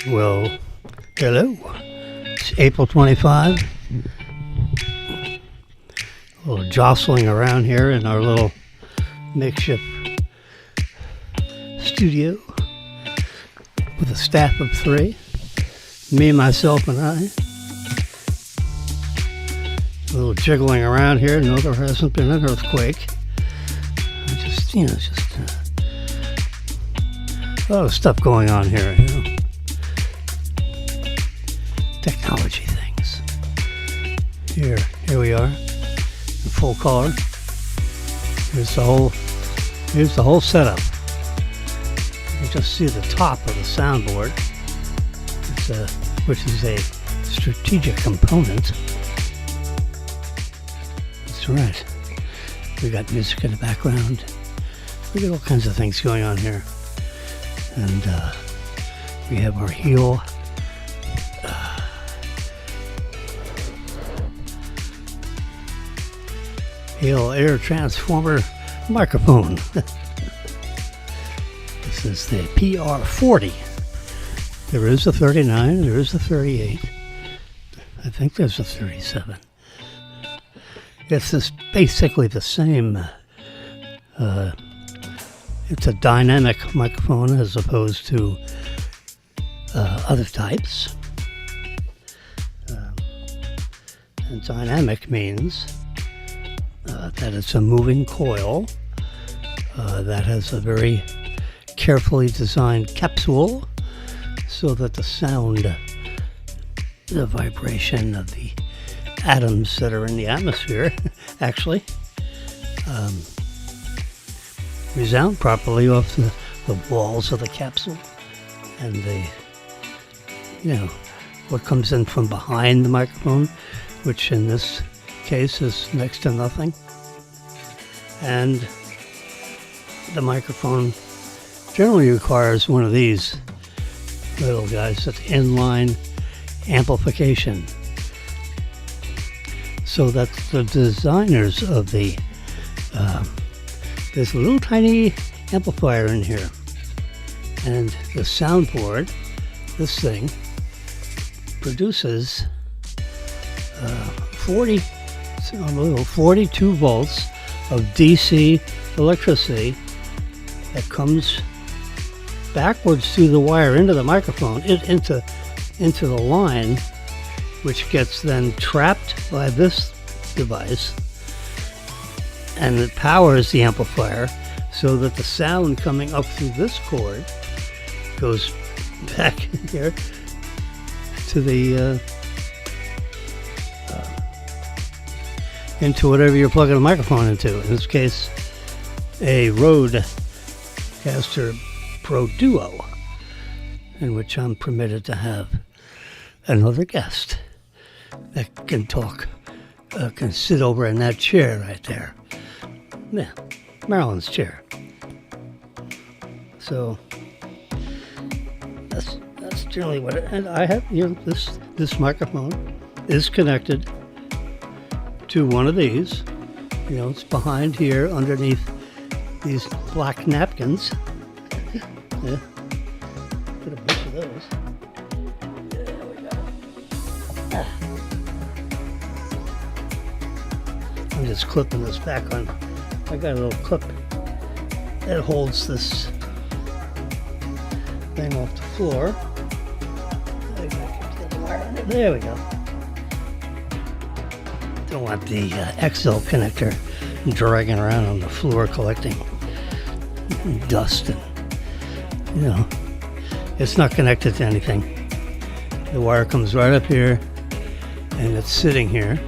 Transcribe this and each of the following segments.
Well, hello. It's April 25. A little jostling around here in our little makeshift studio with a staff of 3. Me, myself, and I. A little jiggling around here. No, there hasn't been an earthquake. Just a lot of stuff going on here, Technology things. Here we are, in full color. Here's the whole setup. You just see the top of the soundboard, which is a strategic component. That's right. We got music in the background. We got all kinds of things going on here. And we have our heel air transformer microphone. This is the PR40. There is a 39, there is a 38. I think there's a 37. It's basically the same. It's a dynamic microphone as opposed to other types. And dynamic means that it's a moving coil that has a very carefully designed capsule so that the sound, the vibration of the atoms that are in the atmosphere actually resound properly off the walls of the capsule, and what comes in from behind the microphone, which in this case is next to nothing. And the microphone generally requires one of these little guys, that's inline amplification, so that the designers of there's a little tiny amplifier in here, and the soundboard, this thing, produces 42 volts of DC electricity that comes backwards through the wire into the microphone, into the line, which gets then trapped by this device, and it powers the amplifier so that the sound coming up through this cord goes back here to the into whatever you're plugging the microphone into. In this case, a Rodecaster Pro Duo, in which I'm permitted to have another guest that can talk, can sit over in that chair right there. Yeah, Marilyn's chair. So that's generally what and I have, this microphone is connected to one of these. It's behind here underneath these black napkins. Yeah. Put a bunch of those. There we go. I'm just clipping this back on. I got a little clip that holds this thing off the floor. There we go. Don't want the XL connector dragging around on the floor collecting dust, and it's not connected to anything. The wire comes right up here, and it's sitting here.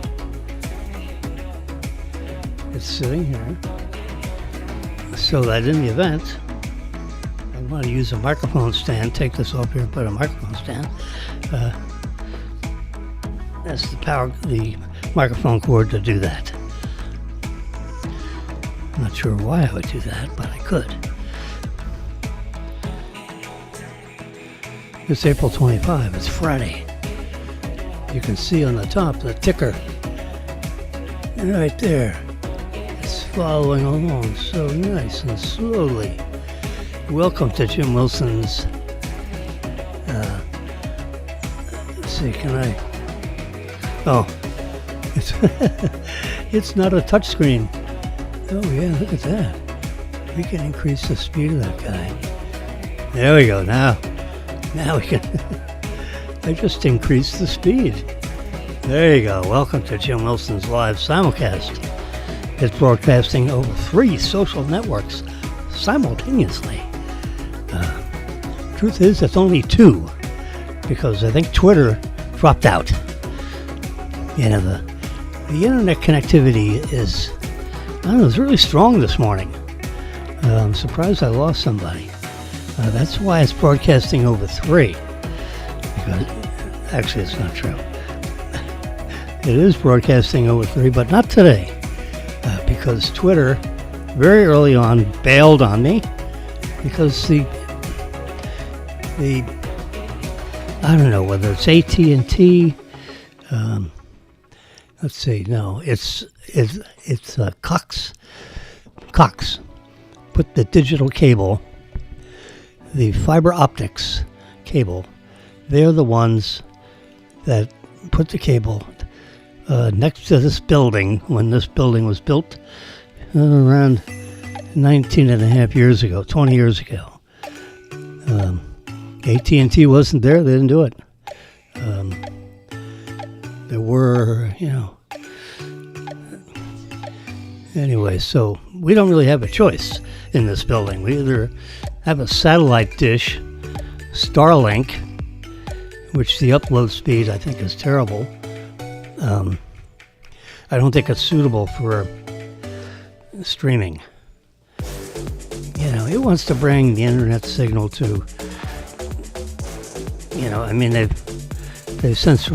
So that in the event I want to use a microphone stand, take this off here and put a microphone stand, that's the microphone cord to do that. I'm not sure why I would do that, but I could. It's April 25, it's Friday. You can see on the top the ticker right there. It's following along so nice and slowly. Welcome to Jim Wilson's see, can I? Oh, it's it's not a touch screen. Oh yeah, look at that. We can increase the speed of that guy. There we go. Now we can. I just increased the speed. There you go. Welcome to Jim Wilson's live simulcast. It's broadcasting over 3 social networks simultaneously. Truth is, it's only 2, because I think Twitter dropped out. You know, the internet connectivity is, I don't know, it's really strong this morning. I'm surprised I lost somebody. That's why it's broadcasting over 3. Because, actually, it's not true. It is broadcasting over 3, but not today. Because Twitter, very early on, bailed on me. Because the I don't know whether it's AT&T. Let's see. No, it's Cox. Cox put the digital cable, the fiber optics cable. They're the ones that put the cable next to this building when this building was built around 19 and a half years ago, 20 years ago. AT&T wasn't there. They didn't do it. There were, anyway, so we don't really have a choice in this building. We either have a satellite dish, Starlink, which the upload speed I think is terrible. I don't think it's suitable for streaming. It wants to bring the internet signal to, they've since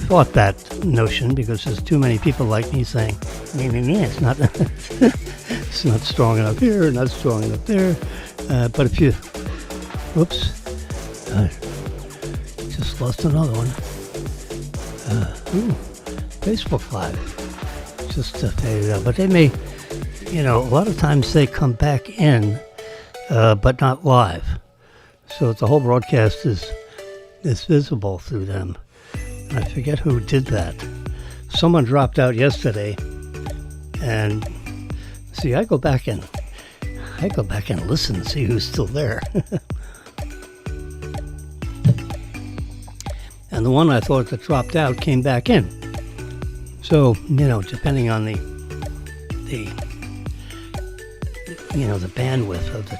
thought that notion, because there's too many people like me saying, it's not, it's not strong enough here, not strong enough there. But if you, whoops, just lost another one. Facebook Live just faded out, but they may, a lot of times they come back in, but not live. So the whole broadcast is visible through them. And I forget who did that. Someone dropped out yesterday, and see, I go back and listen and see who's still there. And the one I thought that dropped out came back in. So, depending on the bandwidth of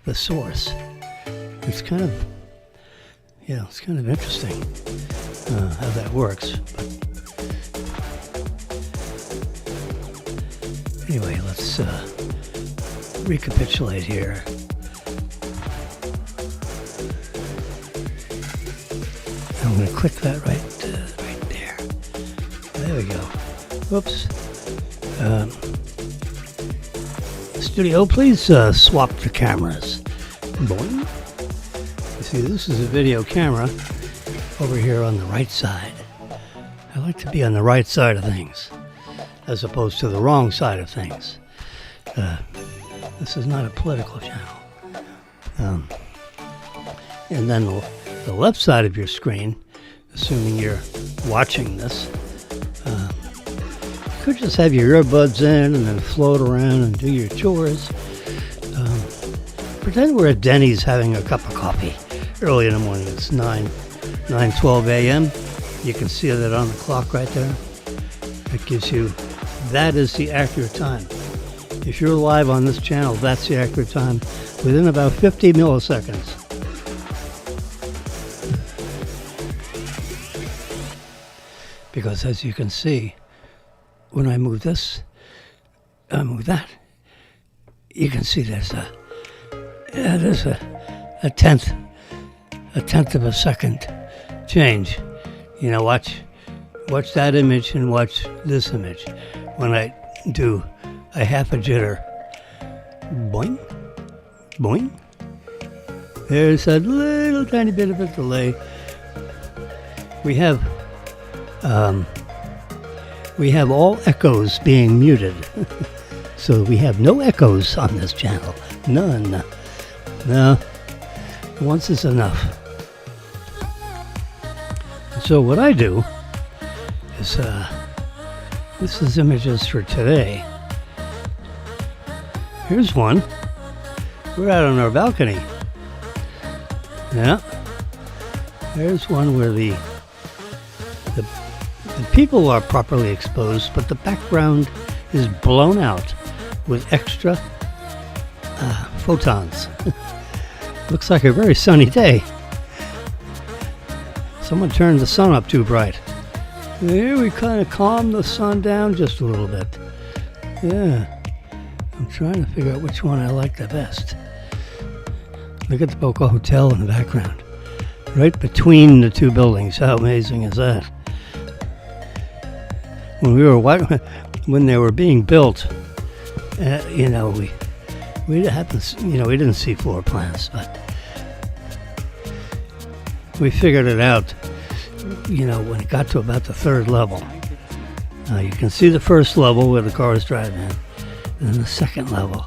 the source, it's kind of interesting how that works. But anyway, let's recapitulate here. I'm going to click that right there. There we go. Whoops. Studio, please swap the cameras. Boing. You see, this is a video camera over here on the right side. I like to be on the right side of things, as opposed to the wrong side of things. This is not a political channel. And then the left side of your screen, assuming you're watching this, you could just have your earbuds in and then float around and do your chores. Pretend we're at Denny's having a cup of coffee early in the morning. It's 9:12 a.m. You can see that on the clock right there. That is the accurate time. If you're live on this channel, that's the accurate time within about 50 milliseconds. Because as you can see, when I move this, I move that, you can see there's a tenth of a second change. Watch that image and watch this image. When I do a half a jitter, boing, boing, there's a little tiny bit of a delay. We have all echoes being muted. So we have no echoes on this channel. None. No. Once is enough. So what I do is, this is images for today. Here's one. We're out on our balcony. Yeah. There's one where the people are properly exposed, but the background is blown out with extra photons. Looks like a very sunny day. Someone turned the sun up too bright. There we kind of calm the sun down just a little bit. Yeah. I'm trying to figure out which one I like the best. Look at the Boca Hotel in the background. Right between the two buildings. How amazing is that? When they were being built, we didn't see floor plans, but we figured it out, when it got to about the third level. You can see the first level where the cars drive in, and then the second level,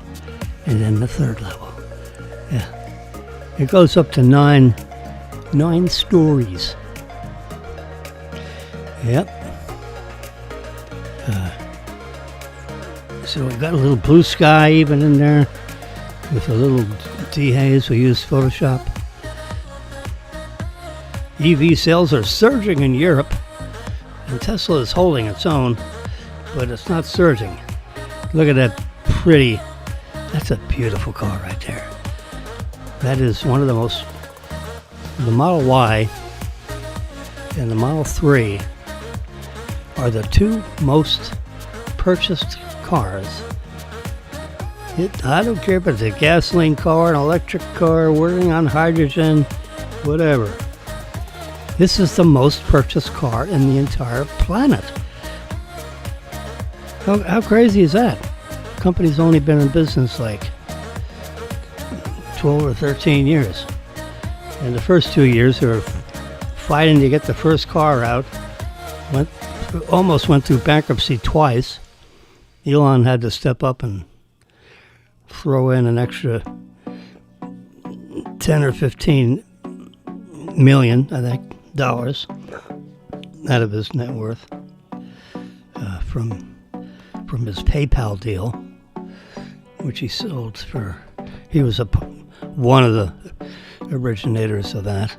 and then the third level. Yeah. It goes up to nine stories. Yep. So we've got a little blue sky even in there with a little dehaze. We use Photoshop. EV sales are surging in Europe, and Tesla is holding its own, but it's not surging. Look at that that's a beautiful car right there. That is one of the Model Y and the Model 3 are the two most purchased cars. I don't care if it's a gasoline car, an electric car, working on hydrogen, whatever. This is the most purchased car in the entire planet. How crazy is that? The company's only been in business like 12 or 13 years. And the first 2 years they were fighting to get the first car out. Almost went through bankruptcy twice. Elon had to step up and throw in an extra 10 or 15 million, I think, dollars out of his net worth from his PayPal deal, which he sold for. He was one of the originators of that.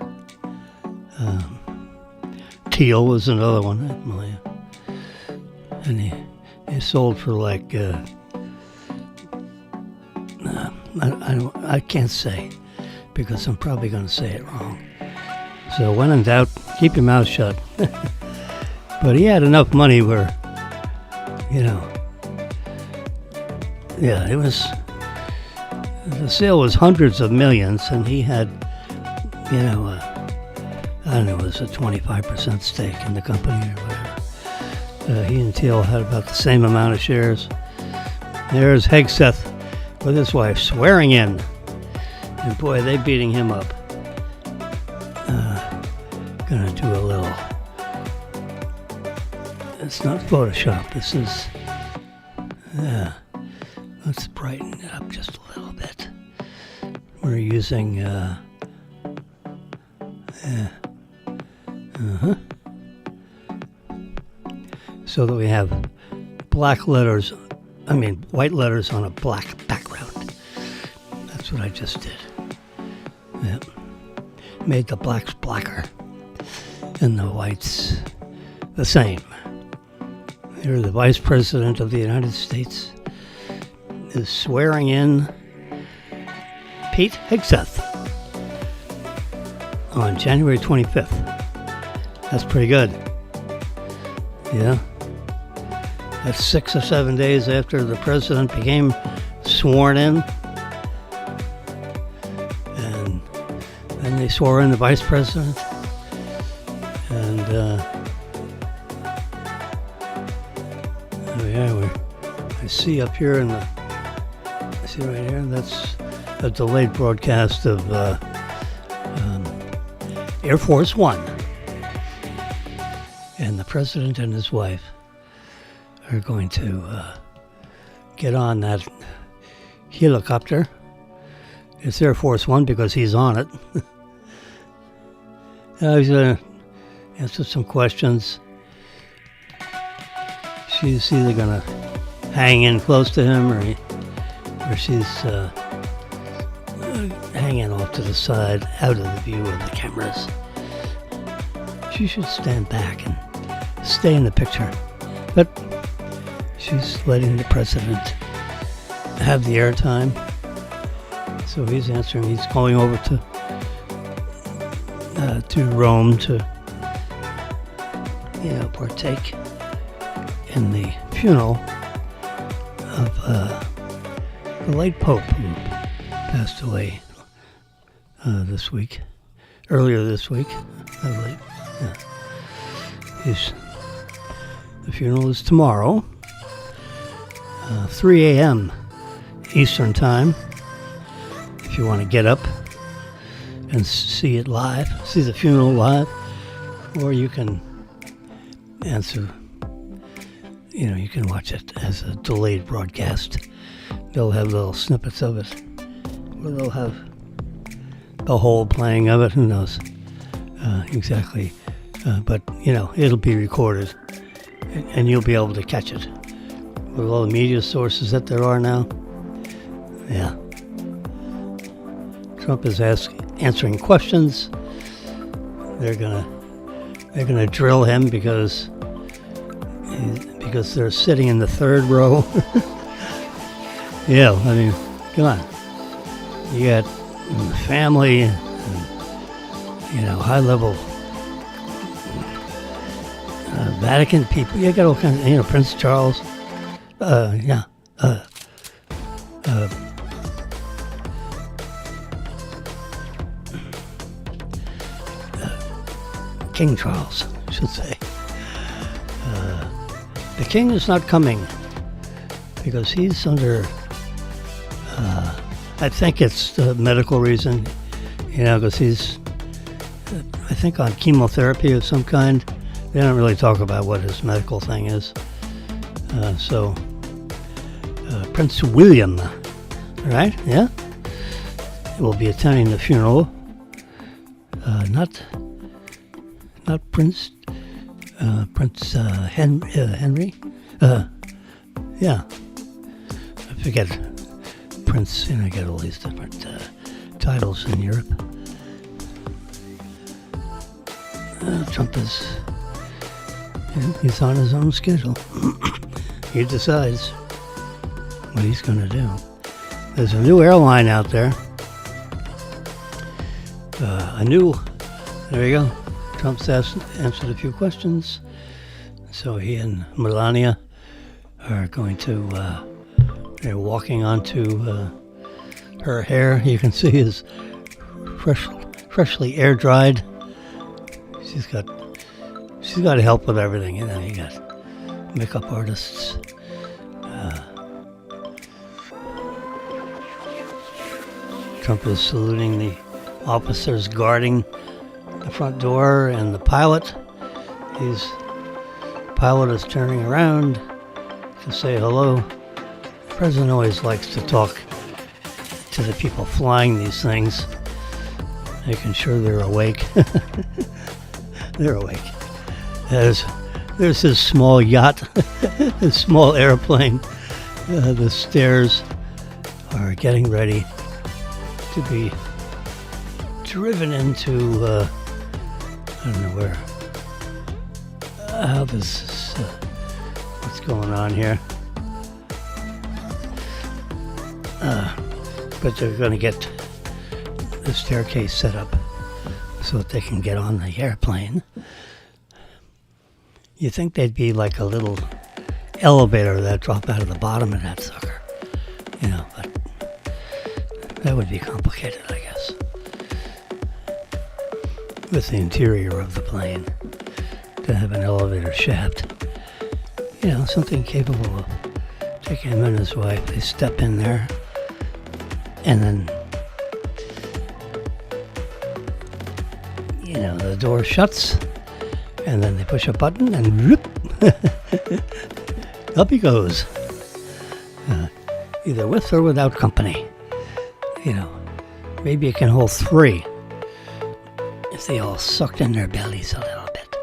Teal was another one, and he sold for like I can't say because I'm probably going to say it wrong. So when in doubt, keep your mouth shut. But he had enough money where, it was, the sale was hundreds of millions, and he had, it was a 25% stake in the company or whatever. He and Teal had about the same amount of shares. There's Hegseth with his wife swearing in. And boy, they beating him up. Gonna do a little. It's not Photoshop. This is. Let's brighten it up just a little bit. We're using. So that we have white letters on a black background. That's what I just did. Yep. Made the blacks blacker and the whites the same. Here, the Vice President of the United States is swearing in Pete Hegseth on January 25th. That's pretty good. Yeah. That's 6 or 7 days after the president became sworn in. And then they swore in the vice president. And, I see up here see right here, that's a delayed broadcast of Air Force One. And the president and his wife are going to get on that helicopter It's Air Force One because he's on it. He's going to answer some questions. She's either going to hang in close to him or she's hanging off to the side, out of the view of the cameras. She should stand back and stay in the picture. But she's letting the president have the airtime. So he's answering. He's going over to Rome to partake in the funeral of the late Pope who passed away earlier this week. The funeral is tomorrow, 3 a.m. Eastern Time. If you want to get up and see it live, see the funeral live, or you can answer, you can watch it as a delayed broadcast. They'll have little snippets of it, or they'll have the whole playing of it, who knows exactly. But, it'll be recorded, and you'll be able to catch it. With all the media sources that there are now, yeah. Trump is answering questions. They're gonna drill him because they're sitting in the third row. Yeah, I mean, come on. You got family and high level Vatican people. You got all kinds of, Prince Charles. King Charles, I should say. The king is not coming because he's under, I think it's a medical reason, because he's, I think, on chemotherapy of some kind. They don't really talk about what his medical thing is. So, Prince William, right? Yeah? Will be attending the funeral. Not Prince Henry. Yeah. I forget Prince, I get all these different titles in Europe. Trump is, he's on his own schedule. He decides what he's going to do. There's a new airline out there. There you go. Trump's answered a few questions. So he and Melania are going to, they're walking onto her hair. You can see is freshly air dried. She's got help with everything. You got makeup artists. Trump is saluting the officers guarding the front door and the pilot. Pilot is turning around to say hello. The president always likes to talk to the people flying these things, making sure they're awake. They're awake. There's his small yacht, his small airplane. The stairs are getting ready to be driven into, I don't know where, how this is, what's going on here. But they're going to get the staircase set up so that they can get on the airplane. You think they'd be like a little elevator that drop out of the bottom of that sucker, but that would be complicated, I guess, with the interior of the plane, to have an elevator shaft. Something capable of taking him and his wife. They step in there, and then, the door shuts, and then they push a button, and whoop, up he goes. Either with or without company. Maybe it can hold 3 if they all sucked in their bellies a little bit.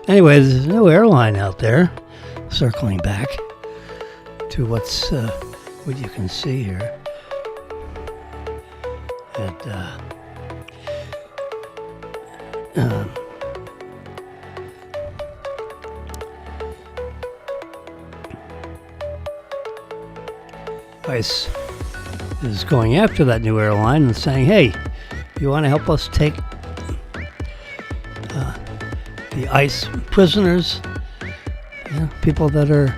Anyway, there's a new airline out there, circling back to what you can see here. And ICE is going after that new airline and saying, hey, you want to help us take the ICE prisoners, people that are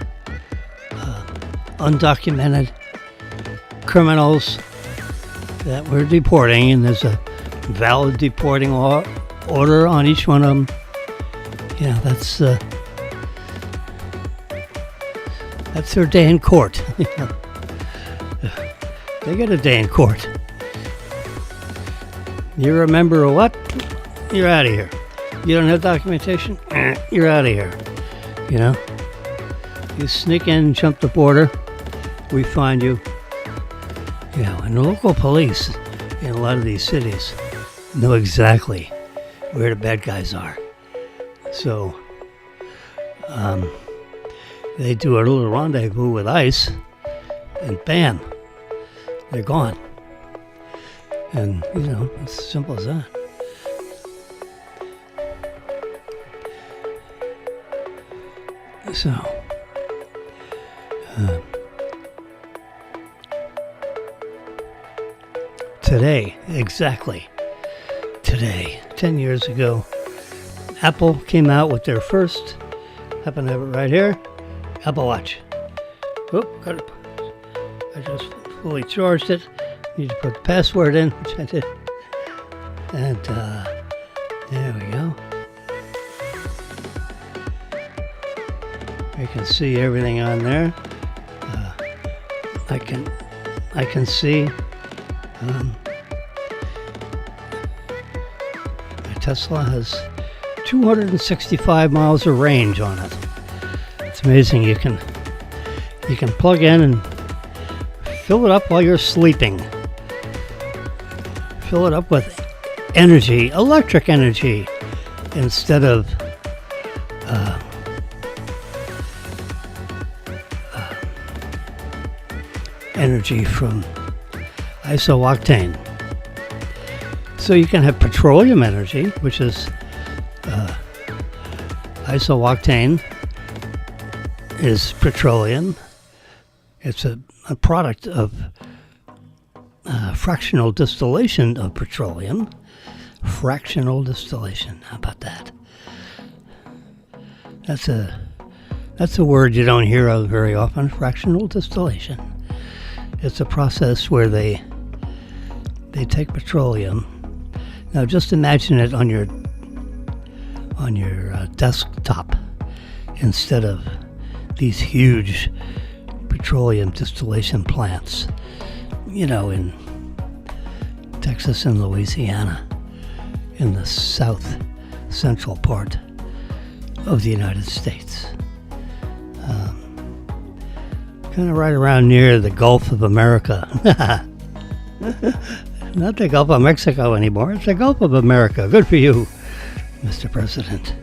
undocumented criminals that we're deporting, and there's a valid deporting order on each one of them. That's their day in court. They get a day in court. You're a member of what? You're out of here. You don't have documentation? You're out of here. You sneak in, jump the border, we find you. And the local police in a lot of these cities know exactly where the bad guys are. So they do a little rendezvous with ICE, and bam, they're gone. And, it's as simple as that. So, today, 10 years ago, Apple came out with their first, happen to have it right here, Apple Watch. Oop, got it. I just fully charged it. Need to put the password in, which I did. And there we go. You can see everything on there. I can see my Tesla has 265 miles of range on it. It's amazing. You can plug in and fill it up while you're sleeping. Fill it up with energy, electric energy, instead of energy from isooctane. So you can have petroleum energy, which is isooctane is petroleum. It's a product of fractional distillation of petroleum. Fractional distillation. How about that? That's a word you don't hear of very often. Fractional distillation. It's a process where they take petroleum. Now just imagine it on your desktop instead of these huge petroleum distillation plants, in Texas and Louisiana, in the south central part of the United States. Kind of right around near the Gulf of America. Not the Gulf of Mexico anymore, it's the Gulf of America. Good for you, Mr. President.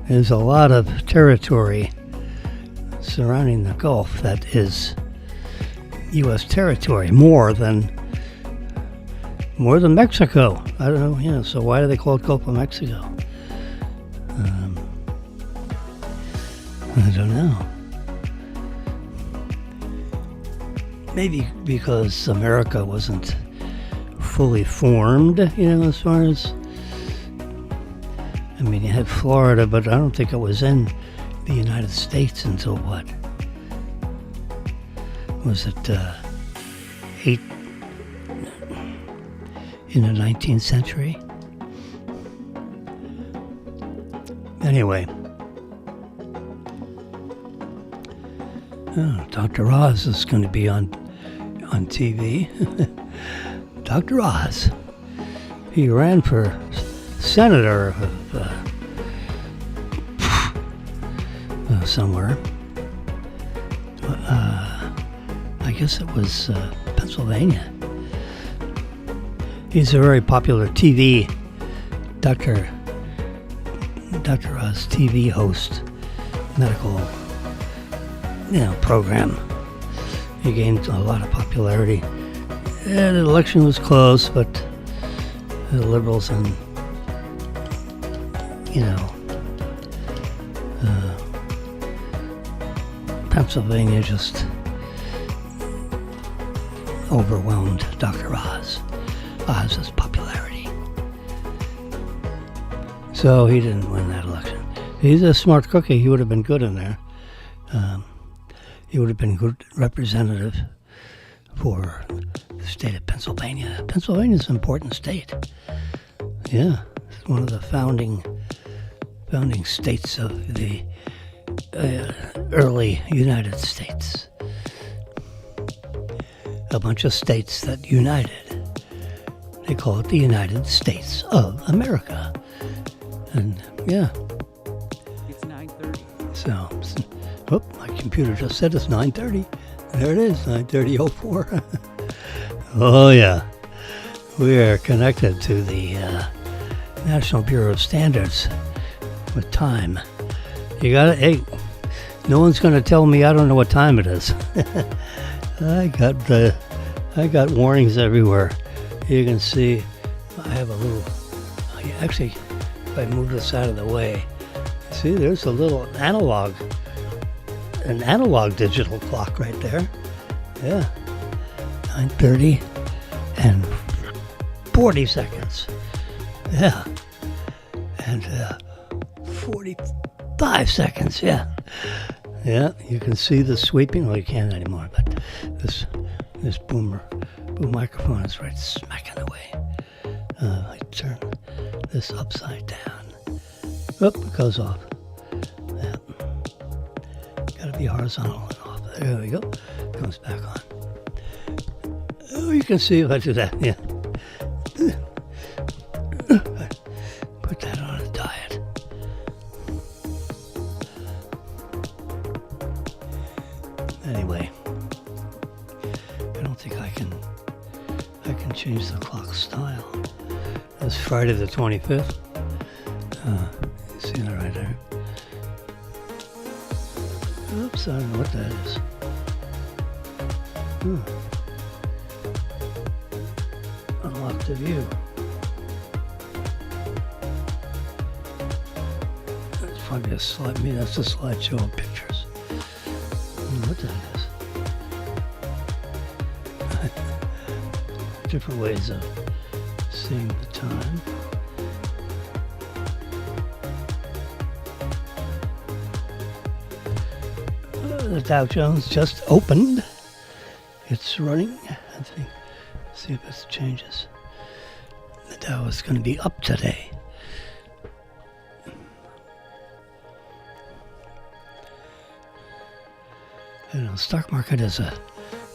There's a lot of territory surrounding the Gulf that is U.S. territory, more than Mexico. I don't know, so why do they call it Gulf of Mexico? I don't know. Maybe because America wasn't fully formed, as far as, you had Florida, but I don't think it was in the United States until what? Was it in the 19th century? Anyway. Dr. Oz is going to be on TV. Dr. Oz. He ran for senator of somewhere. I guess it was Pennsylvania. He's a very popular TV, Dr. Oz TV host, medical, program. He gained a lot of popularity. The election was close, but the liberals and, Pennsylvania just overwhelmed Dr. Oz's popularity. So he didn't win that election. He's a smart cookie. He would have been good in there. He would have been a good representative for the state of Pennsylvania. Pennsylvania's an important state. Yeah, it's one of the founding states of the early United States. A bunch of states that united. They call it the United States of America. And yeah. It's 9:30. So, my computer just said it's 9:30. There it is, 9:30:04. Oh yeah. We are connected to the National Bureau of Standards with time. You got it? Hey, no one's going to tell me I don't know what time it is. I got warnings everywhere. You can see I have a little. Actually, if I move this out of the way, see, there's a little analog digital clock right there. Yeah, 9:30 and 40 seconds. Yeah, and 45 seconds. Yeah. You can see the sweeping. Well, you can't anymore, but this boom microphone is right smack in the way. I turn this upside down. Oop, it goes off. Yeah. Got to be horizontal and off. There we go. Comes back on. Oh, you can see if I do that. Yeah. Put that on a diet. Anyway, I don't think I can change the clock style. It's Friday the 25th. You see that right there? Oops, I don't know what that is. Unlock the view. That's probably a slide. Maybe that's a slideshow of pictures. What that is? Different ways of seeing the time. The Dow Jones just opened. It's running. I think. See if it changes. The Dow is going to be up today. The stock market is a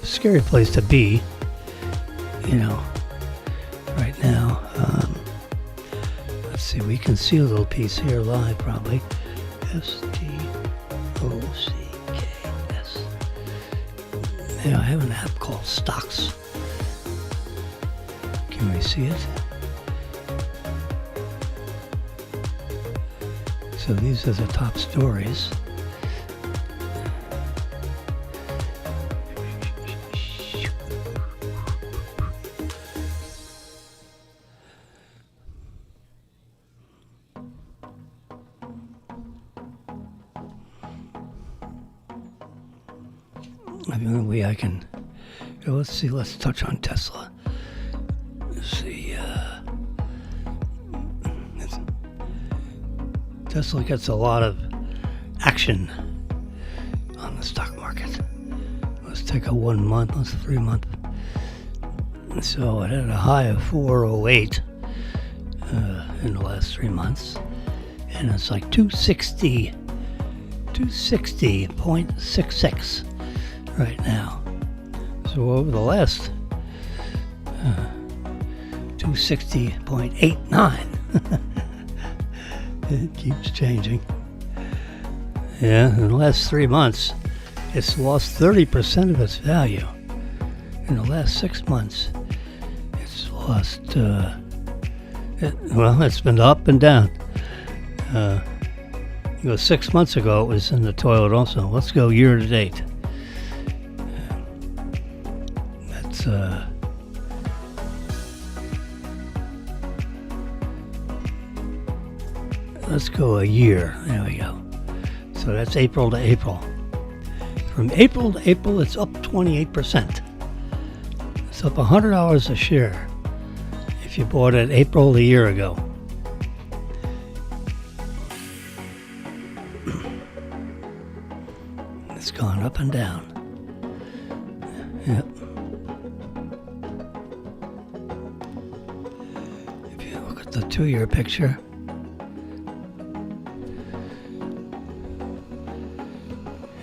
scary place to be, right now. Let's see, we can see a little piece here live probably. STOCKS. I have an app called Stocks. Can we see it? So these are the top stories. The only way I can let's touch on Tesla. Tesla gets a lot of action on the stock market. Let's take a 1 month, let's 3 month. So it had a high of 408 in the last 3 months, and it's like 260.66 right now. So over the last 260.89. It keeps changing. Yeah, in the last 3 months, it's lost 30% of its value. In the last 6 months, it's lost cost, it's been up and down. 6 months ago, it was in the toilet also. Let's go year to date. That's, let's go a year. There we go. So that's April to April. From April to April, it's up 28%. It's up $100 a share if you bought it April a year ago. It's gone up and down. Yep. If you look at the 2-year picture,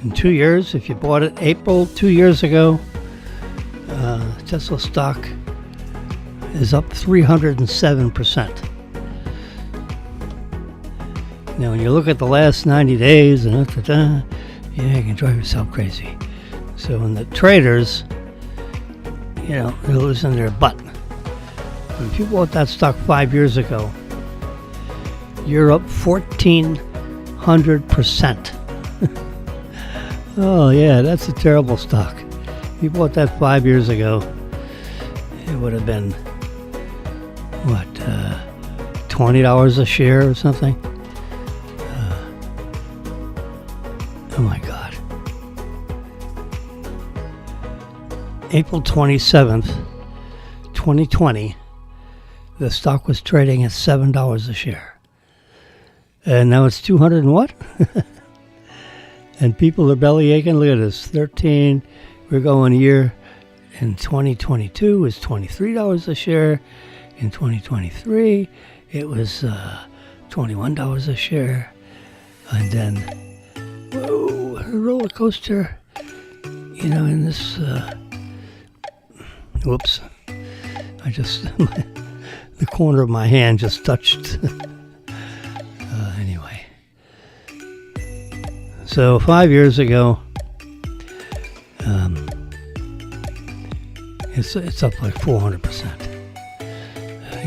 in 2 years, if you bought it April 2 years ago, Tesla stock is up 307%. Now, when you look at the last 90 days, you can drive yourself crazy. So when the traders, they're losing their butt. If you bought that stock 5 years ago, you're up 1,400%. Oh yeah, that's a terrible stock. If you bought that 5 years ago, it would have been, $20 a share or something? Oh my God. April 27th, 2020, the stock was trading at $7 a share. And now it's 200 and what? And people are belly aching. Look at this, 13. We're going a year. In 2022 is $23 a share. In 2023, it was $21 a share. And then, whoa, a roller coaster. In this, whoops. I just, the corner of my hand just touched. Anyway. So 5 years ago, it's up like 400%.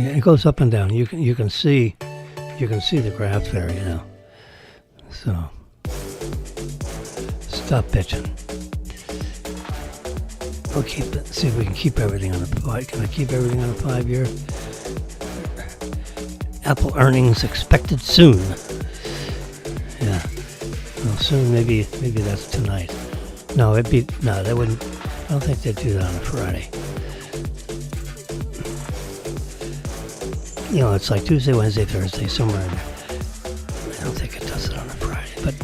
It goes up and down. You can see the graph there, So stop bitching. We'll see if we can keep everything on a 5. Can I keep everything on a 5-year? Apple earnings expected soon. Yeah. Well, soon, maybe that's tonight. No, they wouldn't. I don't think they'd do that on a Friday. It's like Tuesday, Wednesday, Thursday, somewhere in there. I don't think it does it on a Friday, but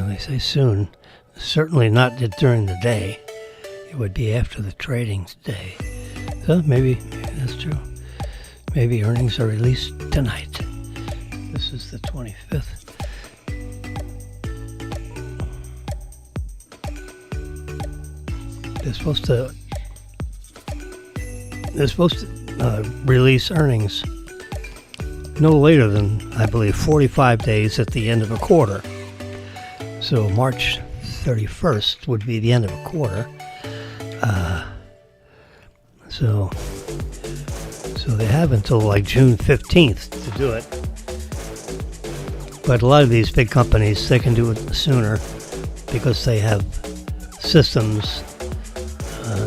they say soon. Certainly not during the day. It would be after the trading day. So maybe that's true. Maybe earnings are released tonight. This is the 25th. They're supposed to release earnings no later than, I believe, 45 days at the end of a quarter. So March 31st would be the end of a quarter. So they have until like June 15th to do it. But a lot of these big companies, they can do it sooner because they have systems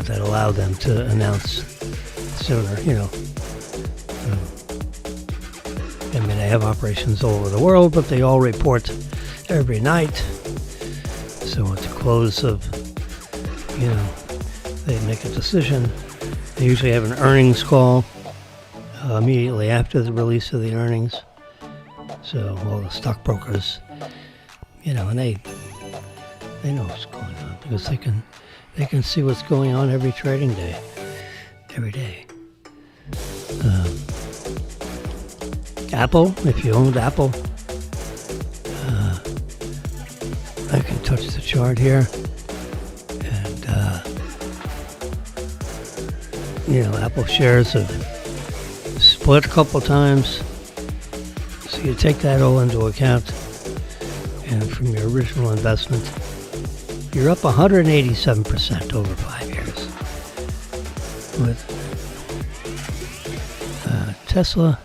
that allow them to announce sooner, they have operations all over the world, but they all report every night. So at the close of, they make a decision. They usually have an earnings call immediately after the release of the earnings. So all the stockbrokers, and they know what's going on because they can see what's going on every trading day, every day. Apple, if you owned Apple, I can touch the chart here, and Apple shares have split a couple times. So you take that all into account, and from your original investment, you're up 187% over 5 years. with Tesla,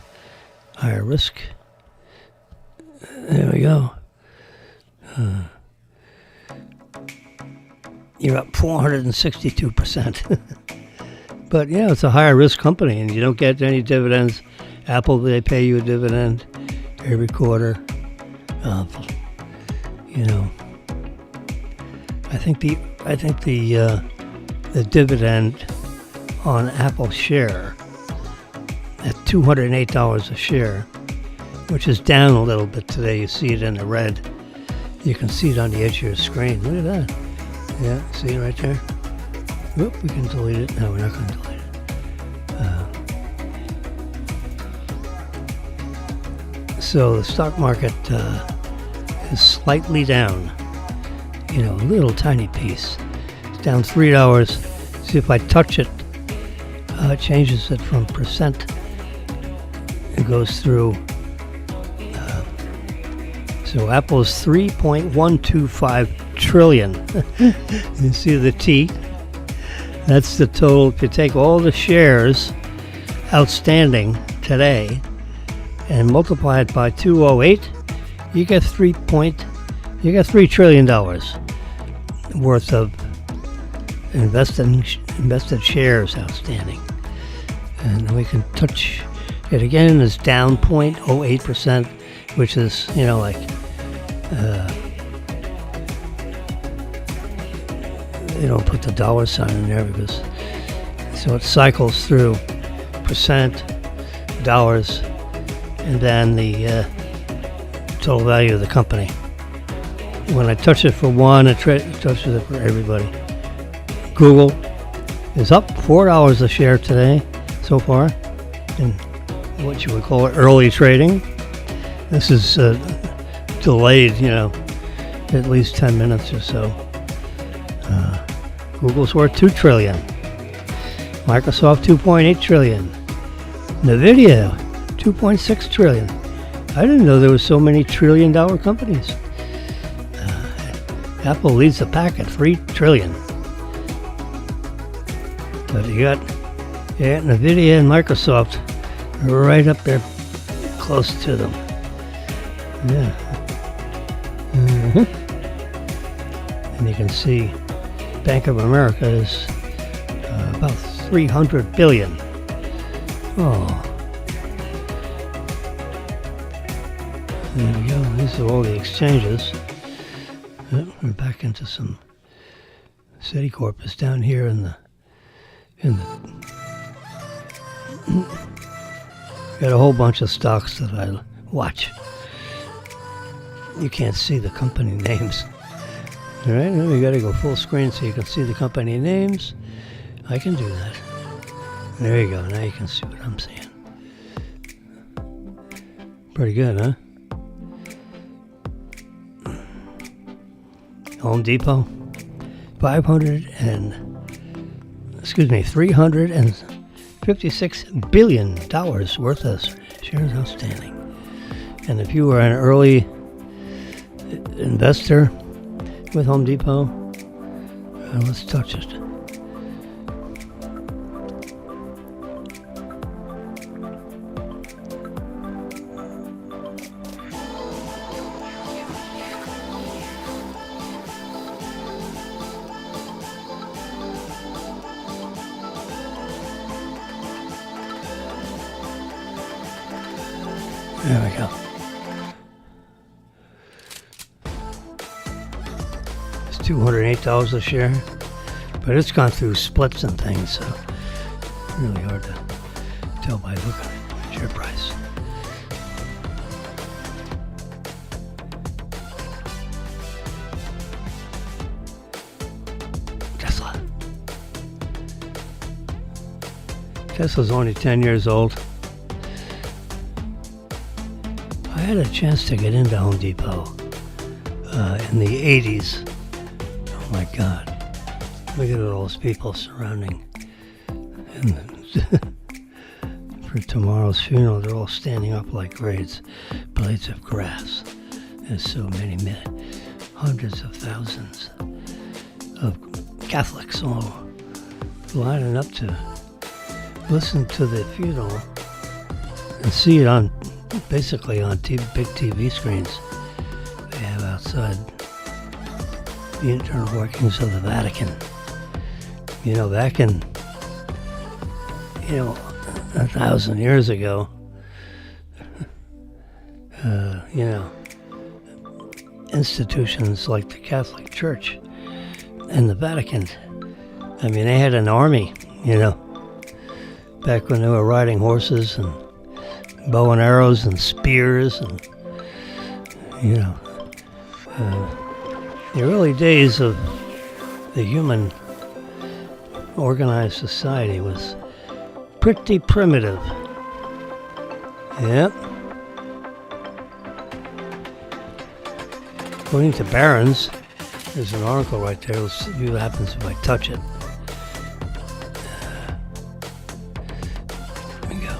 higher risk. There we go. You're up 462%. But yeah, it's a higher risk company, and you don't get any dividends. Apple, they pay you a dividend every quarter. You know, I think the dividend on Apple share at $208 a share, which is down a little bit today. You see it in the red. You can see it on the edge of your screen. Look at that. Yeah, see it right there? Whoop, we can delete it. No, we're not going to delete it. So the stock market is slightly down. You know, a little tiny piece. It's down $3. See, if I touch it, it changes it from percent. It goes through. So Apple's 3.125 trillion. You see the T? That's the total. If you take all the shares outstanding today and multiply it by 208, you get $3 trillion worth of invested shares outstanding. And we can touch it again. It's down 0.08%, which is, you know, like they don't put the dollar sign in there because so it cycles through percent, dollars, and then the total value of the company. When I touch it for one, it touches it for everybody. Google is up $4 a share today so far in what you would call early trading. This is delayed, you know, at least 10 minutes or so. Google's worth $2 trillion. Microsoft, $2.8 trillion. Nvidia, $2.6 trillion. I didn't know there were so many trillion-dollar companies. Apple leads the pack at $3 trillion. But you got Nvidia and Microsoft right up there, close to them. Yeah. And you can see Bank of America is about $300 billion. Oh. There we go. These are all the exchanges. We're back into some Citicorp is down here in the got a whole bunch of stocks that I watch. You can't see the company names. All right, now we got to go full screen so you can see the company names. I can do that. There you go. Now you can see what I'm seeing. Pretty good, huh? Home Depot, $356 billion worth of shares outstanding. And if you were an early investor with Home Depot, let's touch it. There we go. It's $208 a share, but it's gone through splits and things, so really hard to tell by looking at the share price. Tesla's only 10 years old. I had a chance to get into Home Depot in the 80s. Oh my God. Look at all those people surrounding. And for tomorrow's funeral, they're all standing up like blades of grass. There's so many, hundreds of thousands of Catholics all lining up to listen to the funeral and see it on basically on big TV screens they have outside the internal workings of the Vatican. Back in 1,000 years ago, institutions like the Catholic Church and the Vatican, they had an army, back when they were riding horses and bow and arrows and spears and, the early days of the human organized society was pretty primitive. Yep. According to Barron's, there's an article right there. Let's see what happens if I touch it. There we go.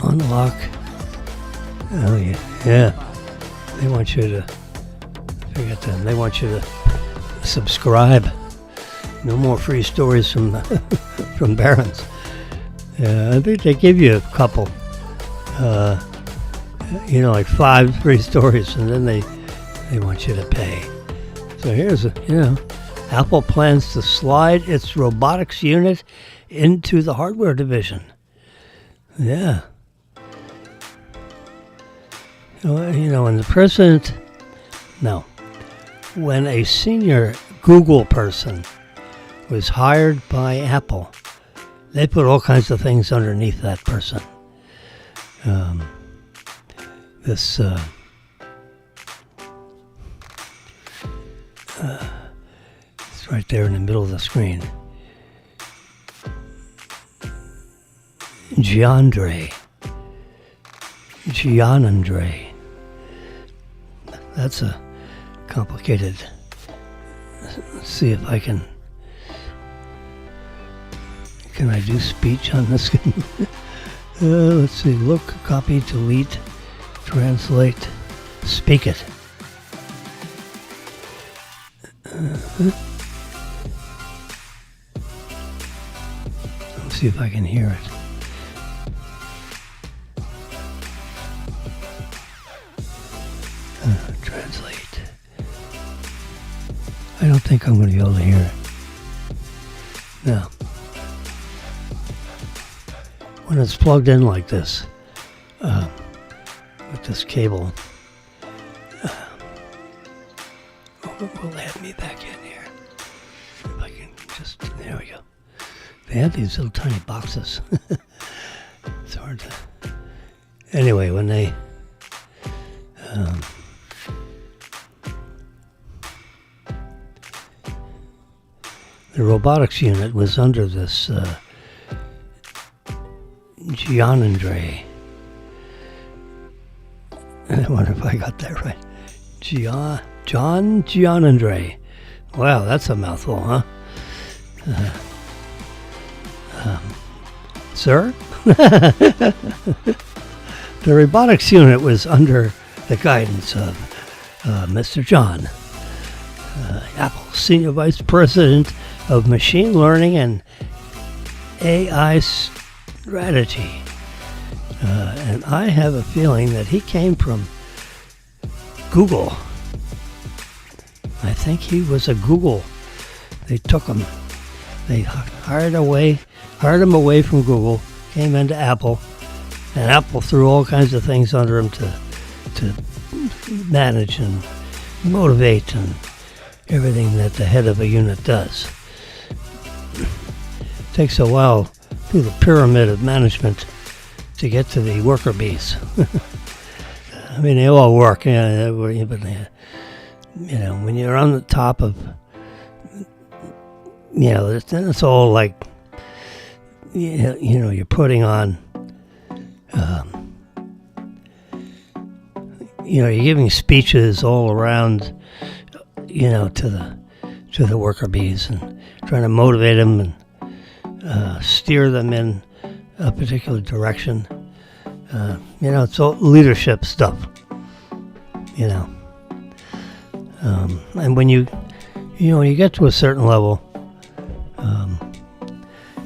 Unlock. Oh, yeah. They want you to, forget them, they want you to subscribe. No more free stories from from Barron's. I think they give you a couple, like 5 free stories, and then they want you to pay. So here's Apple plans to slide its robotics unit into the hardware division. Yeah. When the president, when a senior Google person was hired by Apple, they put all kinds of things underneath that person. It's right there in the middle of the screen. Gianandre. That's a complicated. Let's see if I can. Can I do speech on this? Let's see. Look, copy, delete, translate, speak it. Let's see if I can hear it. Translate. I don't think I'm going to be able to hear it. No. When it's plugged in like this, with this cable, will have me back in here. If I can just, there we go. They have these little tiny boxes. It's hard to, anyway, when they, the robotics unit was under this, Gianandre. I wonder if I got that right. John Gianandre. Wow, that's a mouthful, huh? Sir? The robotics unit was under the guidance of Mr. John, Apple's Senior Vice President of Machine Learning and AI Strategy. And I have a feeling that he came from Google. I think he was a Google. They took him. They hired him away from Google, came into Apple, and Apple threw all kinds of things under him to manage and motivate and everything that the head of a unit does. It takes a while through the pyramid of management to get to the worker bees. They all work, but when you're on the top of, then it's all like, you're putting on, you're giving speeches all around, to the worker bees and trying to motivate them and steer them in a particular direction. It's all leadership stuff. And when you get to a certain level,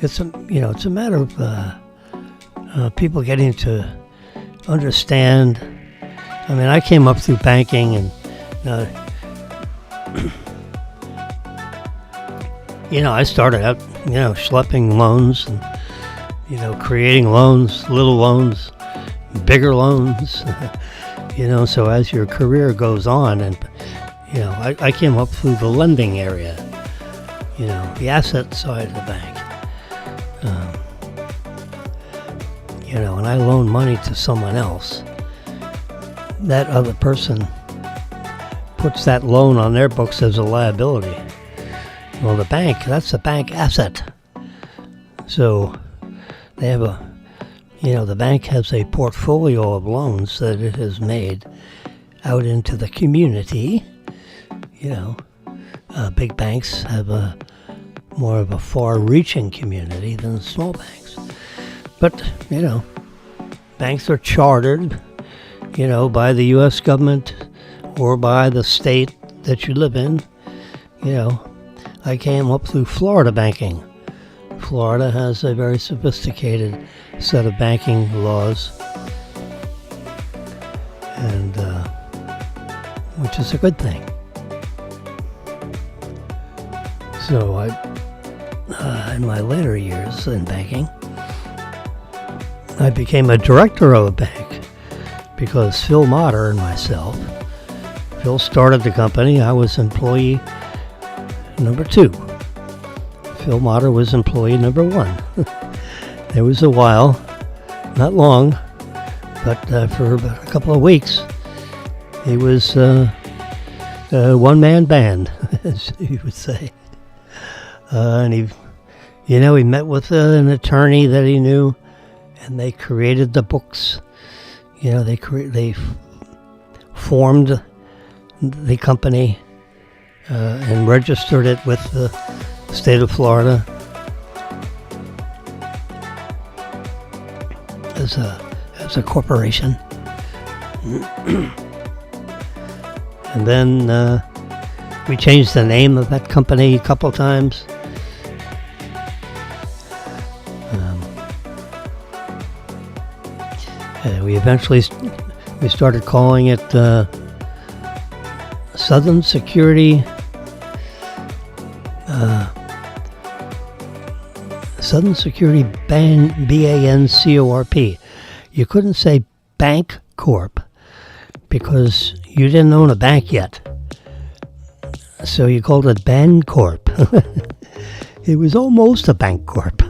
it's a matter of people getting to understand. I mean, I came up through banking, and I started out, schlepping loans and, creating loans, little loans, bigger loans, so as your career goes on, and, I came up through the lending area, the asset side of the bank, and I loaned money to someone else. That other person puts that loan on their books as a liability. Well, the bank, that's a bank asset. So they have the bank has a portfolio of loans that it has made out into the community. Big banks have more of a far-reaching community than small banks. But, banks are chartered, by the U.S. government or by the state that you live in. I came up through Florida banking. Florida has a very sophisticated set of banking laws, and which is a good thing. So in my later years in banking, I became a director of a bank because Phil Motter and myself, Phil started the company. I was employee number 2. Phil Motter was employee number 1. There was a while, not long, but for about a couple of weeks, he was a one-man band, as you would say. And he met with an attorney that he knew, and they created the books. They formed the company and registered it with the state of Florida as a corporation. And then we changed the name of that company a couple times. We eventually started calling it Southern Security BANCORP. You couldn't say Bank Corp because you didn't own a bank yet. So you called it Bancorp. It was almost a Bank Corp.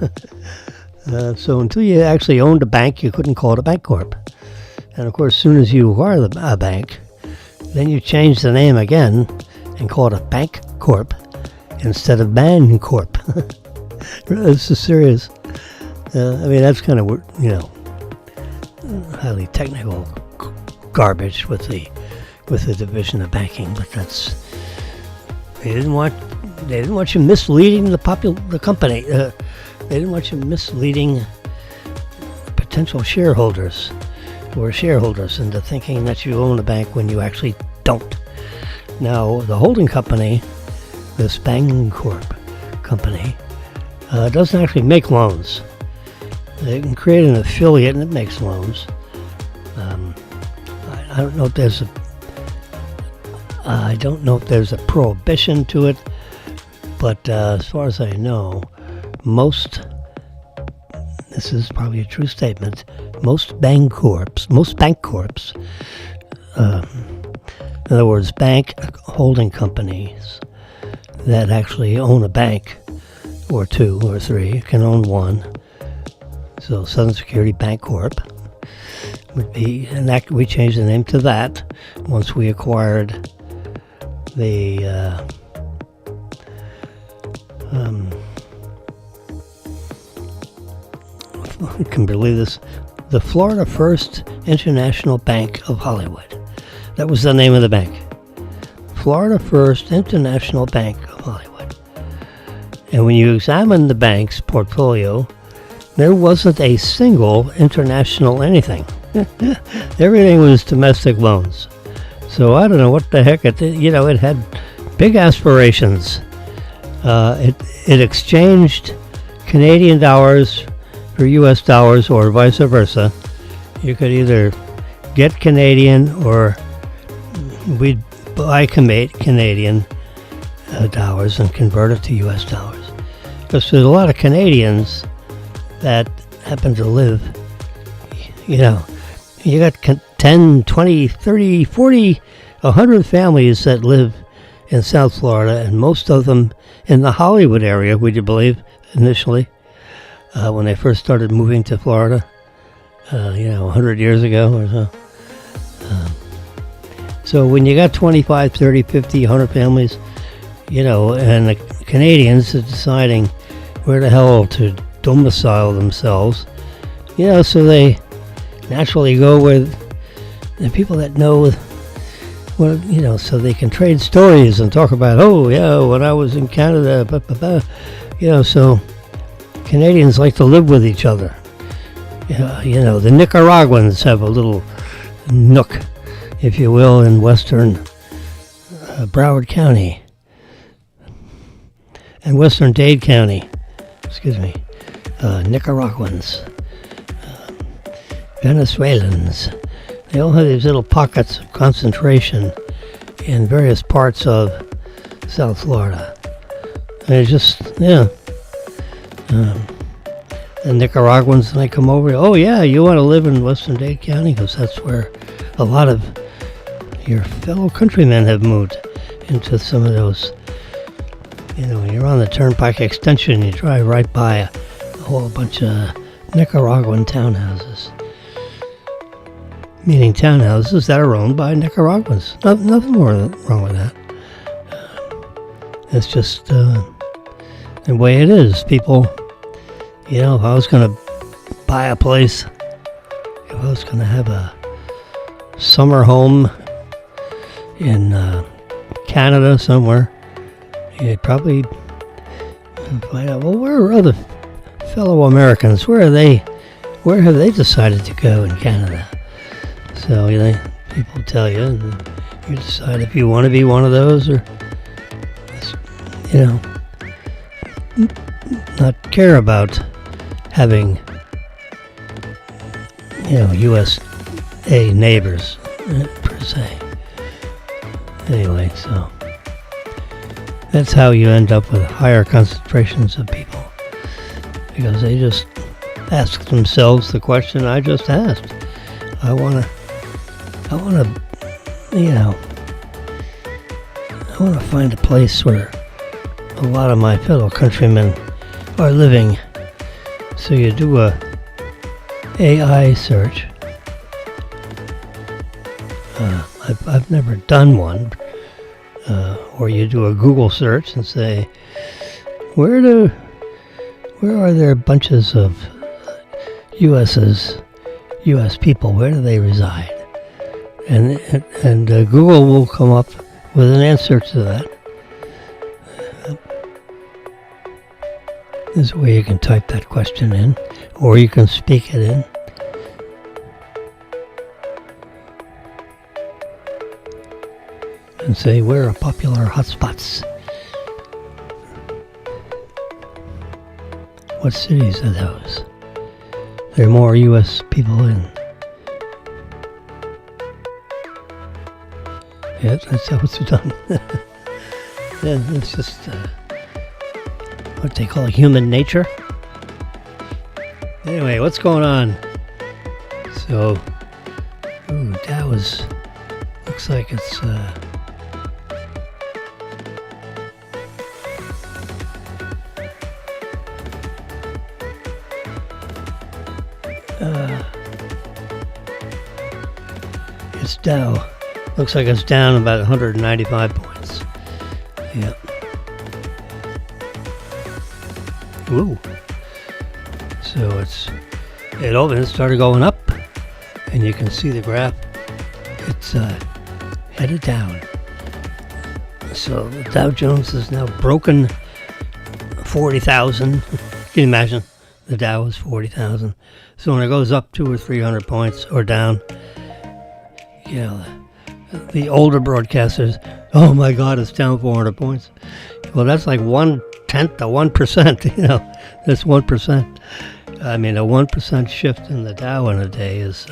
So until you actually owned a bank, you couldn't call it a Bank Corp. And of course, as soon as you acquire a bank, then you change the name again and call it a Bank Corp instead of Bancorp. This is serious. That's kind of, highly technical garbage with the division of banking, but they didn't want you misleading the company. They didn't want you misleading potential shareholders or shareholders into thinking that you own a bank when you actually don't. Now, the holding company, this Bancorp company, doesn't actually make loans. They can create an affiliate and it makes loans. I don't know if there's a prohibition to it, but as far as I know, this is probably a true statement, most bank corps, in other words, bank holding companies that actually own a bank, or 2 or 3, can own one. So Southern Security Bank Corp would be, and we changed the name to that once we acquired the I can believe this, the Florida First International Bank of Hollywood. That was the name of the bank. Florida First International Bank of Hollywood. And when you examine the bank's portfolio, there wasn't a single international anything. Everything was domestic loans. So I don't know what the heck it had big aspirations. It exchanged Canadian dollars for U.S. dollars or vice versa. You could either get Canadian or we'd buy Canadian dollars and convert it to U.S. dollars. Because there's a lot of Canadians that happen to live, you got 10, 20, 30, 40, 100 families that live in South Florida, and most of them in the Hollywood area, would you believe, initially, when they first started moving to Florida, 100 years ago or so. So when you got 25, 30, 50, 100 families, and the Canadians are deciding where the hell to domicile themselves, so they naturally go with the people that know, so they can trade stories and talk about, when I was in Canada, so Canadians like to live with each other. The Nicaraguans have a little nook, if you will, in western Broward County and western Dade County, Nicaraguans, Venezuelans. They all have these little pockets of concentration in various parts of South Florida. And it's just, the Nicaraguans, they come over, you want to live in western Dade County? Because that's where a lot of your fellow countrymen have moved into some of those. You're on the Turnpike Extension, you drive right by a whole bunch of Nicaraguan townhouses. Meaning townhouses that are owned by Nicaraguans. Nothing more wrong with that. It's just the way it is. People, if I was going to buy a place, if I was going to have a summer home in Canada somewhere, you'd probably find out, where are other fellow Americans? Where have they decided to go in Canada? So people tell you, and you decide if you want to be one of those or, not care about having, USA neighbors, per se. Anyway, so that's how you end up with higher concentrations of people, because they just ask themselves the question I just asked. I want to find a place where a lot of my fellow countrymen are living. So you do a AI search. I've never done one. Or you do a Google search and say, where are there bunches of U.S. people? Where do they reside? And Google will come up with an answer to that. There's a way you can type that question in, or you can speak it in. And say, where are popular hotspots? What cities are those? There are more U.S. people in. Yeah, that's how it's done. Yeah, it's just what they call human nature. Anyway, what's going on? So, that looks like it's it's Dow. Looks like it's down about 195 points. Yeah. Ooh. So it started going up, and you can see the graph. It's headed down. So the Dow Jones is now broken 40,000. Can you imagine? The Dow is 40,000. So when it goes up 200 or 300 points or down, the older broadcasters, oh my God, it's down 400 points. Well, that's like 1/10 tenth of 1%. That's 1%. I mean, a 1% shift in the Dow in a day is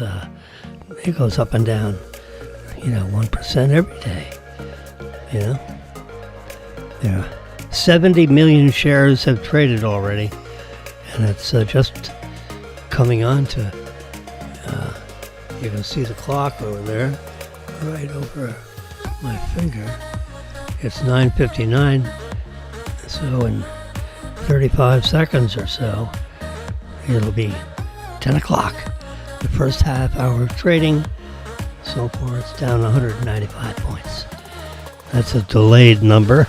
it goes up and down. 1% every day. There are 70 million shares have traded already, and it's just coming on to. You can see the clock over there, right over my finger. It's 9:59, so in 35 seconds or so, it'll be 10 o'clock. The first half hour of trading, so far it's down 195 points. That's a delayed number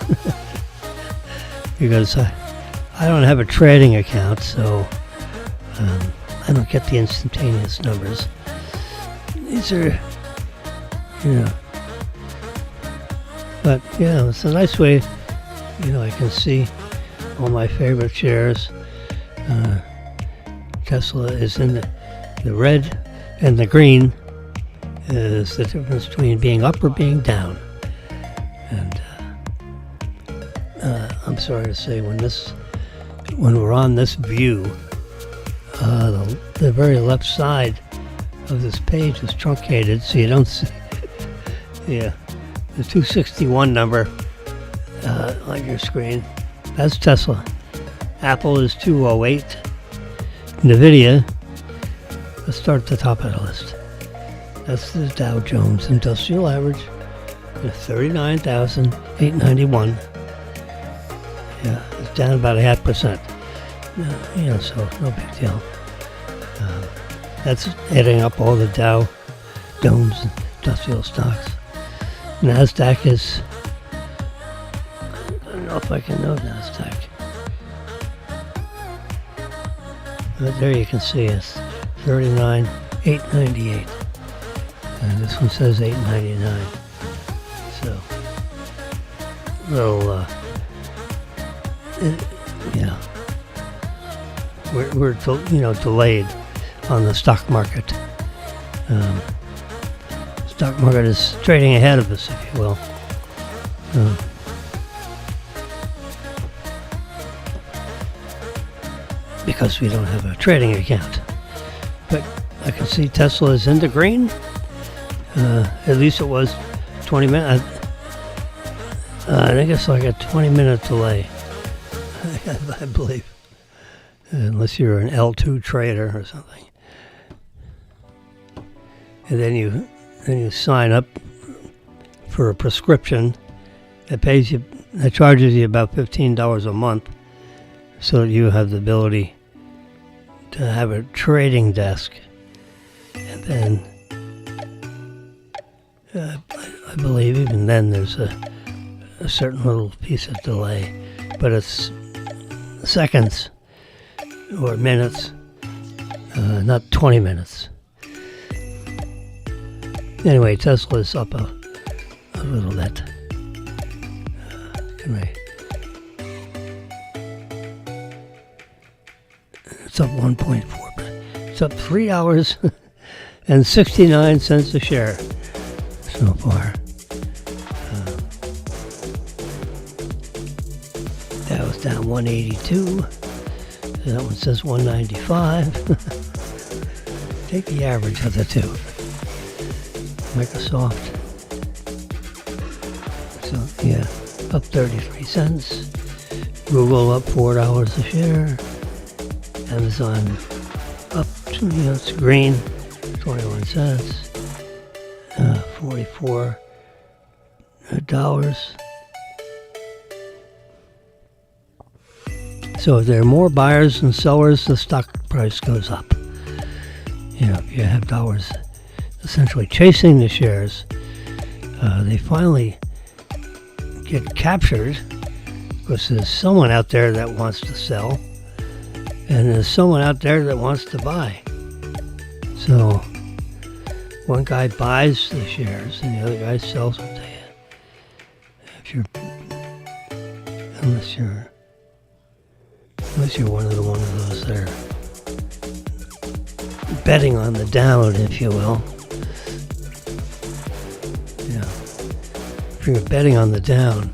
because I don't have a trading account, so I don't get the instantaneous numbers. These are, but it's a nice way, I can see all my favorite shares. Tesla is in the red, and the green is the difference between being up or being down. And I'm sorry to say, when we're on this view, the very left side of this page is truncated, so you don't see the 261 number on your screen. That's Tesla. Apple is 208. NVIDIA, let's start at the top of the list. That's the Dow Jones Industrial Average, 39,891. It's down about 0.5%. So no big deal. That's adding up all the Dow Jones industrial stocks. NASDAQ is, I don't know if I can know NASDAQ. But there you can see it's 39,898. And this one says 899. So, well, we're delayed on the stock market. Stock market is trading ahead of us, if you will. Because we don't have a trading account. But I can see Tesla is in the green. At least it was 20 minutes. I think it's like a 20-minute delay, I believe. Unless you're an L2 trader or something. And then you sign up for a prescription that charges you about $15 a month, so that you have the ability to have a trading desk. And then I believe even then there's a certain little piece of delay, but it's seconds or minutes, not 20 minutes. Anyway, Tesla is up a little bit. It's up 1.4%. It's up $3 and 69 cents a share so far. That was down 182. That one says 195. Take the average of the two. Microsoft. So up 33 cents. Google up $4 a share. Amazon up, it's green, 21 cents. $44. So if there are more buyers than sellers, the stock price goes up. If you have dollars essentially chasing the shares, they finally get captured because there's someone out there that wants to sell and there's someone out there that wants to buy. So one guy buys the shares and the other guy sells them to you. Unless you're one of those that are betting on the down, if you will. If you're betting on the down,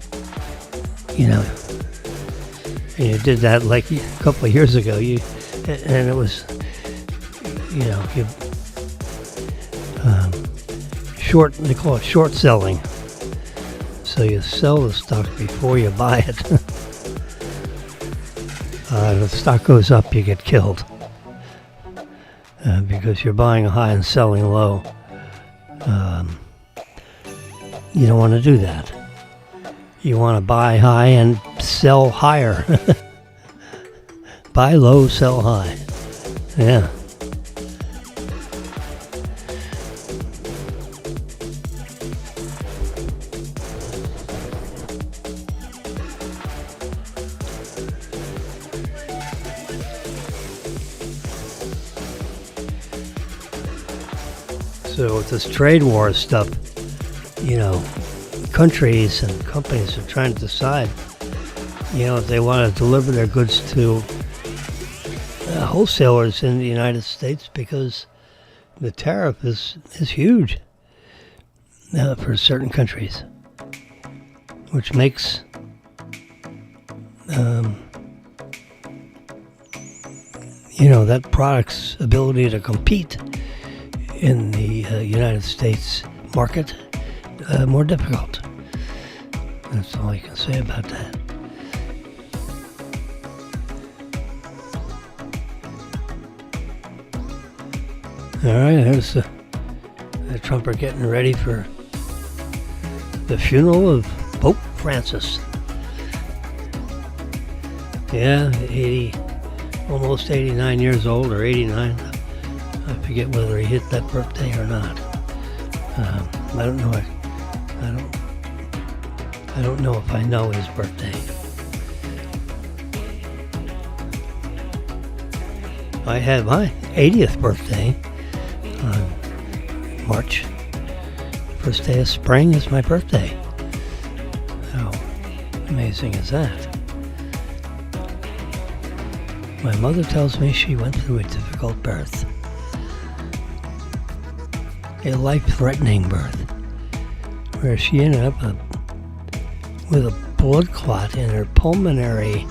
And you did that like a couple of years ago. And it was, you short. They call it short selling. So you sell the stock before you buy it. If the stock goes up, you get killed because you're buying high and selling low. You don't want to do that. You want to buy high and sell higher. Buy low, sell high. Yeah. So with this trade war stuff, countries and companies are trying to decide, if they want to deliver their goods to wholesalers in the United States, because the tariff is huge for certain countries, which makes that product's ability to compete in the United States market more difficult. That's all I can say about that. All right, there's the Trumper getting ready for the funeral of Pope Francis. Yeah, almost 89 years old, or 89. I forget whether he hit that birthday or not. I don't know. I don't know if I know his birthday. I had my 80th birthday on March. First day of spring is my birthday. How amazing is that? My mother tells me she went through a difficult birth. A life-threatening birth, where she ended up with a blood clot in her pulmonary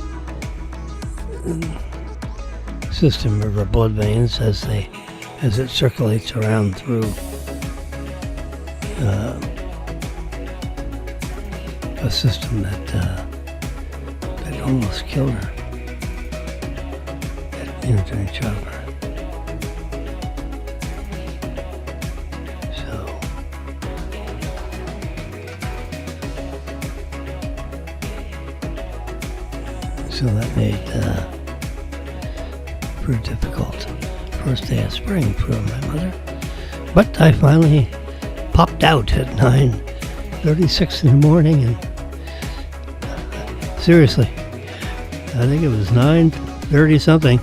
system of her blood veins as it circulates around through a system that almost killed her during childbirth. So that made pretty difficult first day of spring for my mother. But I finally popped out at 9:36 in the morning, and seriously, I think it was 9:30 something.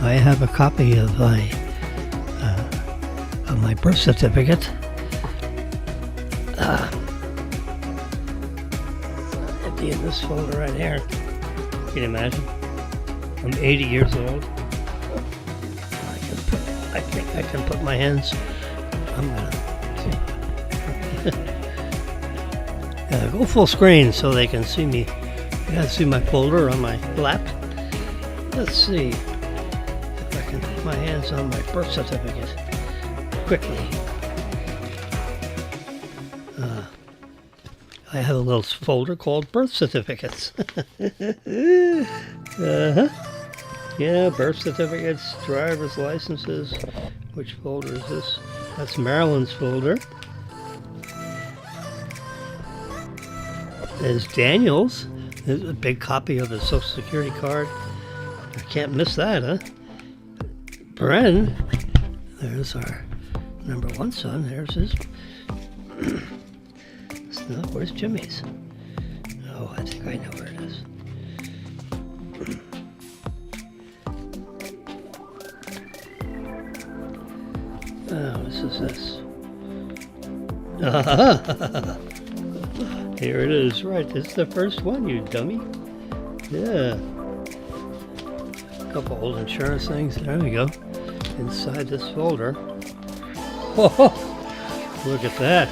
I have a copy of my birth certificate. It'd be in this folder right here. Can you imagine? I'm 80 years old. I think I can put my hands. I'm gonna go full screen so they can see me. You gotta see my folder on my lap. Let's see if I can put my hands on my birth certificate quickly. I have a little folder called birth certificates. Yeah, birth certificates, driver's licenses. Which folder is this? That's Maryland's folder. There's Daniel's. There's a big copy of his Social Security card. I can't miss that, huh? Bren. There's our number one son. There's his. No, where's Jimmy's? Oh, I think I know where it is. Oh, this is this. Here it is, right. This is the first one, you dummy. Yeah. A couple old insurance things. There we go. Inside this folder. Oh, look at that.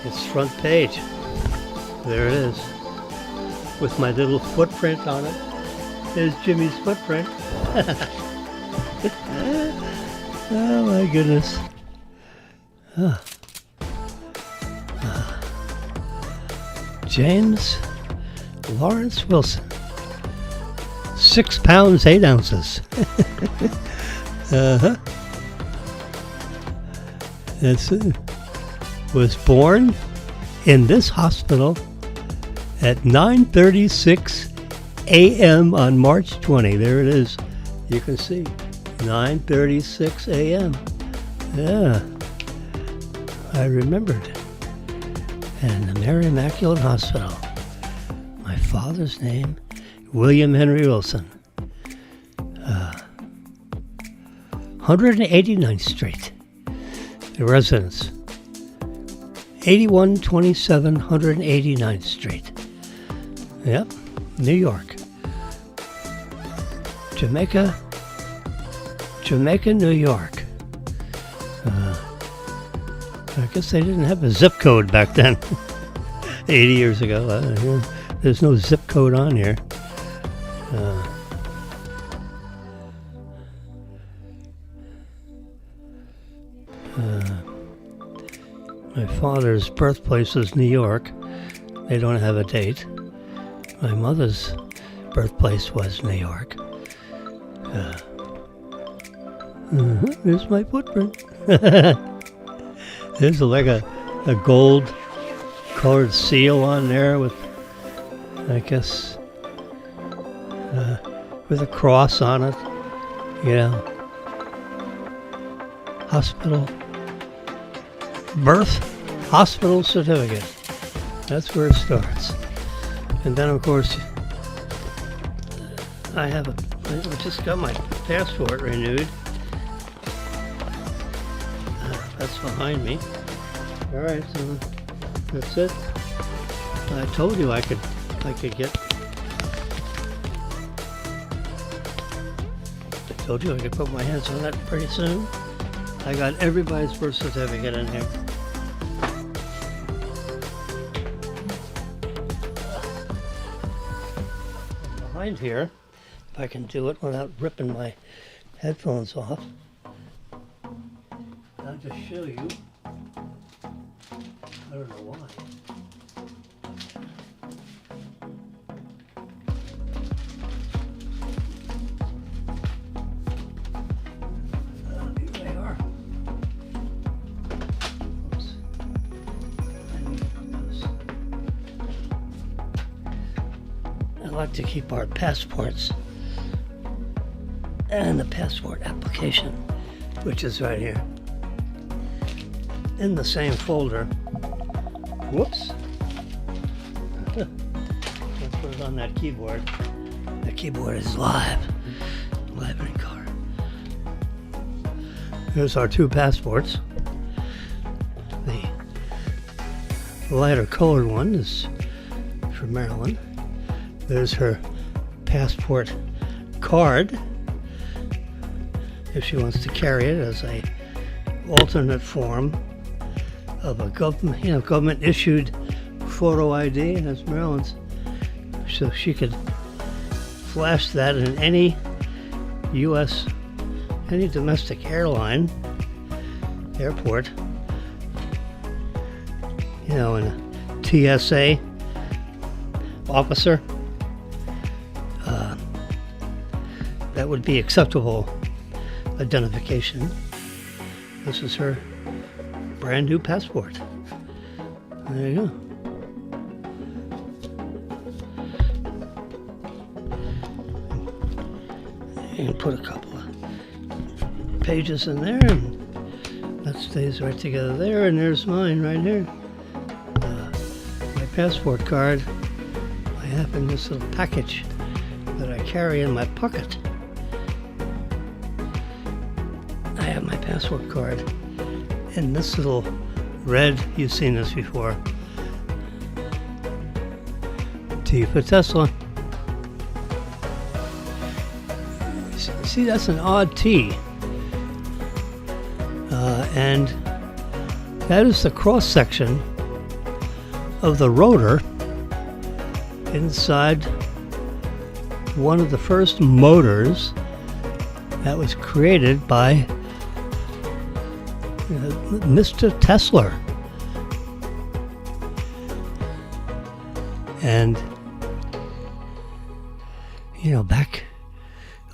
It's front page. There it is. With my little footprint on it. There's Jimmy's footprint. Oh my goodness. James Lawrence Wilson. 6 pounds, 8 ounces. That's it. Was born in this hospital at 9:36 a.m. on March 20. There it is. You can see 9:36 a.m. Yeah, I remembered. And the Mary Immaculate Hospital. My father's name, William Henry Wilson. 189th Street. The residence. 8127 189th Street. Yep, New York. Jamaica, New York. I guess they didn't have a zip code back then. 80 years ago. There's no zip code on here. My father's birthplace is New York. They don't have a date. My mother's birthplace was New York. There's my footprint. There's like a gold colored seal on there with, I guess, with a cross on it. Yeah. Hospital. Birth hospital certificate. That's where it starts. And then, of course, I just got my passport renewed. That's behind me. All right, so that's it. I told you I could get. I told you I could put my hands on that pretty soon. I got everybody's birth certificate in here. Behind here, if I can do it without ripping my headphones off, I'll just show you. I don't know why. Here they are. Oops. I need to put those. I like to keep our passports and the passport application, which is right here, in the same folder. Whoops. Let's put it on that keyboard. The keyboard is live in color. Here's our 2 passports. The lighter colored one is from Maryland. There's her passport card, if she wants to carry it as a alternate form of a government issued photo ID. That's Maryland's. So she could flash that in any U.S., any domestic airport, and a TSA officer. That would be acceptable identification. This is her brand new passport. There you go. You can put a couple of pages in there, and that stays right together there. And there's mine right here. My passport card I have in this little package that I carry in my pocket. I have my passport card in this little red, you've seen this before, T for Tesla. See, that's an odd T. And that is the cross section of the rotor inside one of the first motors that was created by Mr. Tesla. And, back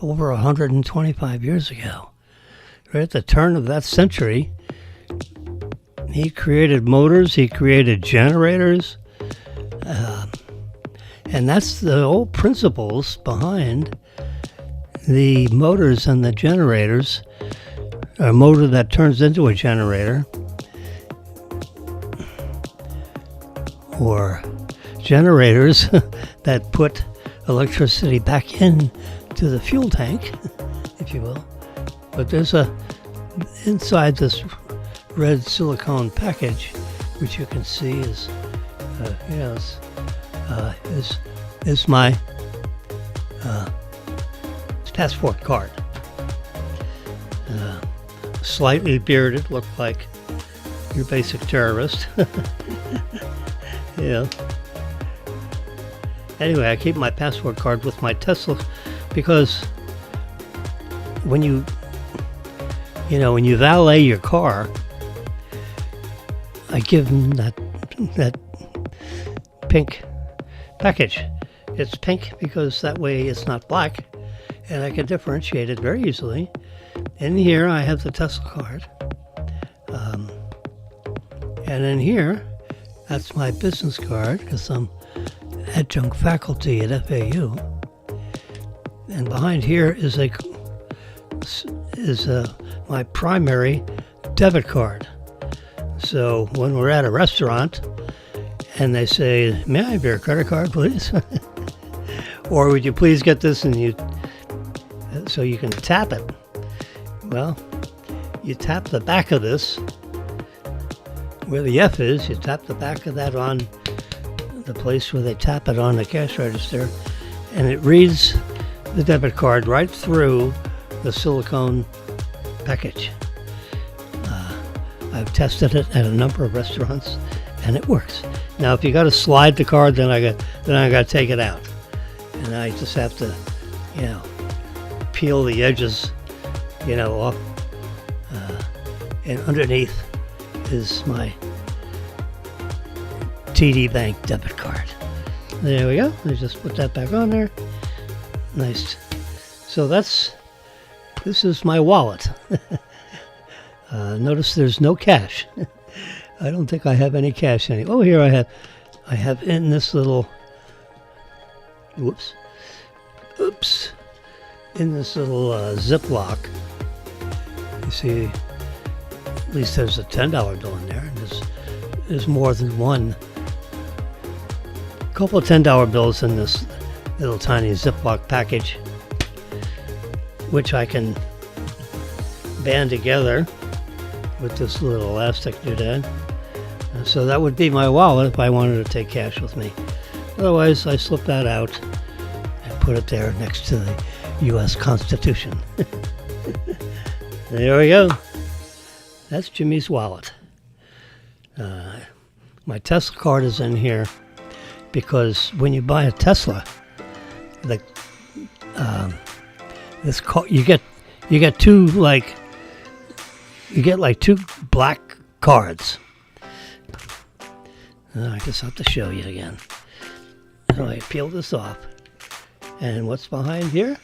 over 125 years ago, right at the turn of that century, he created motors, he created generators, and that's the old principles behind the motors and the generators. A motor that turns into a generator, or generators that put electricity back in to the fuel tank, if you will. But there's inside this red silicone package, which you can see is my passport card. Slightly bearded, look like your basic terrorist. Anyway, I keep my passport card with my Tesla because when you valet your car, I give them that pink package. It's pink because that way it's not black, and I can differentiate it very easily. In here, I have the Tesla card. And in here, that's my business card because I'm adjunct faculty at FAU. And behind here is my primary debit card. So when we're at a restaurant and they say, "May I have your credit card, please?" Or "Would you please get this?" so you can tap it. Well, you tap the back of this, where the F is, you tap the back of that on the place where they tap it on the cash register, and it reads the debit card right through the silicone package. I've tested it at a number of restaurants, and it works. Now, if you got to slide the card, then I got to take it out, and I just have to, peel the edges, off. And underneath is my TD Bank debit card. There we go. I just put that back on there. Nice. So this is my wallet. Notice there's no cash. I don't think I have any cash anymore. Oh, here I have in this little, in this little Ziploc. You see, at least there's a $10 bill in there, and there's more than one. A couple of $10 bills in this little tiny Ziploc package, which I can band together with this little elastic doodad. So that would be my wallet if I wanted to take cash with me. Otherwise, I slip that out and put it there next to the U.S. Constitution. There we go. That's Jimmy's wallet. My Tesla card is in here because when you buy a Tesla, this car, you get two two black cards. I guess I'll have to show you again. So I peel this off, and what's behind here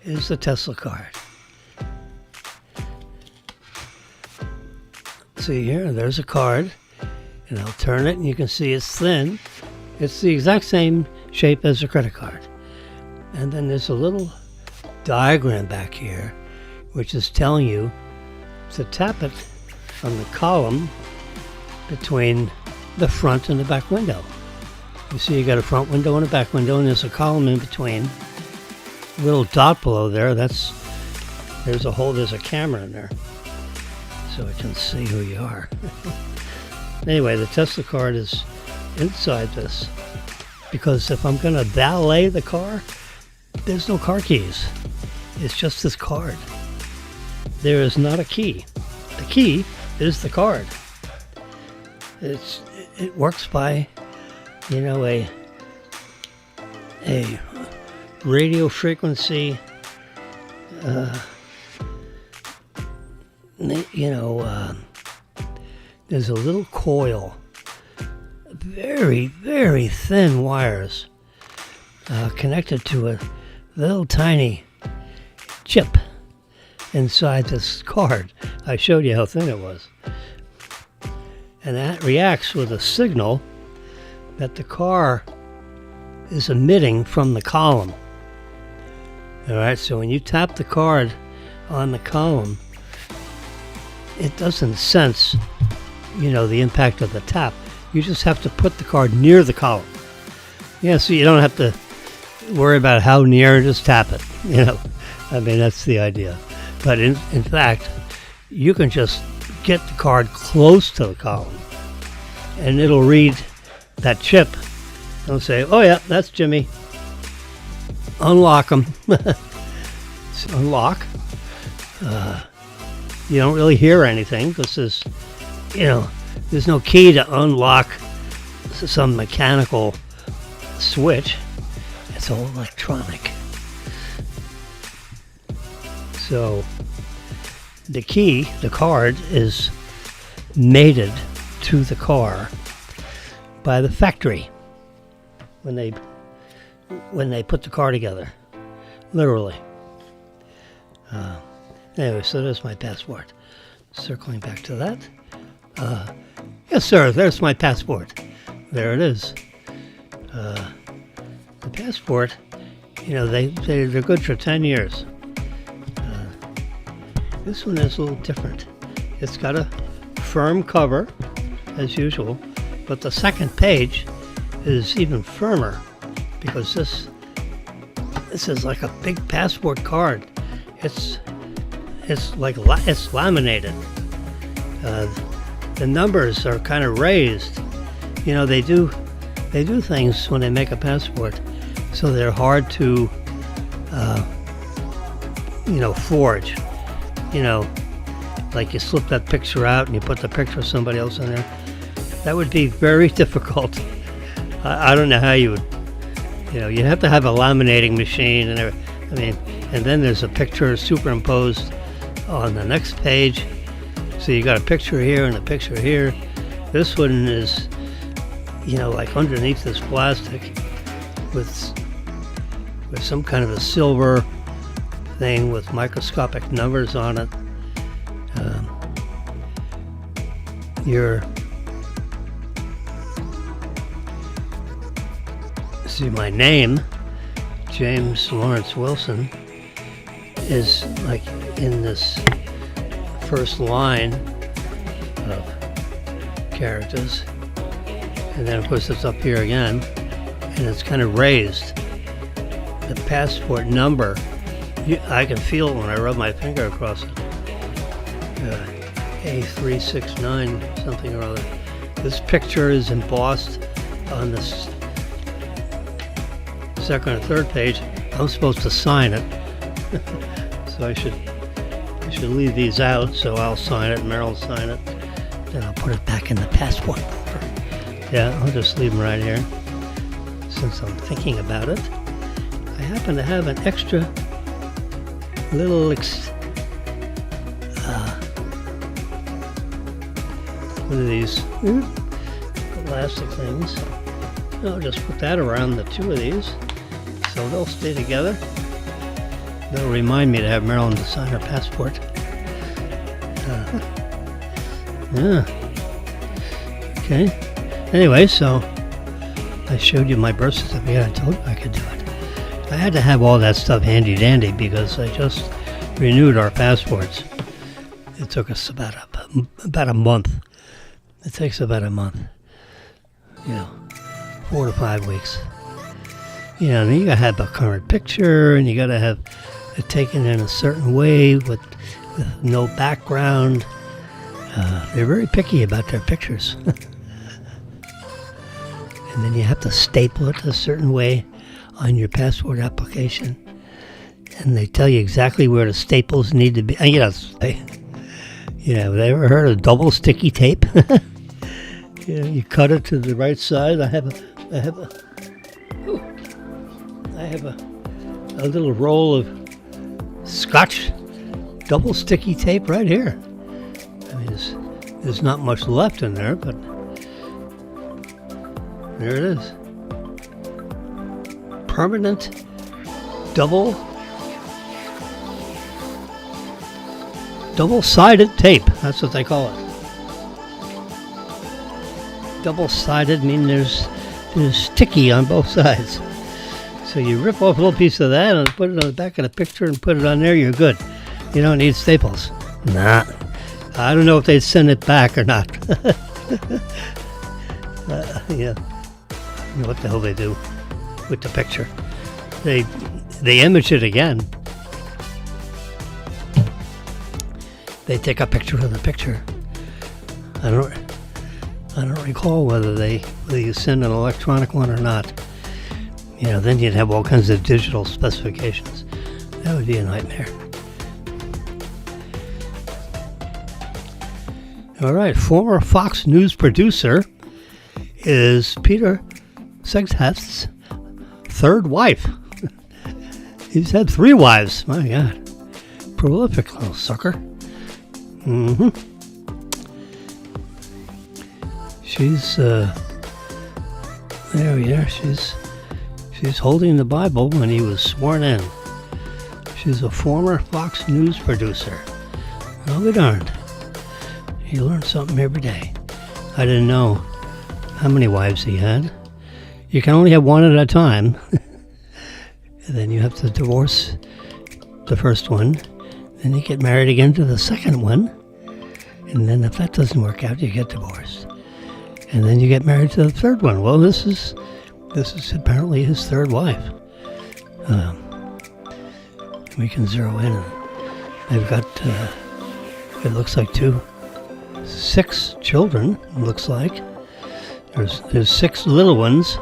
is the Tesla card. See here, there's a card, and I'll turn it, and you can see it's thin. It's the exact same shape as a credit card. And then there's a little diagram back here, which is telling you to tap it on the column between the front and the back window. You see you got a front window and a back window, and there's a column in between. A little dot below there, there's a camera in there, so it can see who you are. Anyway, the Tesla card is inside this, because if I'm going to valet the car, there's no car keys. It's just this card. There is not a key. The key is the card. It works by, a radio frequency, there's a little coil, very, very thin wires connected to a little tiny chip inside this card. I showed you how thin it was. And that reacts with a signal that the car is emitting from the column. All right, so when you tap the card on the column, it doesn't sense, the impact of the tap. You just have to put the card near the column. Yeah, so you don't have to worry about how near, just tap it, that's the idea. But in fact, you can just get the card close to the column and it'll read that chip. It'll say, oh yeah, that's Jimmy. Unlock them. Unlock. You don't really hear anything because there's no key to unlock some mechanical switch. It's all electronic. So the key, the card, is mated to the car by the factory when they put the car together, literally. Anyway, so there's my passport. Circling back to that. Yes, sir, there's my passport. There it is. The passport, they're good for 10 years. This one is a little different. It's got a firm cover, as usual, but the second page is even firmer because this is like a big passport card. It's laminated. The numbers are kind of raised. They do things when they make a passport, so they're hard to forge. Like you slip that picture out and you put the picture of somebody else in there. That would be very difficult. I don't know how you would, you'd have to have a laminating machine and and then there's a picture superimposed on the next page. So you got a picture here and a picture here. This one is, like underneath this plastic with some kind of a silver thing with microscopic numbers on it. See, my name, James Lawrence Wilson, is like in this first line of characters, and then of course it's up here again, and it's kind of raised. The passport number, I can feel it when I rub my finger across it. A369 something or other. This picture is embossed on this second or third page. I'm supposed to sign it, so I should leave these out. So I'll sign it, Merrill will sign it, then I'll put it back in the passport folder. Yeah, I'll just leave them right here since I'm thinking about it. I happen to have an extra little one of these elastic things. I'll just put that around the two of these so they'll stay together. That'll remind me to have Marilyn to sign her passport. Yeah. Okay. Anyway, so I showed you my birth certificate. I told you I could do it. I had to have all that stuff handy dandy because I just renewed our passports. It took us about a month. It takes about a month. 4 to 5 weeks. And you gotta have a current picture, and you gotta have it taken in a certain way with no background. They're very picky about their pictures. And then you have to staple it a certain way on your passport application. And they tell you exactly where the staples need to be. Have they ever heard of double sticky tape? You cut it to the right side. I have a a little roll of Scotch double sticky tape right here. I mean, there's not much left in there, but there it is. Permanent double-sided tape. That's what they call it. Double-sided means there's sticky on both sides. So you rip off a little piece of that and put it on the back of the picture and put it on there, you're good. You don't need staples. Nah. I don't know if they'd send it back or not. Yeah. I don't know what the hell they do with the picture. They image it again. They take a picture of the picture. I don't recall whether you send an electronic one or not. Then you'd have all kinds of digital specifications. That would be a nightmare. All right, former Fox News producer is Peter Seghat's third wife. He's had 3 wives. My God. Prolific little sucker. Mm-hmm. She's, there we are. She's holding the Bible when he was sworn in. She's a former Fox News producer. I'll be darned. You learn something every day. I didn't know how many wives he had. You can only have one at a time. And then you have to divorce the first one. Then you get married again to the second one. And then if that doesn't work out, you get divorced. And then you get married to the third one. Well, this is apparently his third wife. We can zero in. And they've got, it looks like 6 children, looks like. There's 6 little ones.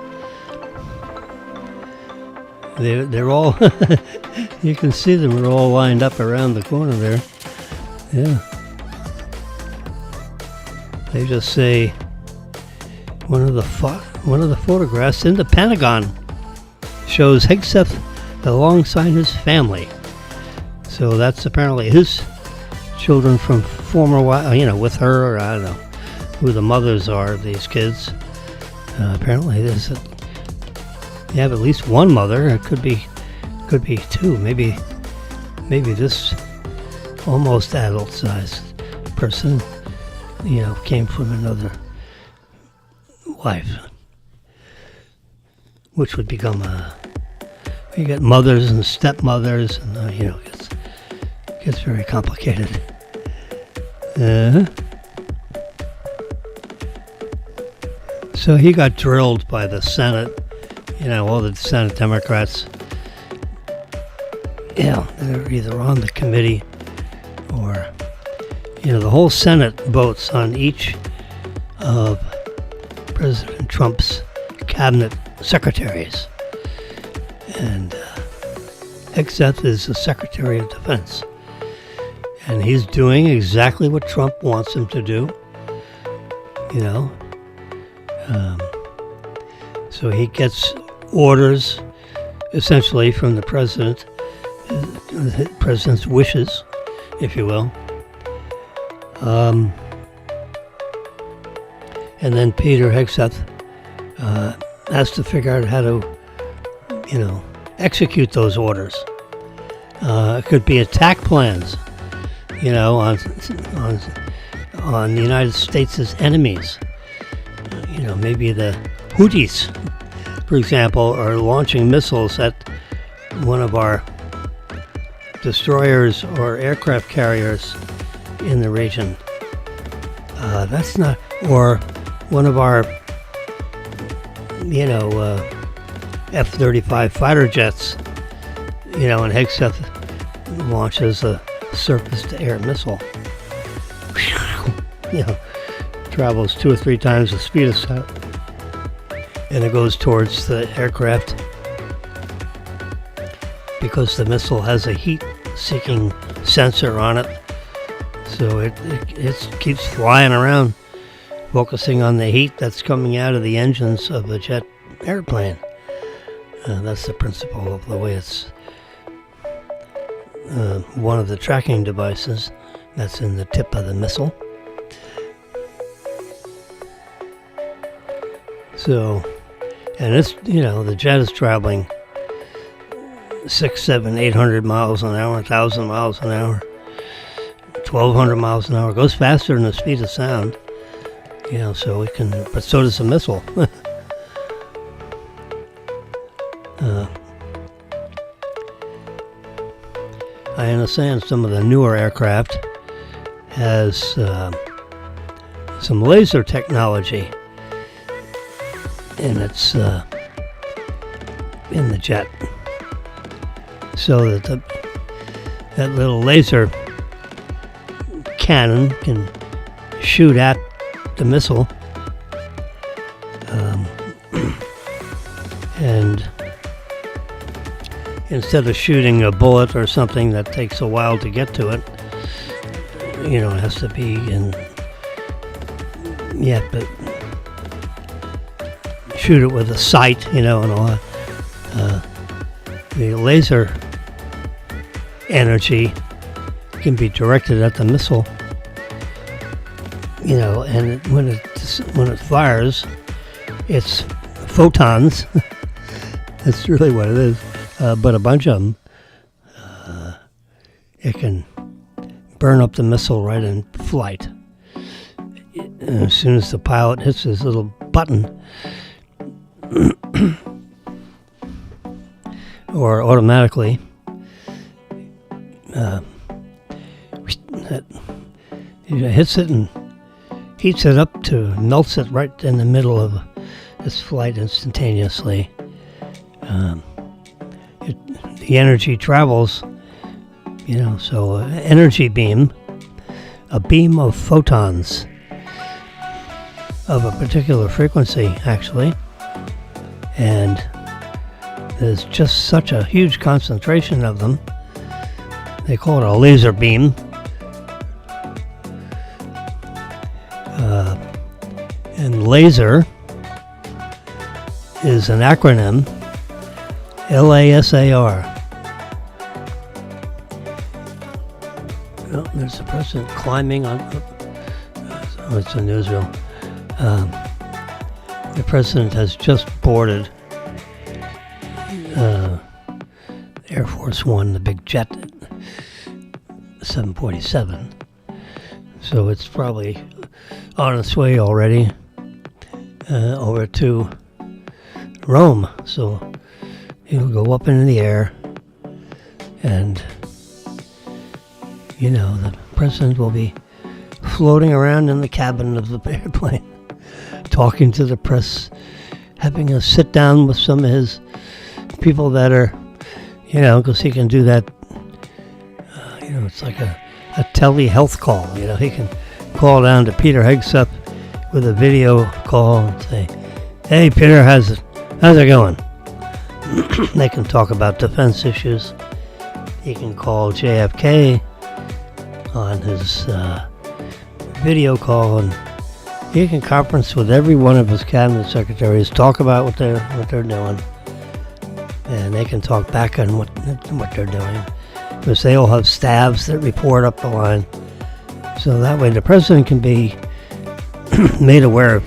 They're all, you can see them, they're all lined up around the corner there. Yeah. They just say, one of the photographs in the Pentagon shows Hegseth alongside his family. So that's apparently his children from former wife, with her, or I don't know who the mothers are of these kids. Apparently they have at least one mother. It could be 2. Maybe this almost adult-sized person, came from another wife, which would become you get mothers and stepmothers, and it gets very complicated. So he got drilled by the Senate, all the Senate Democrats. They're either on the committee or, the whole Senate votes on each of President Trump's cabinet secretaries. And Hegseth is the Secretary of Defense. And he's doing exactly what Trump wants him to do. So he gets orders essentially from the president, the president's wishes, if you will. And then Peter Hegseth has to figure out how to, execute those orders. It could be attack plans, on the United States' enemies. Maybe the Houthis, for example, are launching missiles at one of our destroyers or aircraft carriers in the region. That's not, or one of our, F-35 fighter jets, and Hegseth launches a surface-to-air missile. Travels 2 or 3 times the speed of sound, and it goes towards the aircraft because the missile has a heat-seeking sensor on it. So it keeps flying around, focusing on the heat that's coming out of the engines of the jet airplane. That's the principle of the way it's one of the tracking devices that's in the tip of the missile. So, and it's, the jet is traveling 600, 700, 800 miles an hour, 1,000 miles an hour, 1,200 miles an hour. It goes faster than the speed of sound, so we can, but so does the missile. I understand some of the newer aircraft has some laser technology in its in the jet, so that that little laser cannon can shoot at the missile, and instead of shooting a bullet or something that takes a while to get to it, it has to be but shoot it with a sight, and all that. The laser energy can be directed at the missile, and when it fires, it's photons. That's really what it is. But a bunch of them, it can burn up the missile right in flight. And as soon as the pilot hits his little button, or automatically, it hits it and heats it up to melts it right in the middle of its flight instantaneously. The energy travels, so energy beam, a beam of photons of a particular frequency, actually, and there's just such a huge concentration of them. They call it a laser beam. And laser is an acronym, LASAR. Oh, there's the president climbing on. Oh, it's a newsreel. The president has just boarded Air Force One, the big jet, 747. So it's probably on its way already over to Rome. So it'll go up into the air, and the president will be floating around in the cabin of the airplane, talking to the press, having a sit down with some of his people that are, because he can do that. It's like a telehealth call. He can call down to Peter Hegseth with a video call and say, "Hey, Peter, how's it going?" They can talk about defense issues. He can call JFK on his video call, and he can conference with every one of his cabinet secretaries, talk about what they're doing, and they can talk back on what they're doing, because they all have staffs that report up the line. So that way the president can be made aware of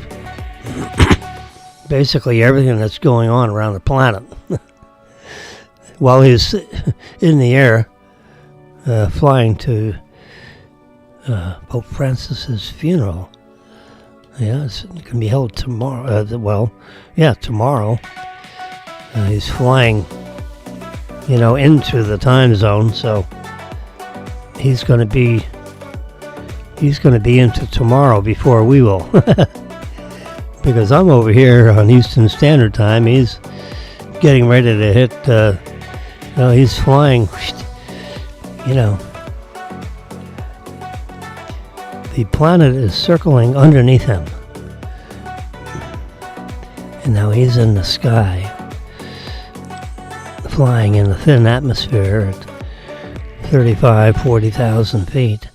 basically everything that's going on around the planet while he's in the air flying to Pope Francis's funeral. Yeah, it can be held tomorrow. Tomorrow. He's flying, into the time zone, so he's going to be into tomorrow before we will. Because I'm over here on Eastern Standard Time. He's getting ready to hit. He's flying. The planet is circling underneath him, and now he's in the sky, flying in the thin atmosphere at 40,000 feet.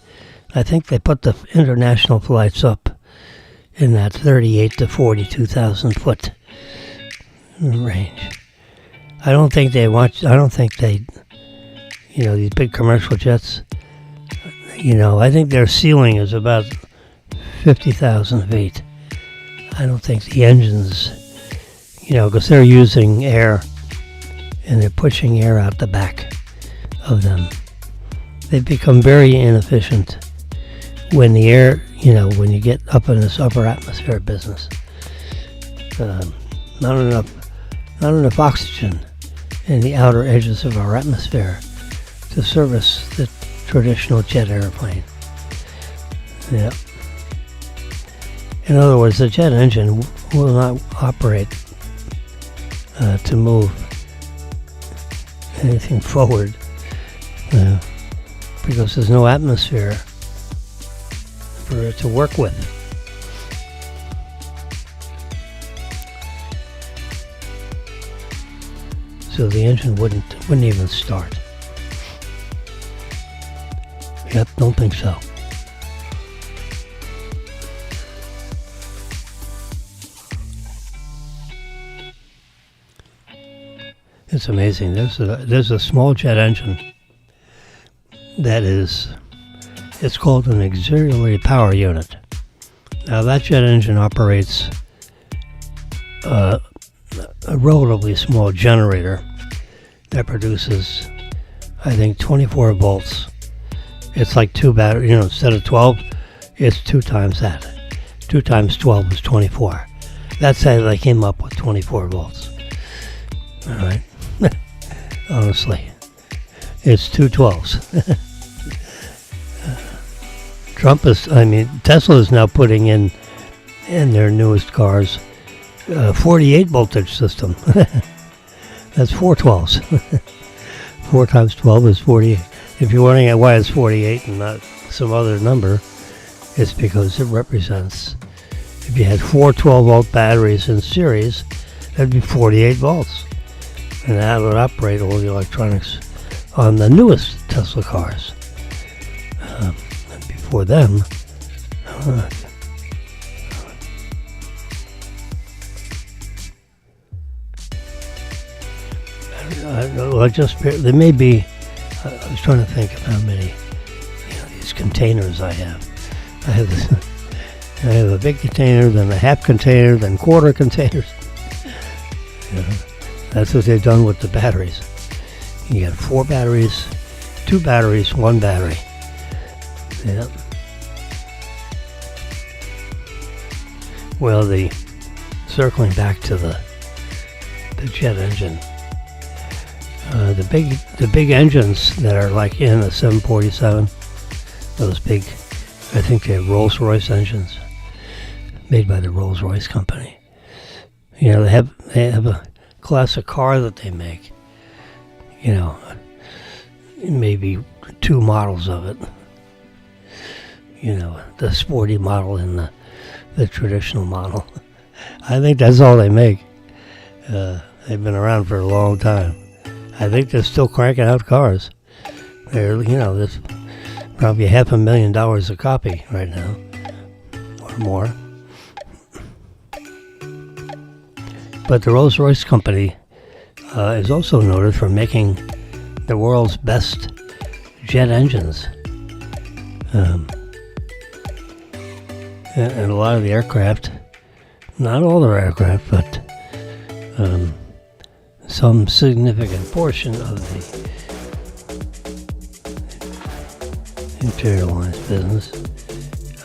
I think they put the international flights up in that 38 to 42,000 foot range. I don't think they these big commercial jets, I think their ceiling is about 50,000 feet. I don't think the engines, because they're using air and they're pushing air out the back of them. They've become very inefficient when the air, when you get up in this upper atmosphere business. Not enough oxygen in the outer edges of our atmosphere to service the traditional jet airplane. Yeah. In other words, the jet engine will not operate to move anything forward because there's no atmosphere for it to work with. So the engine wouldn't even start. Yep, don't think so. It's amazing. There's a small jet engine it's called an auxiliary power unit. Now that jet engine operates a relatively small generator that produces, I think, 24 volts. It's like 2 batteries, instead of 12, it's 2 times that. 2 times 12 is 24. That's how they came up with 24 volts. All right. Honestly, it's 2 12s. Tesla is now putting in their newest cars 48 voltage system. That's 4 12s. 4 times 12 is 48. If you're wondering why it's 48 and not some other number, it's because it represents, if you had 4 12-volt batteries in series, that'd be 48 volts. And that would operate all the electronics on the newest Tesla cars. And before them, there may be, I was trying to think of how many, these containers I have. I have a big container, then a half container, then quarter containers. That's what they've done with the batteries. You got 4 batteries, 2 batteries, 1 battery. Yeah. Well, circling back to the jet engine, the big engines that are like in a 747, those big, I think they're Rolls-Royce engines, made by the Rolls-Royce company. They have a classic car that they make. Maybe 2 models of it. The sporty model and the traditional model. I think that's all they make. They've been around for a long time. I think they're still cranking out cars. There's probably $500,000 a copy right now, or more. But the Rolls-Royce company is also noted for making the world's best jet engines. And a lot of the aircraft, not all their aircraft, but some significant portion of the Imperial Airlines business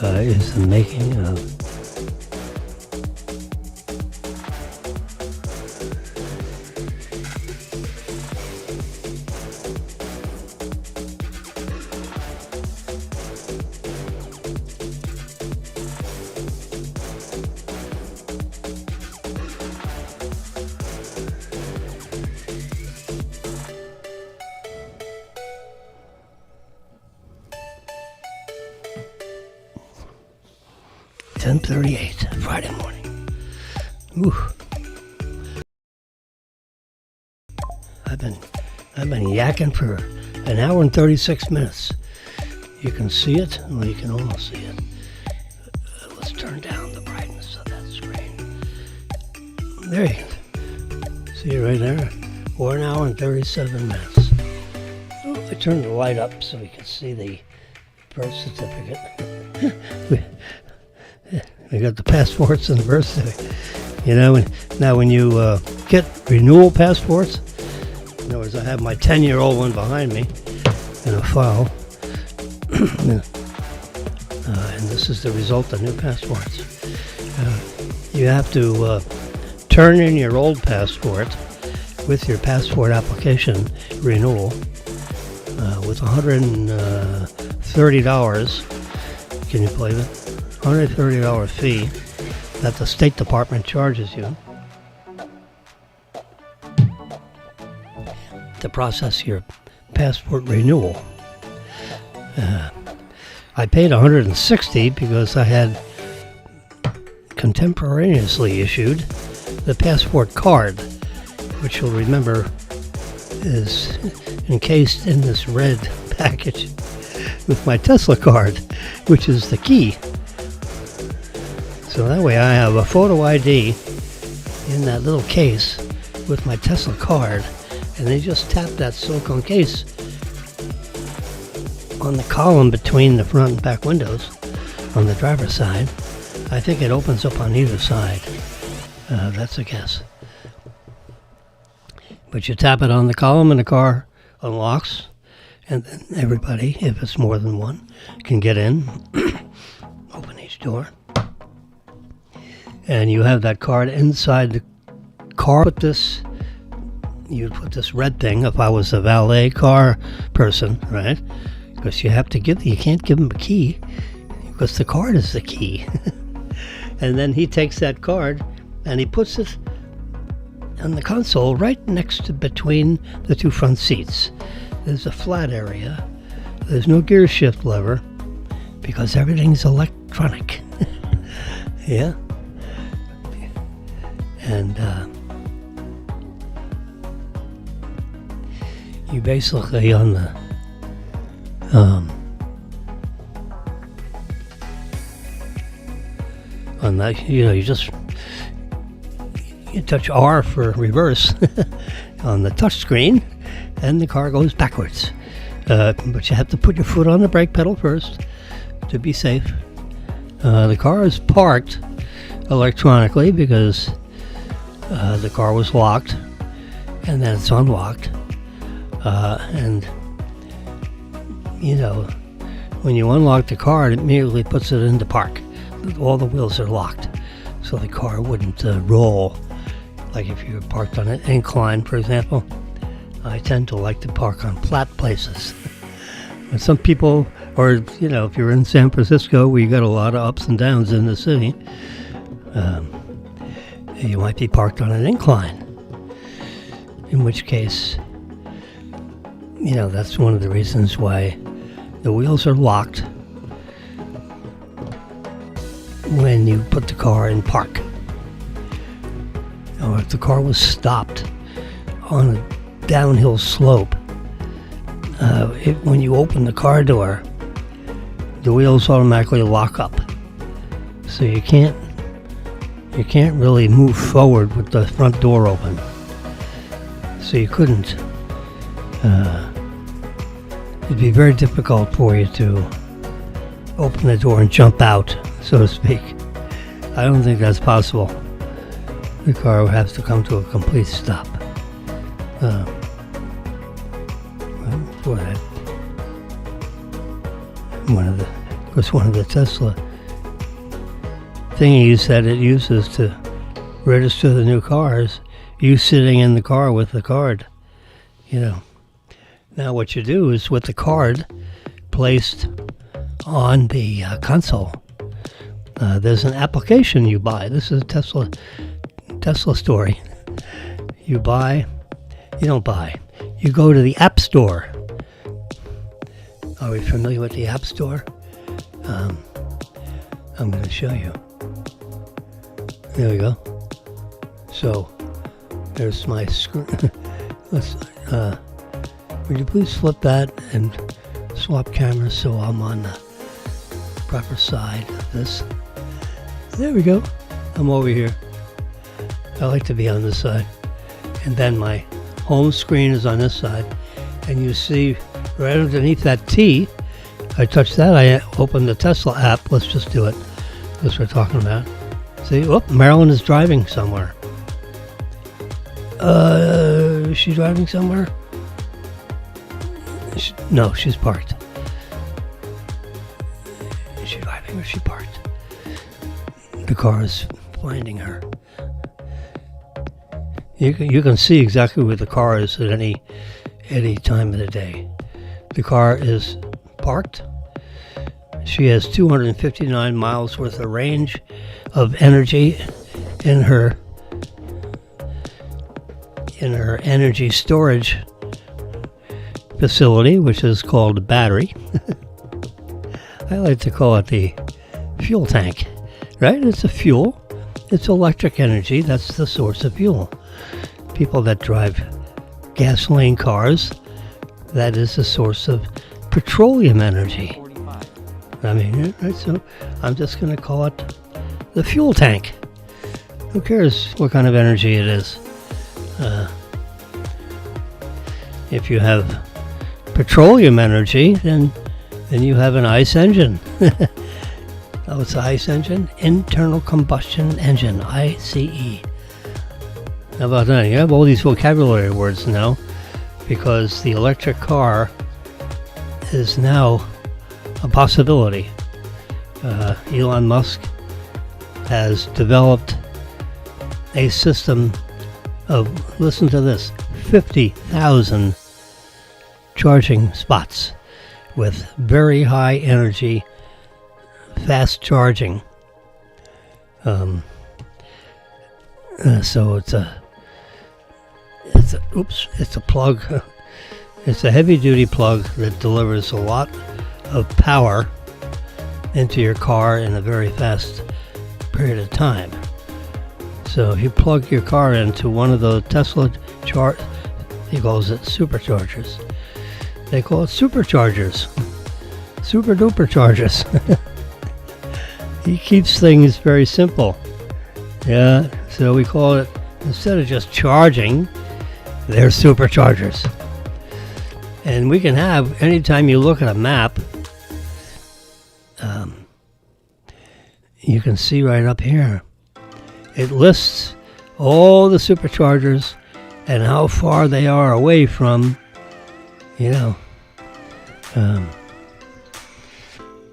is the making of Friday morning. Ooh. I've been yakking for an hour and 36 minutes. You can see it, well, you can almost see it. Let's turn down the brightness of that screen. There you go. See it right there? 1 hour and 37 minutes. I turned the light up so we can see the birth certificate. we got the passports and the birth certificate. You know, now when you get renewal passports, in other words, I have my 10-year-old one behind me in a file. And this is the result of new passports. You have to turn in your old passport with your passport application renewal with $130. Can you believe it? $130 fee that the State Department charges you to process your passport renewal. I paid $160 because I had contemporaneously issued the passport card, which you'll remember is encased in this red package with my Tesla card, which is the key. So that way I have a photo ID in that little case with my Tesla card, and they just tap that silicone case on the column between the front and back windows on the driver's side. I think it opens up on either side. That's a guess. But you tap it on the column and the car unlocks, and then everybody, if it's more than one, can get in, open each door, and you have that card inside the car. You'd put this red thing, if I was a valet car person, right? Because you can't give him a key, because the card is the key. And then he takes that card and he puts it on the console right next to between the two front seats. There's a flat area. There's no gear shift lever because everything's electronic. Yeah. And you basically on the on that, you touch R for reverse on the touch screen, and the car goes backwards. But you have to put your foot on the brake pedal first to be safe. The car is parked electronically because the car was locked, and then it's unlocked. And when you unlock the car, it immediately puts it into park. All the wheels are locked, so the car wouldn't roll. Like if you're parked on an incline, for example. I tend to like to park on flat places. But some people, or if you're in San Francisco where you got a lot of ups and downs in the city, you might be parked on an incline. In which case, that's one of the reasons why the wheels are locked when you put the car in park. Or if the car was stopped on a downhill slope, when you open the car door, the wheels automatically lock up. So you can't really move forward with the front door open. So you couldn't. It'd be very difficult for you to open the door and jump out, so to speak. I don't think that's possible. The car would have to come to a complete stop. For that, one of the Tesla thingies that it uses to register the new cars, you sitting in the car with the card. Now what you do is, with the card placed on the console, there's an application you buy. This is a Tesla story. You don't buy. You go to the App Store. Are we familiar with the App Store? I'm going to show you. There we go. So, there's my screen. Would you please flip that and swap cameras so I'm on the proper side of this? There we go. I'm over here. I like to be on this side. And then my home screen is on this side. And you see right underneath that T. I touch that, I open the Tesla app. Let's just do it. That's what we're talking about. See, Marilyn is driving somewhere. Is she driving somewhere? No, she's parked. Is she driving or is she parked? The car is blinding her. You can see exactly where the car is at any time of the day. The car is parked. She has 259 miles worth of range of energy in her energy storage facility, which is called a battery. I like to call it the fuel tank, right? It's a fuel. It's electric energy. That's the source of fuel. People that drive gasoline cars, that is the source of petroleum energy. 45. I mean, right, so I'm just going to call it the fuel tank. Who cares what kind of energy it is? If you have petroleum energy, then you have an ICE engine. Oh, it's an ICE engine? Internal combustion engine, ICE. How about that? You have all these vocabulary words now because the electric car is now a possibility. Elon Musk has developed a system of, listen to this, 50,000 charging spots with very high energy, fast charging. So it's a plug. It's a heavy duty plug that delivers a lot of power into your car in a very fast period of time. So if you plug your car into one of the Tesla he calls it superchargers. They call it superchargers. Super duper chargers. He keeps things very simple. Yeah, so we call it, instead of just charging, they're superchargers. And we can have, anytime you look at a map, you can see right up here, it lists all the superchargers and how far they are away from, here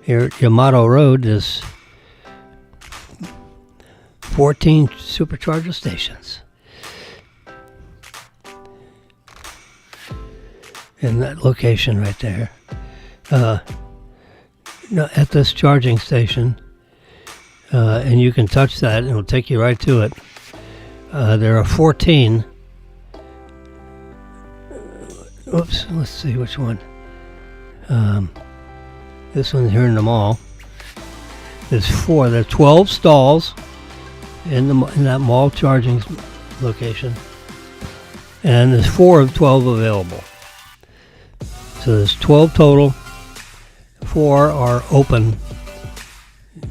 at Yamato Road is 14 supercharger stations. In that location right there. At this charging station, and you can touch that and it'll take you right to it. There are 14. Oops, let's see which one. This one's here in the mall. There's 4. There are 12 stalls in that mall charging location, and there's 4 of 12 available. So there's 12 total. 4 are open.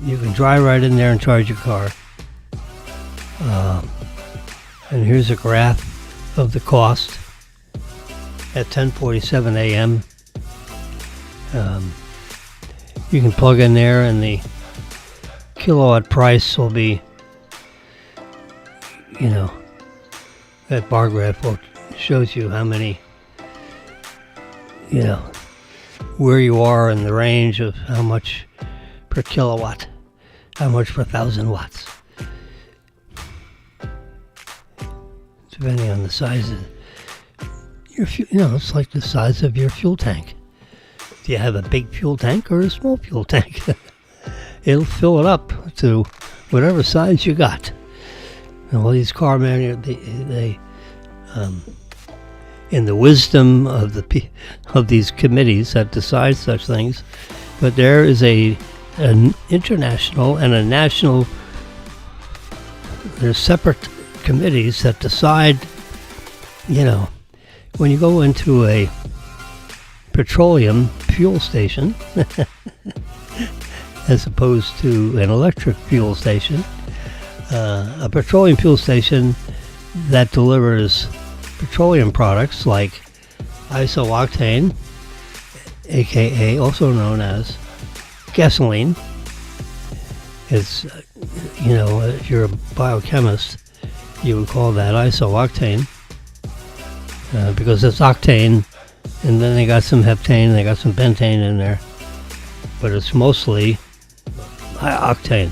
You can drive right in there and charge your car. And here's a graph of the cost at 10:47 a.m. You can plug in there and the kilowatt price will be, that bar graph shows you how many, where you are in the range of how much per kilowatt, how much per 1,000 watts. Depending on the size of your fuel, it's like the size of your fuel tank. Do you have a big fuel tank or a small fuel tank? It'll fill it up to whatever size you got. And all these car they in the wisdom of these committees that decide such things, but there is an international and a national. There's separate committees that decide. When you go into a petroleum fuel station, as opposed to an electric fuel station, a petroleum fuel station that delivers petroleum products like isooctane aka also known as gasoline. It's, if you're a biochemist, you would call that isooctane, because it's octane, and then they got some heptane, they got some pentane in there, but it's mostly octane,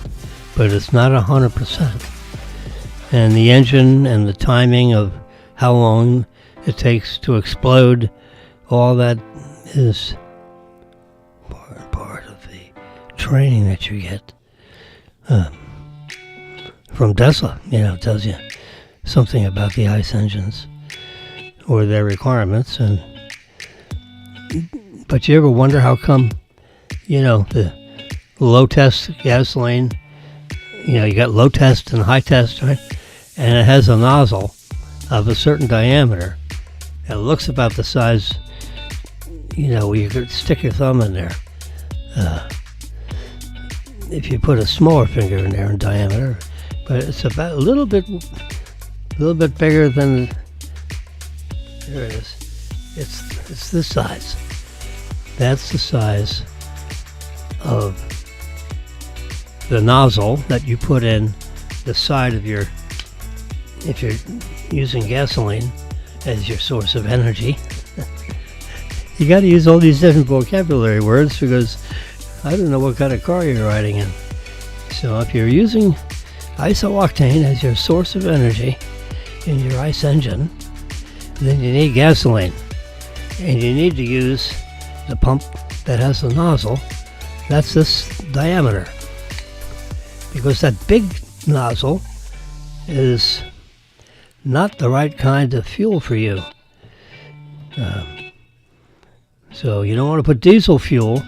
but it's not 100%. And the engine and the timing of how long it takes to explode, all that is part of the training that you get from Tesla. It tells you something about the ICE engines or their requirements. But you ever wonder how come, the low test gasoline, you got low test and high test, right? And it has a nozzle of a certain diameter. It looks about the size, where you could stick your thumb in there. If you put a smaller finger in there in diameter, but it's about a little bit bigger than. There it is. It's this size. That's the size of the nozzle that you put in the side of your. If you're using gasoline as your source of energy, you got to use all these different vocabulary words because I don't know what kind of car you're riding in. So if you're using isooctane as your source of energy in your ICE engine, then you need gasoline. And you need to use the pump that has the nozzle. That's this diameter. Because that big nozzle is not the right kind of fuel for you. So you don't want to put diesel fuel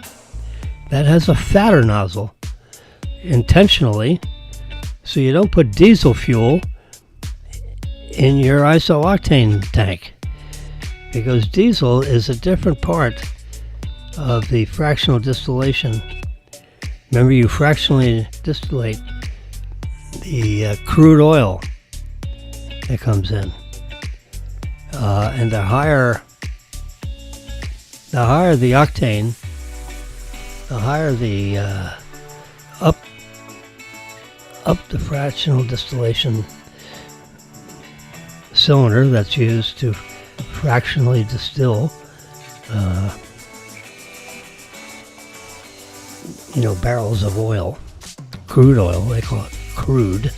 that has a fatter nozzle intentionally. So you don't put diesel fuel in your isooctane tank, because diesel is a different part of the fractional distillation. Remember, you fractionally distillate the crude oil that comes in, and the higher the octane, the higher the up the fractional distillation cylinder that's used to fractionally distill barrels of oil, crude oil. They call it crude.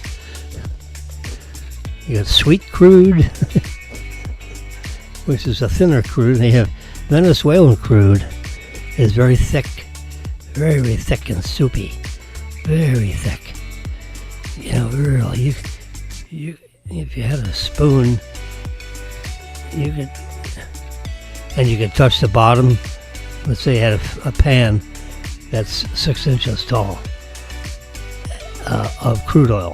You got sweet crude, which is a thinner crude. They have Venezuelan crude is very thick, very thick and soupy, very thick. Really, you if you had a spoon, you could touch the bottom. Let's say you had a pan that's 6 inches tall of crude oil.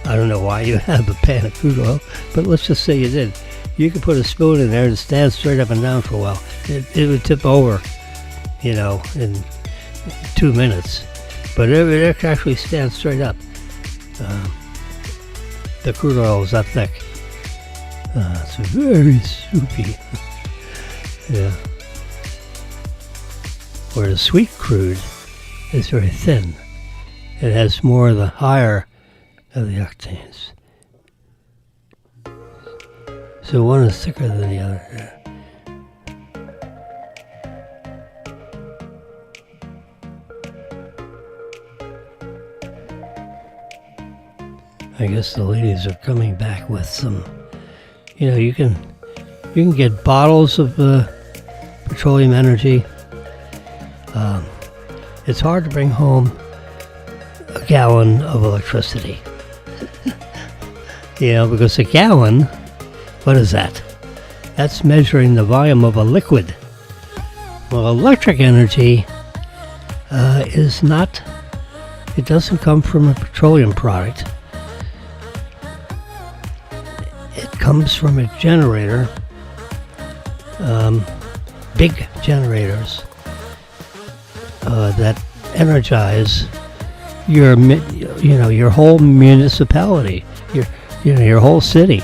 I don't know why you have a pan of crude oil, but let's just say you did. You could put a spoon in there and stand straight up and down for a while. It would tip over, in 2 minutes. But it would actually stand straight up. The crude oil is that thick. It's very soupy. Yeah. Whereas sweet crude is very thin. It has more of the higher of the octanes. So one is thicker than the other. Yeah. I guess the ladies are coming back with some. You can get bottles of petroleum energy. It's hard to bring home a gallon of electricity. Because a gallon, what is that? That's measuring the volume of a liquid. Well, electric energy is not, it doesn't come from a petroleum product. It comes from a generator, big generators that energize your whole municipality. Your whole city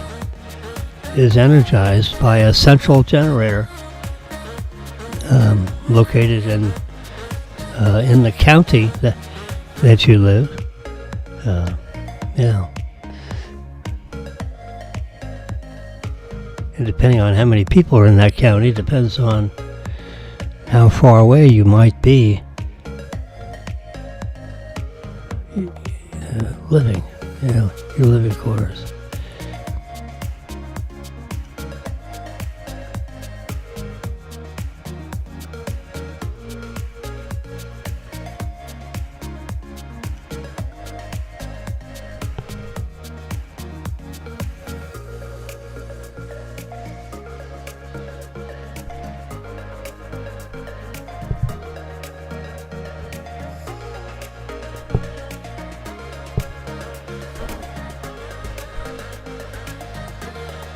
is energized by a central generator, located in the county that you live. Yeah. And depending on how many people are in that county, depends on how far away you might be living, your living quarters.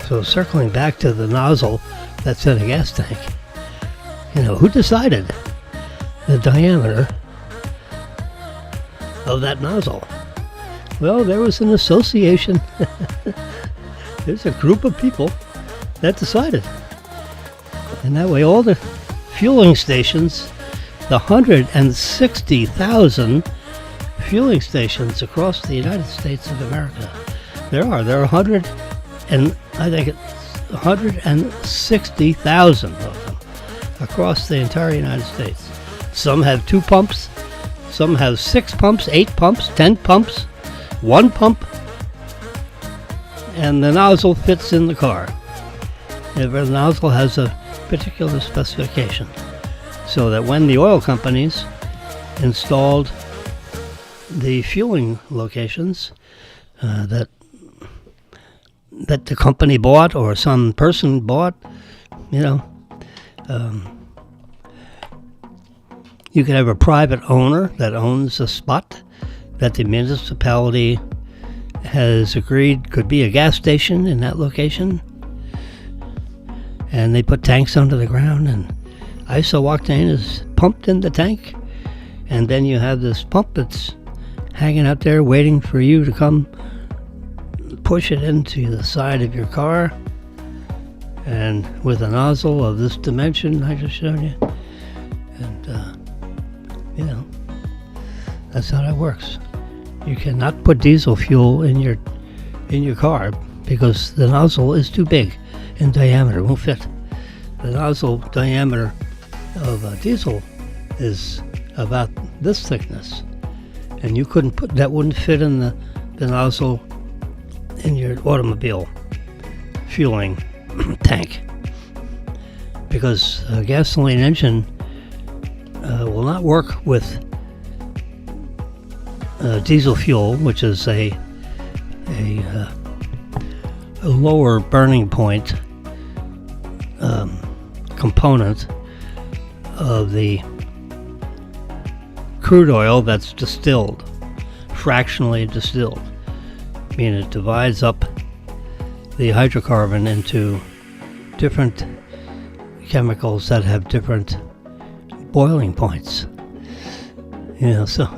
So circling back to the nozzle that's in a gas tank, who decided the diameter of that nozzle? Well, there was an association. There's a group of people that decided. And that way all the fueling stations, the 160,000 fueling stations across the United States of America, there are 160,000 of them across the entire United States. Some have 2 pumps, some have 6 pumps, 8 pumps, 10 pumps, 1 pump, and the nozzle fits in the car. The nozzle has a particular specification, so that when the oil companies installed the fueling locations that the company bought or some person bought, you could have a private owner that owns a spot that the municipality has agreed could be a gas station in that location. And they put tanks under the ground, and isooctane is pumped in the tank. And then you have this pump that's hanging out there waiting for you to come push it into the side of your car, and with a nozzle of this dimension I just showed you, and that's how that works. You cannot put diesel fuel in your car because the nozzle is too big in diameter, it won't fit. The nozzle diameter of a diesel is about this thickness, and you couldn't wouldn't fit in the nozzle in your automobile fueling tank, because a gasoline engine will not work with diesel fuel, which is a lower burning point component of the crude oil that's distilled, fractionally distilled. Meaning it divides up the hydrocarbon into different chemicals that have different boiling points. So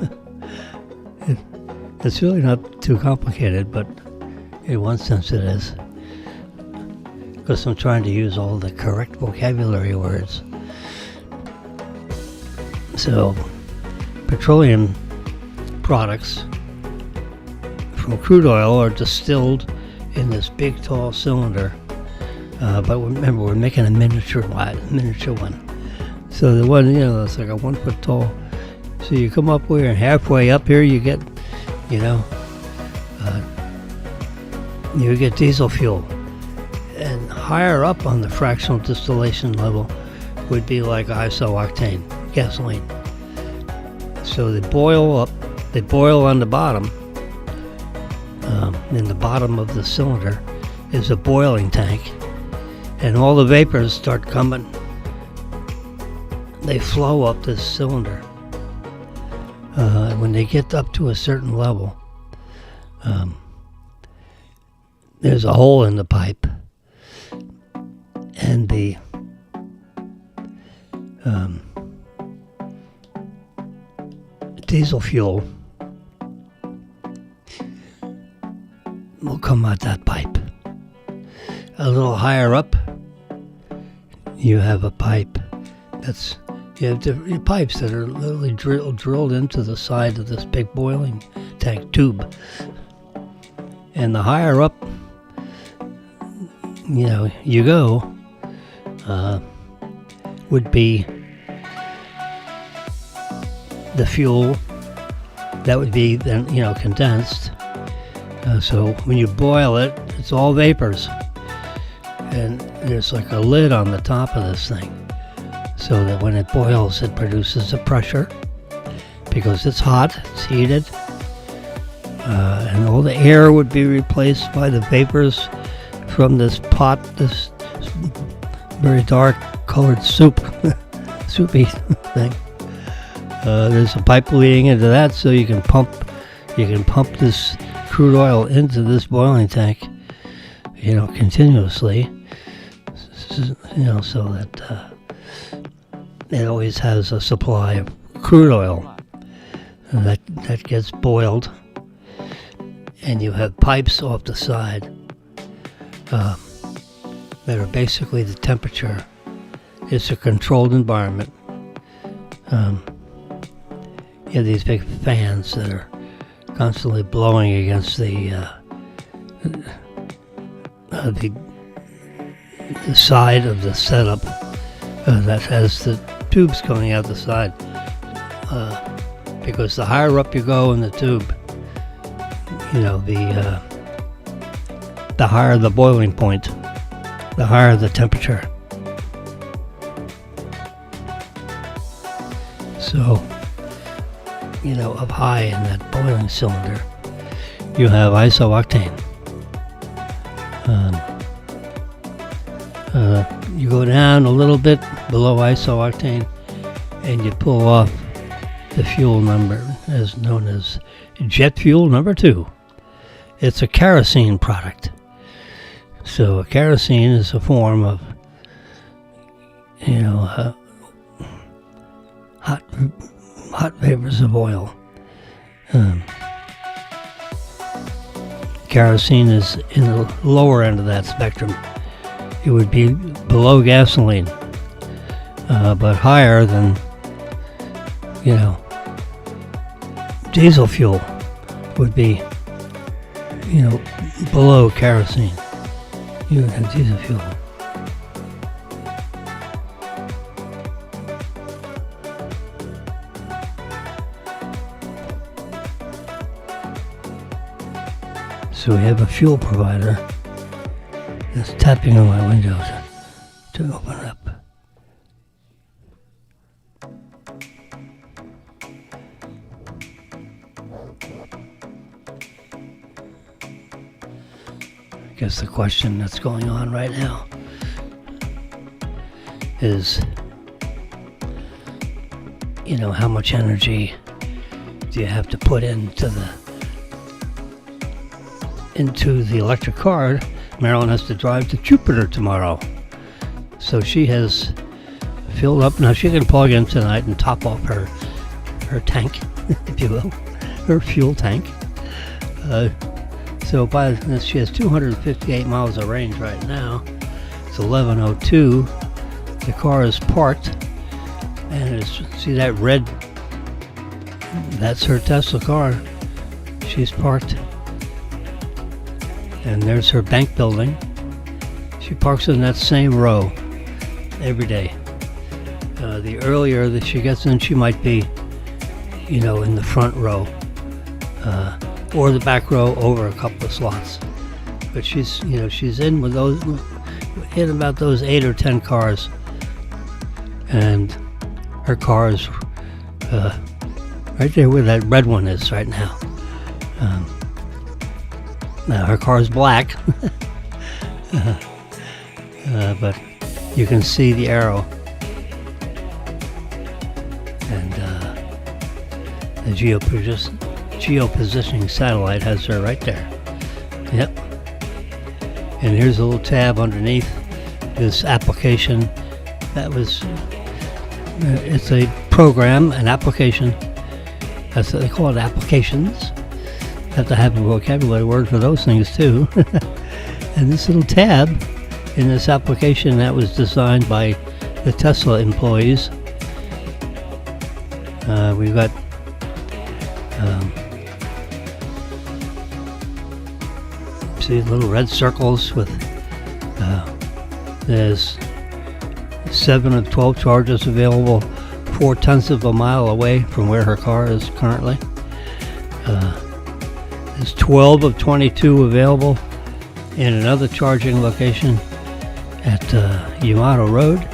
it's really not too complicated, but in one sense it is, because I'm trying to use all the correct vocabulary words. So petroleum products from crude oil are distilled in this big tall cylinder, but remember, we're making a miniature one. So the one, it's like a 1 foot tall. So you come up here, and halfway up here you get diesel fuel, and higher up on the fractional distillation level would be like isooctane gasoline. So they boil on the bottom. In the bottom of the cylinder is a boiling tank, and all the vapors start coming. They flow up this cylinder. When they get up to a certain level, there's a hole in the pipe, and the diesel fuel will come out that pipe. A little higher up, you have a pipe That's you have different pipes that are literally drilled into the side of this big boiling tank tube. And the higher up, you go, would be the fuel that would be then condensed. So when you boil it, it's all vapors, and there's like a lid on the top of this thing, so that when it boils, it produces a pressure because it's hot, it's heated, and all the air would be replaced by the vapors from this pot, this very dark colored soupy thing. There's a pipe leading into that, so you can pump this crude oil into this boiling tank, continuously, so that it always has a supply of crude oil that gets boiled, and you have pipes off the side that are basically the temperature. It's a controlled environment. You have these big fans that are constantly blowing against the side of the setup that has the tubes coming out the side. Because the higher up you go in the tube, the higher the boiling point, the higher the temperature. So, up high in that boiling cylinder, you have isooctane. You go down a little bit below isooctane, and you pull off the fuel number, as known as jet fuel number 2. It's a kerosene product. So kerosene is a form of, hot vapors of oil. Kerosene is in the lower end of that spectrum. It would be below gasoline, but higher than, diesel fuel would be, below kerosene. You would have diesel fuel. So we have a fuel provider that's tapping on my window to open it up. I guess the question that's going on right now is, how much energy do you have to put into the electric car? Marilyn has to drive to Jupiter tomorrow, so she has filled up. Now she can plug in tonight and top off her tank, if you will, her fuel tank. So she has 258 miles of range right now. It's 11:02. The car is parked, and see that red? That's her Tesla car. She's parked. And there's her bank building. She parks in that same row every day. The earlier that she gets in, she might be, in the front row, or the back row over a couple of slots. But she's in with in about those 8 or 10 cars, and her car is right there where that red one is right now. Now her car is black, but you can see the arrow, and the geopositioning satellite has her right there. Yep. And here's a little tab underneath this application. It's a program, an application. That's what they call it, applications. Have to have a vocabulary word for those things too. And this little tab in this application that was designed by the Tesla employees. We've got see little red circles with there's 7 of 12 chargers available 4/10 of a mile away from where her car is currently. There's 12 of 22 available in another charging location at Yamato Road,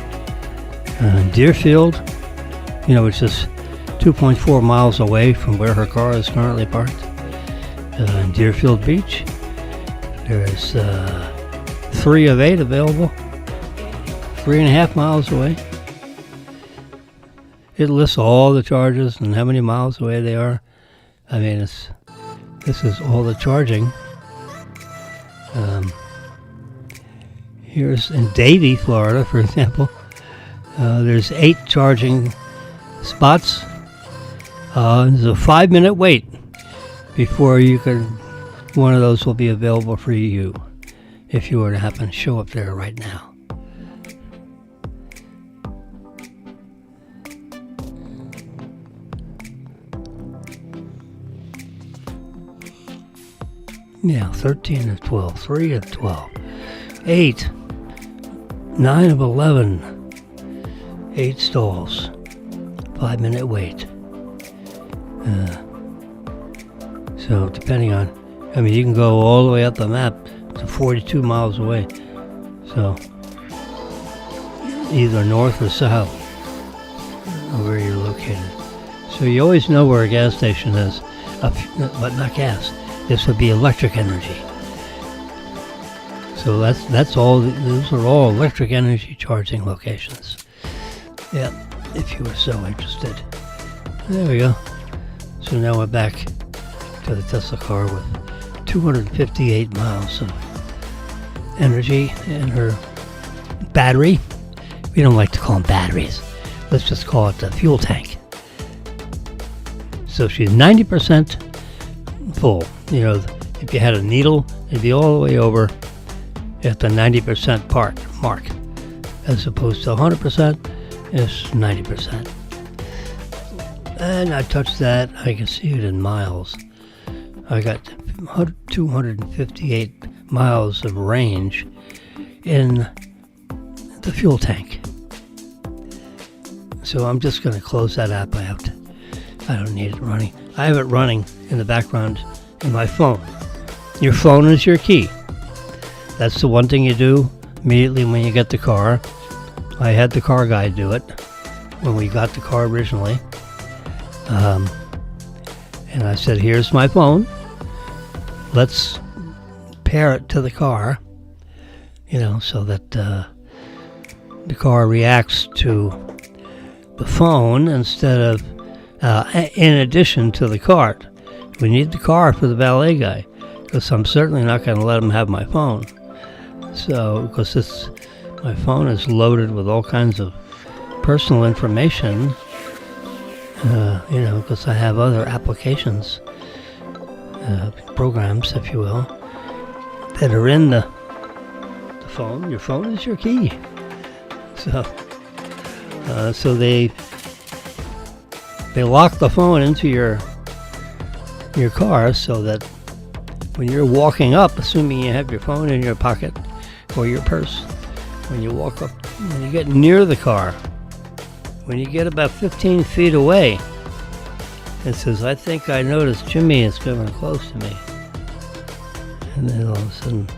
Deerfield, which is 2.4 miles away from where her car is currently parked. In Deerfield Beach, there's 3 of 8 available, 3.5 miles away. It lists all the charges and how many miles away they are. I mean, this is all the charging. Here's in Davie, Florida, for example. There's 8 charging spots. There's a 5-minute wait before one of those will be available for you if you were to happen to show up there right now. Yeah, 13 of 12, 3 of 12, 8, 9 of 11, 8 stalls, 5-minute wait. So depending on, you can go all the way up the map to 42 miles away. So either north or south of where you're located. So you always know where a gas station is, but not gas. This would be electric energy. So that's all. Those are all electric energy charging locations. Yeah, if you were so interested. There we go. So now we're back to the Tesla car with 258 miles of energy in her battery. We don't like to call them batteries. Let's just call it the fuel tank. So she's 90% full. If you had a needle, it'd be all the way over at the 90% mark, as opposed to 100% is 90%. And I touched that, I can see it in miles. I got 258 miles of range in the fuel tank. So I'm just going to close that app out. I don't need it running. I have it running in the background in my phone. Your phone is your key. That's the one thing you do immediately when you get the car. I had the car guy do it when we got the car originally. And I said, here's my phone. Let's pair it to the car, so that the car reacts to the phone instead of in addition to the cart. We need the car for the valet guy, because I'm certainly not going to let him have my phone. So, because my phone is loaded with all kinds of personal information, because I have other applications, programs, if you will, that are in the phone. Your phone is your key. So they lock the phone into your car so that when you're walking up, assuming you have your phone in your pocket or your purse, when you walk up, when you get near the car, when you get about 15 feet away, it says, I think I noticed Jimmy is coming close to me. And then all of a sudden,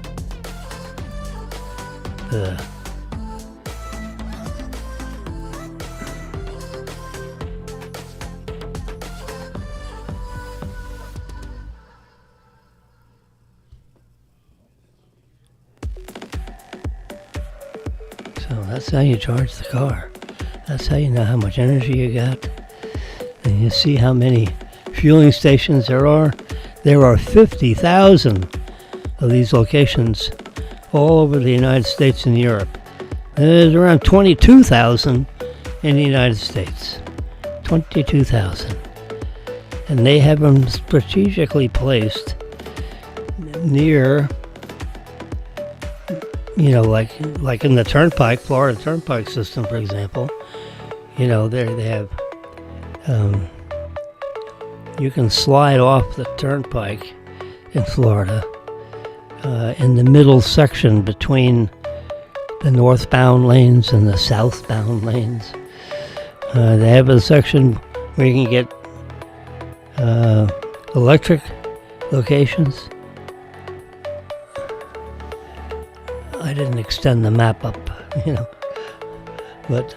so that's how you charge the car. That's how you know how much energy you got. And you see how many fueling stations there are. There are 50,000 of these locations all over the United States and Europe. There's around 22,000 in the United States. 22,000. And they have them strategically placed near like in the Turnpike, Florida Turnpike system, for example. They have. You can slide off the Turnpike in Florida in the middle section between the northbound lanes and the southbound lanes. They have a section where you can get electric locations. I didn't extend the map up, but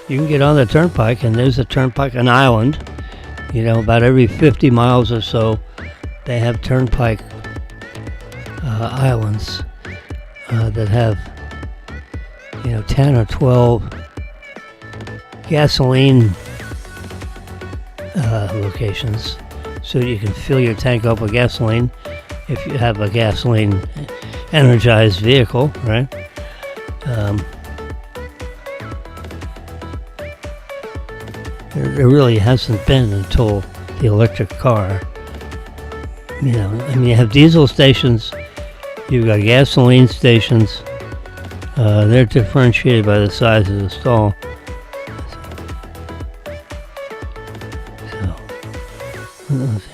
you can get on the Turnpike, and there's a Turnpike, an island. About every 50 miles or so, they have Turnpike islands that have 10 or 12 gasoline locations, so you can fill your tank up with gasoline if you have a gasoline energized vehicle, right? There really hasn't been until the electric car. You have diesel stations, you've got gasoline stations. They're differentiated by the size of the stall. Let's see.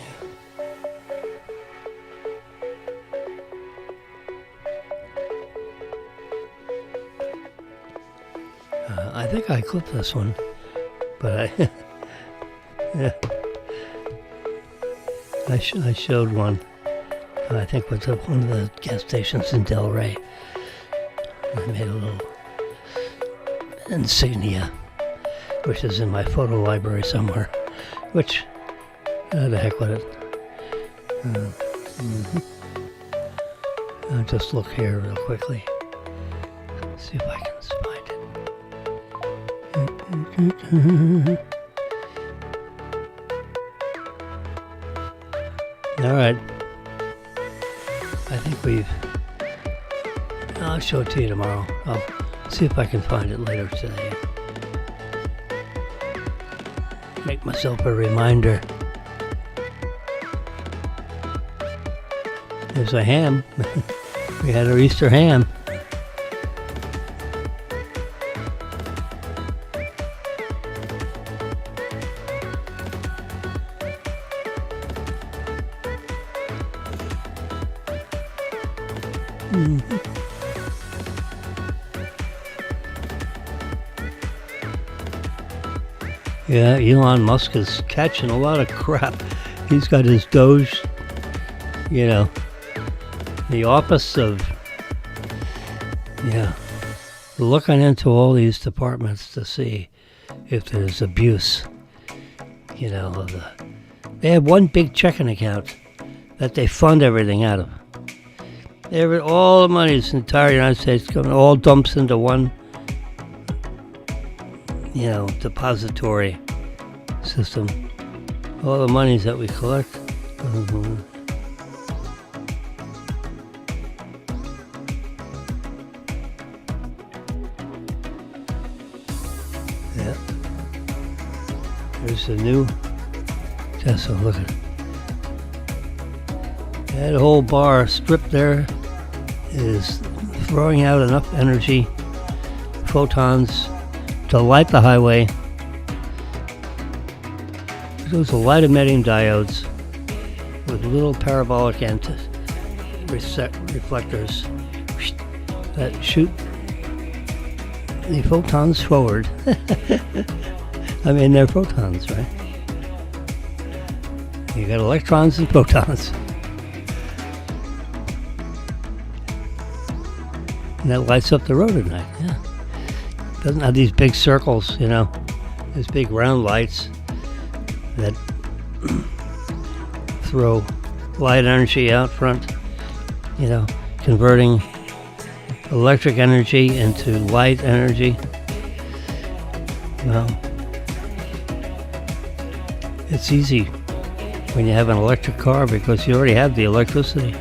I think I clipped this one, but I showed one. I think was at one of the gas stations in Delray. I made a little insignia, which is in my photo library somewhere. Which, the heck with it. I'll just look here real quickly. See if I can find it. All right. I think I'll show it to you tomorrow. I'll see if I can find it later today. Make myself a reminder. There's a ham. We had our Easter ham. Yeah, Elon Musk is catching a lot of crap. He's got his Doge, the office of, looking into all these departments to see if there's abuse, they have one big checking account that they fund everything out of. All the money in the entire United States all dumps into one, depository system. All the monies that we collect. Yeah. There's a new Tesla. Look at it. That whole bar strip there is throwing out enough energy, photons, to light the highway. Those are light emitting diodes with little parabolic reflectors that shoot the photons forward. I mean, they're photons, right? You got electrons and photons. And that lights up the road at night, yeah. Doesn't have these big circles, these big round lights that throw light energy out front, converting electric energy into light energy. Well, it's easy when you have an electric car because you already have the electricity,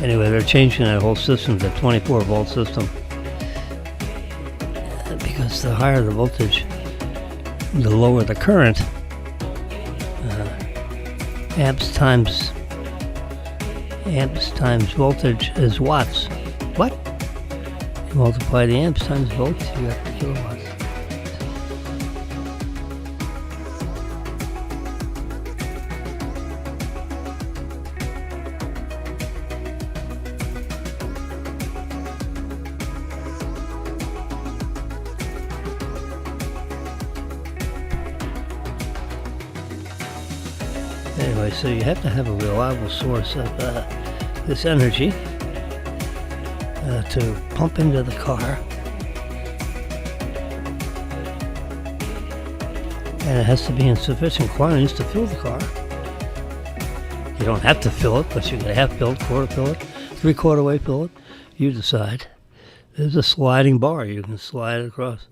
Anyway, they're changing that whole system to a 24-volt system. Because the higher the voltage, the lower the current. amps times voltage is watts. What? You multiply the amps times volts, you got the kilowatts. Anyway, so you have to have a reliable source of this energy to pump into the car. And it has to be in sufficient quantities to fill the car. You don't have to fill it, but you can half fill it, quarter fill it, three-quarter way fill it. You decide. There's a sliding bar. You can slide it across.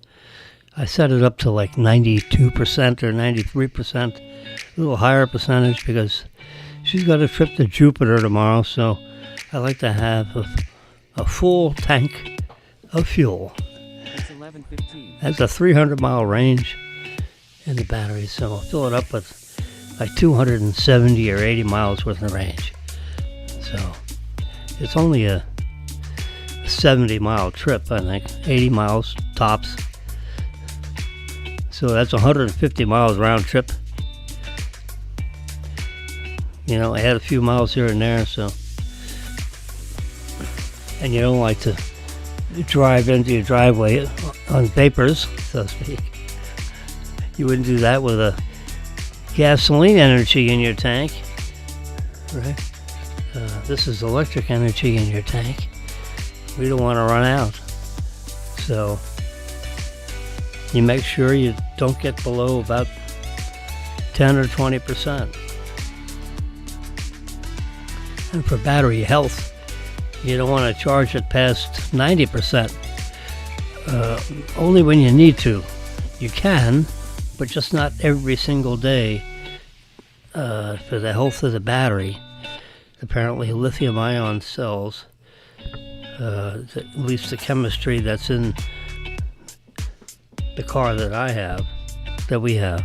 I set it up to like 92% or 93%. A little higher percentage because she's got a trip to Jupiter tomorrow, so I like to have a full tank of fuel. It's 11:15. That's a 300-mile range in the battery, so I'll fill it up with like 270 or 80 miles worth of range. So it's only a 70-mile trip, I think, 80 miles tops. So that's 150 miles round trip. You know, I had a few miles here and there, so. And you don't like to drive into your driveway on vapors, so to speak. You wouldn't do that with a gasoline energy in your tank, right? This is electric energy in your tank. We don't want to run out. So you make sure you don't get below about 10 or 20%. And for battery health, you don't want to charge it past 90%. Only when you need to. You can, but just not every single day for the health of the battery. Apparently lithium-ion cells, at least the chemistry that's in the car that I have, that we have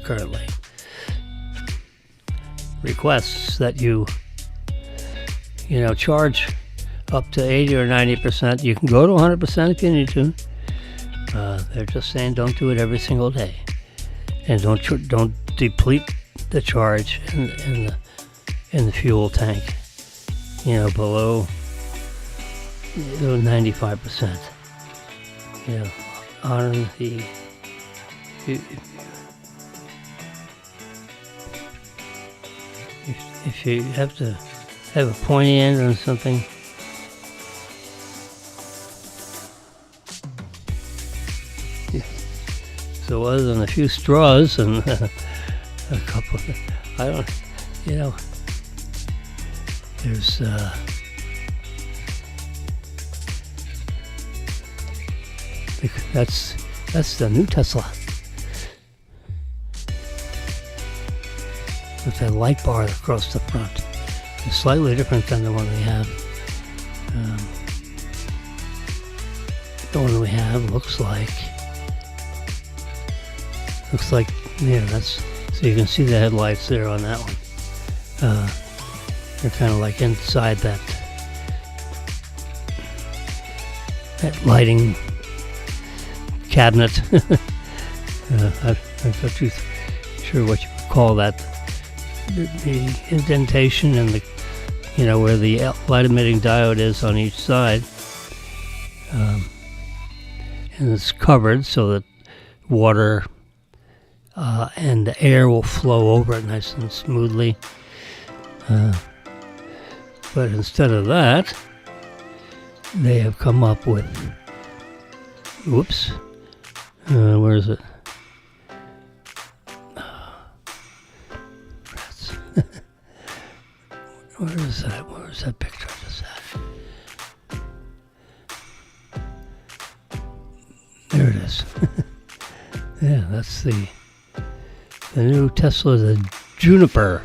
currently, requests that you charge up to 80 or 90%. You can go to 100% if you need to. They're just saying don't do it every single day, and don't deplete the charge in the fuel tank. Below 95%. On the if you have to have a pointy end on something, so other than a few straws and a couple of, there's that's the new Tesla with that light bar across the front. It's slightly different than the one we have. The one we have looks like that's, so you can see the headlights there on that one. They're kind of like inside that lighting cabinet. I'm not too sure what you would call that. The indentation and the, where the light emitting diode is on each side. And it's covered so that water and the air will flow over it nice and smoothly. But instead of that, they have come up with, where is it? Rats. Where is that? Where is that picture I just had? There it is. Yeah, that's the new Tesla, the Juniper.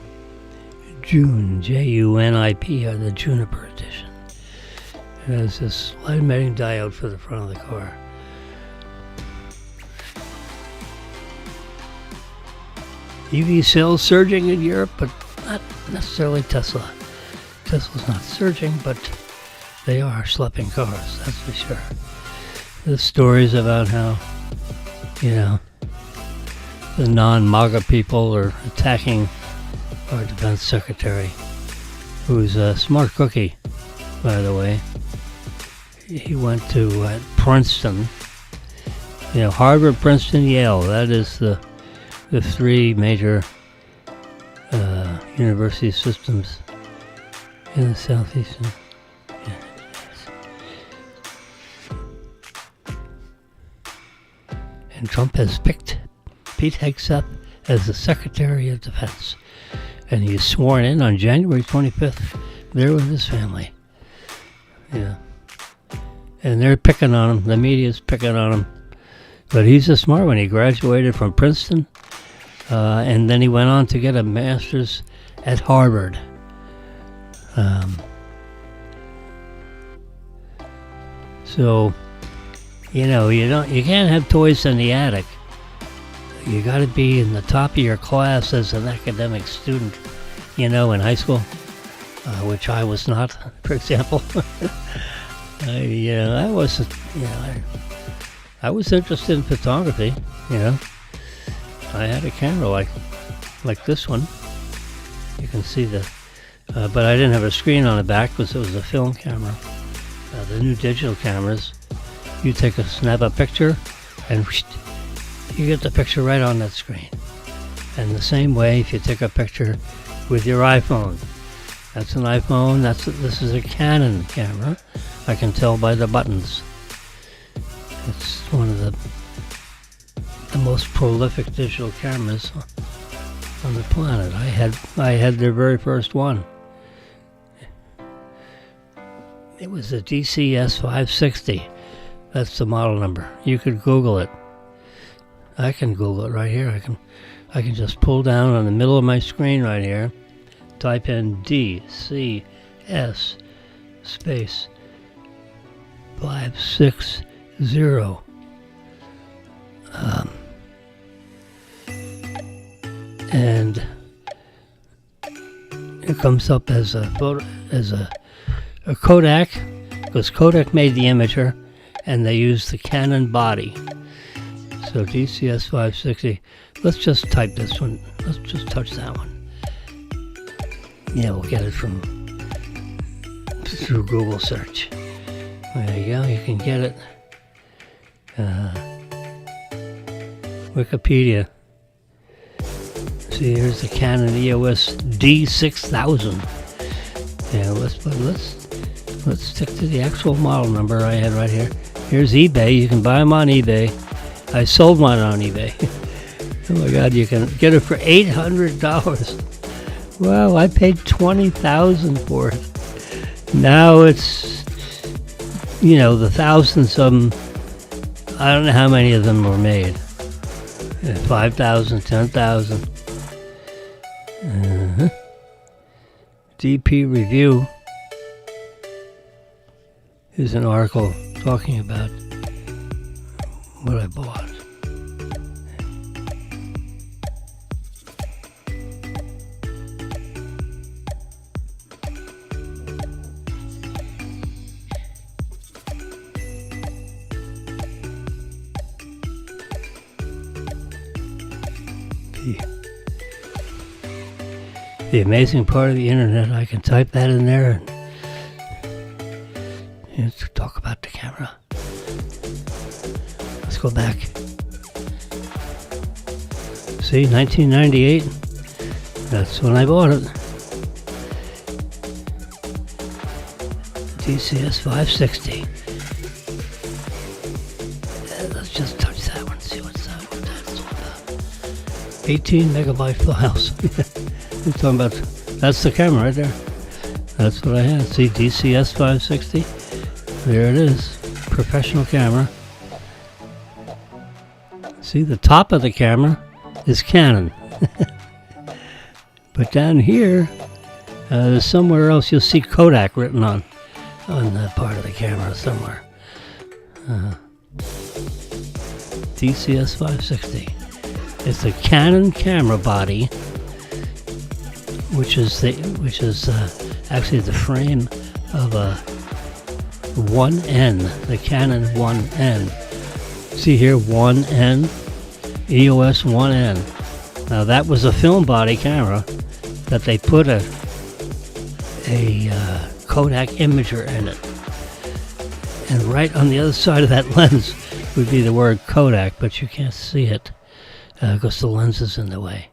J-U-N-I-P, or the Juniper edition. It has this light emitting diode for the front of the car. EV sales surging in Europe, but not necessarily Tesla. Tesla's not surging, but they are schlepping cars, that's for sure. There's stories about how, the non-MAGA people are attacking our defense secretary, who's a smart cookie, by the way. He went to Princeton, Harvard, Princeton, Yale. That is the three major university systems in the southeastern United States. And Trump has picked Pete Hegseth as the Secretary of Defense. And he's sworn in on January 25th there with his family. Yeah. And they're picking on him. The media's picking on him. But he's a smart one. He graduated from Princeton. And then he went on to get a master's at Harvard. So, you can't have toys in the attic. You got to be in the top of your class as an academic student, in high school, which I was not, for example. I wasn't, I was interested in photography, I had a camera like this one. You can see but I didn't have a screen on the back because it was a film camera. The new digital cameras, you snap a picture and you get the picture right on that screen. And the same way if you take a picture with your iPhone. That's an iPhone, this is a Canon camera. I can tell by the buttons. It's one of the most prolific digital cameras on the planet. I had their very first one. It was a DCS 560. That's the model number. You could Google it. I can Google it right here. I can just pull down on the middle of my screen right here, type in DCS space 560. And it comes up as a photo, as a Kodak, because Kodak made the imager and they used the Canon body. So DCS 560. Let's just type this one. Let's just touch that one. Yeah, we'll get it through Google search. There you go. You can get it. Wikipedia. See, here's the Canon EOS D6000. Yeah, let's stick to the actual model number I had right here. Here's eBay. You can buy them on eBay. I sold mine on eBay. Oh my God, you can get it for $800. Wow, I paid $20,000 for it. Now it's, the thousands of them. I don't know how many of them were made. 5,000, 10,000. DP Review is an article talking about what I bought. The amazing part of the internet, I can type that in there and talk about the camera. Let's go back. See, 1998. That's when I bought it. DCS 560. Let's just touch that one, see what that's all about. 18 megabyte files. We're talking about, that's the camera right there. That's what I had. See, DCS 560. There it is. Professional camera. See, the top of the camera is Canon. But down here, somewhere else you'll see Kodak written on that part of the camera somewhere. DCS 560. It's a Canon camera body, which is actually the frame of a 1N, the Canon 1N. See here, 1N, EOS 1N. Now that was a film body camera that they put a Kodak imager in it. And right on the other side of that lens would be the word Kodak, but you can't see it because the lens is in the way.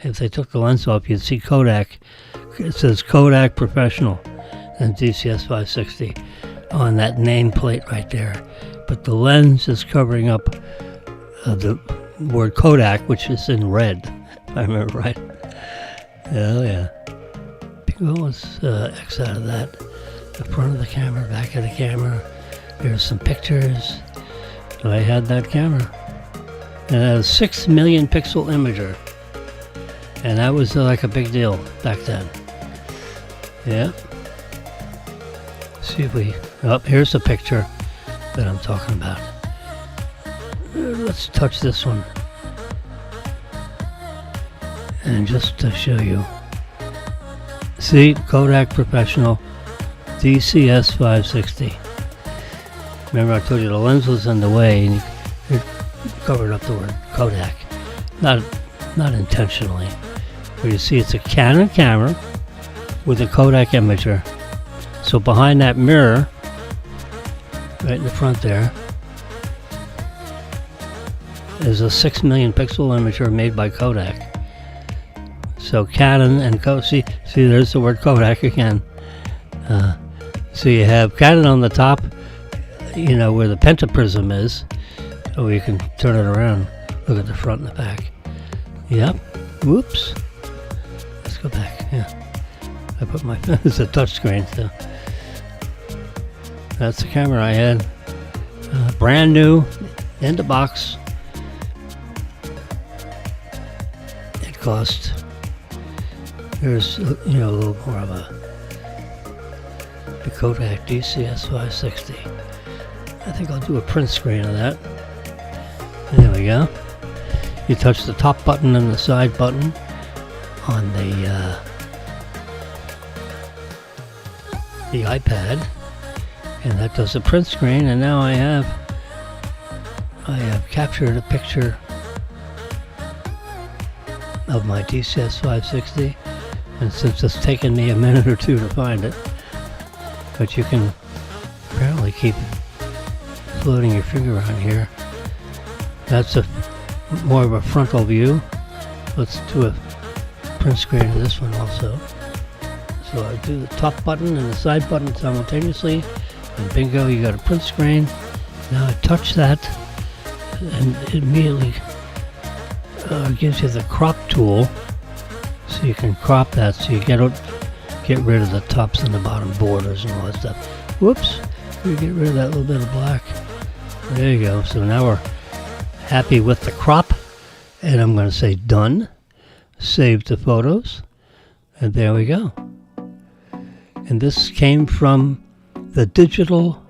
If they took the lens off, you'd see Kodak. It says Kodak Professional and DCS 560 on that nameplate right there. But the lens is covering up the word Kodak, which is in red, if I remember right. Oh yeah. Let's X out of that. The front of the camera, back of the camera. Here's some pictures. So I had that camera. And it had a 6 million pixel imager. And that was like a big deal back then. Yeah. See if we... Oh, here's the picture that I'm talking about. Let's touch this one. And just to show you. See, Kodak Professional DCS 560. Remember I told you the lens was in the way and it covered up the word Kodak. Not intentionally. But you see it's a Canon camera with a Kodak imager. So behind that mirror, right in the front there, is a 6 million pixel imager made by Kodak. So Canon and see there's the word Kodak again. So you have Canon on the top, you know, where the pentaprism is. Oh, you can turn it around. Look at the front and the back. Yep. Whoops. Let's go back. Yeah. I put my... It's a touch screen, so... That's the camera I had. Brand new, in the box. It cost... Here's, you know, a little more of the Kodak DCS 560. I think I'll do a print screen of that. There we go. You touch the top button and the side button on the iPad, and that does a print screen. And now I have captured a picture of my DCS 560. And since it's taken me a minute or two to find it, but you can apparently keep floating your finger around here. That's more of a frontal view. Let's do a print screen of this one also. So I do the top button and the side button simultaneously, and bingo, you got a print screen. Now I touch that, and it immediately gives you the crop tool. So you can crop that, so you get rid of the tops and the bottom borders and all that stuff. Whoops, we get rid of that little bit of black. There you go. So now we're happy with the crop, and I'm going to say done. Save the photos, and there we go. And this came from the digital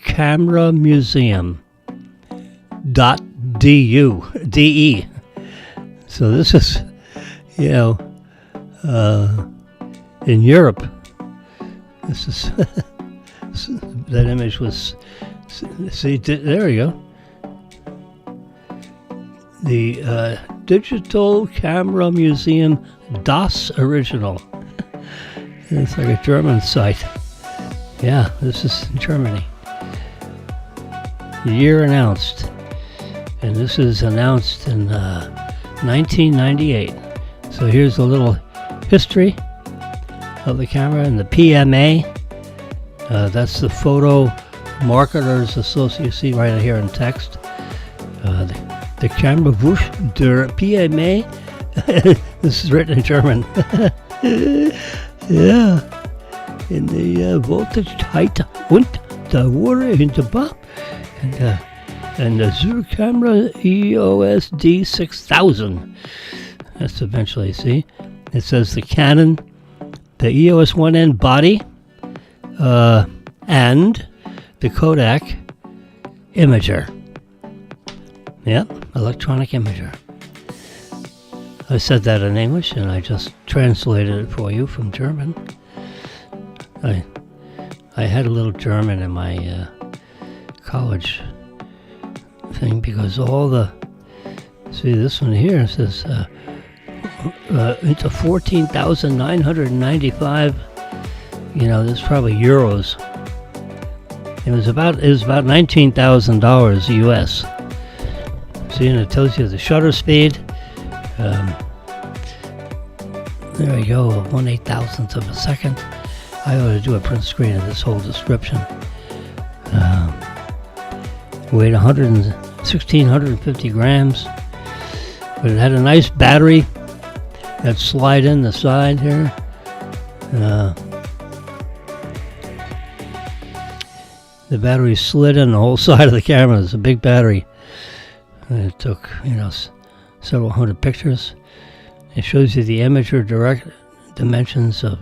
camera museum .de. So this is, you know, in Europe. This is that image was. See, there you go. The Digital Camera Museum Das Original. It's like a German site. Yeah, this is in Germany. Year announced. And this is announced in 1998. So here's a little history of the camera and the PMA. That's the Photo Marketers Association. You see right here in text. The camera Wusch der PMA. This is written in German. Yeah. In the voltage height und der Uhr hinterbar. And the Zur camera EOS D6000. That's eventually, see? It says the Canon, the EOS 1N body, and the Kodak imager. Yep, electronic imager. I said that in English, and I just translated it for you from German. I had a little German in my college thing because all the... See, this one here says into 14,995. This is probably euros. It was about $19,000 US. See, and it tells you the shutter speed. There we go, 1/8,000th of a second. I ought to do a print screen of this whole description. Weighed 1,650 grams. But it had a nice battery that slide in the side here. The battery slid in the whole side of the camera. It's a big battery. And it took, several hundred pictures. It shows you the imager direct dimensions of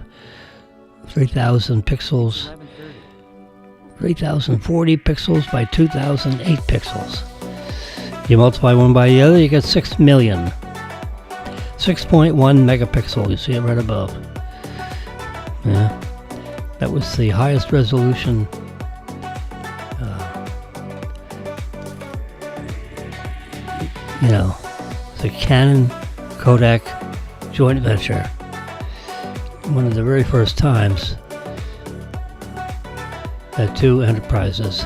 3,000 pixels, 3,040 pixels by 2,008 pixels. You multiply one by the other, you get 6 million. 6.1 megapixel, you see it right above. Yeah, that was the highest resolution the Canon Kodak joint venture. One of the very first times that two enterprises.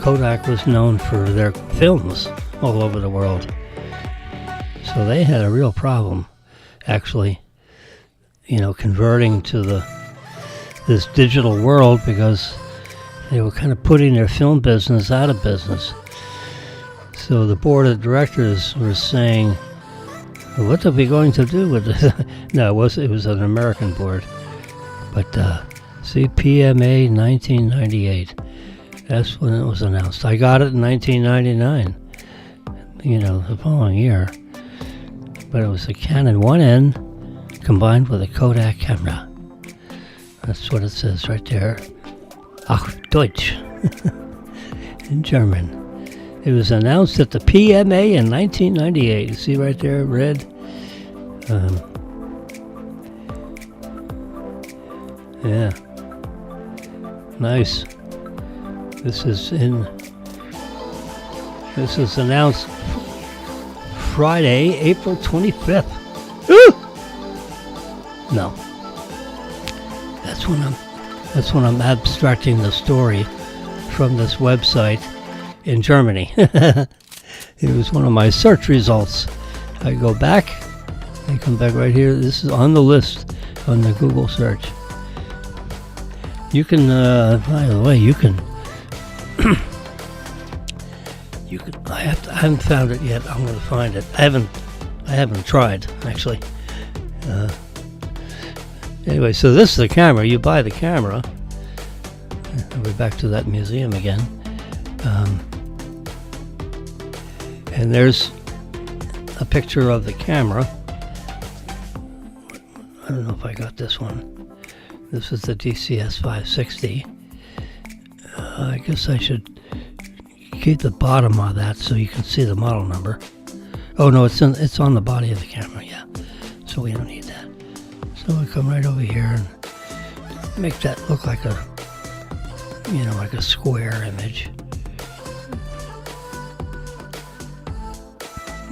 Kodak was known for their films all over the world. So they had a real problem, actually, converting to this digital world because they were kind of putting their film business out of business. So the board of directors were saying, what are we going to do with this? No, it was an American board. But PMA 1998. That's when it was announced. I got it in 1999, the following year. But it was a Canon 1N combined with a Kodak camera. That's what it says right there. Ach, Deutsch. In German. It was announced at the PMA in 1998. You see right there, red? Yeah. Nice. This is announced Friday, April 25th. No. That's when I'm abstracting the story from this website in Germany. It was one of my search results. I go back, I come back right here. This is on the list on the Google search. You can, by the way, you can. I haven't found it yet. I'm going to find it. I haven't tried actually. Anyway, so this is the camera. You buy the camera. We're back to that museum again. And there's a picture of the camera. I don't know if I got this one. This is the DCS 560. I guess I should keep the bottom of that so you can see the model number. Oh no, it's on the body of the camera, yeah. So we don't need that. So we come right over here and make that look like a square image.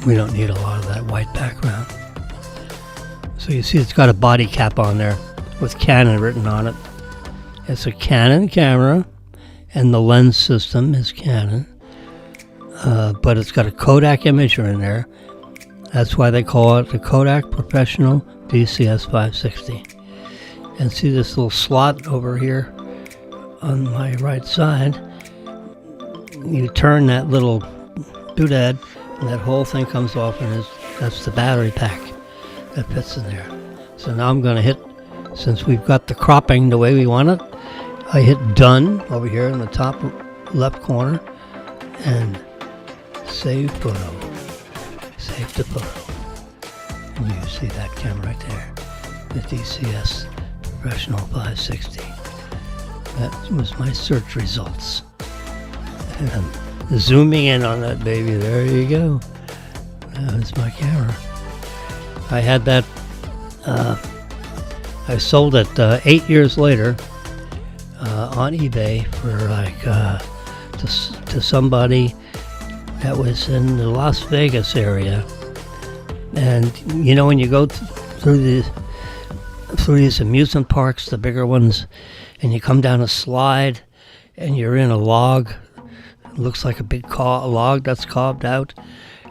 We don't need a lot of that white background. So you see it's got a body cap on there with Canon written on it. It's a Canon camera and the lens system is Canon. But it's got a Kodak imager in there. That's why they call it the Kodak Professional DCS 560. And see this little slot over here on my right side? You turn that little doodad and that whole thing comes off, and that's the battery pack that fits in there. So now I'm going to hit, since we've got the cropping the way we want it, I hit done over here in the top left corner and save photo. Save the photo. And you see that camera right there, the DCS Professional 560. That was my search results. Zooming in on that baby. There you go. That's my camera. I had that. I sold it 8 years later on eBay for like to somebody that was in the Las Vegas area. And you know, when you go through these amusement parks, the bigger ones, and you come down a slide, and you're in a log. It looks like a big log that's carved out,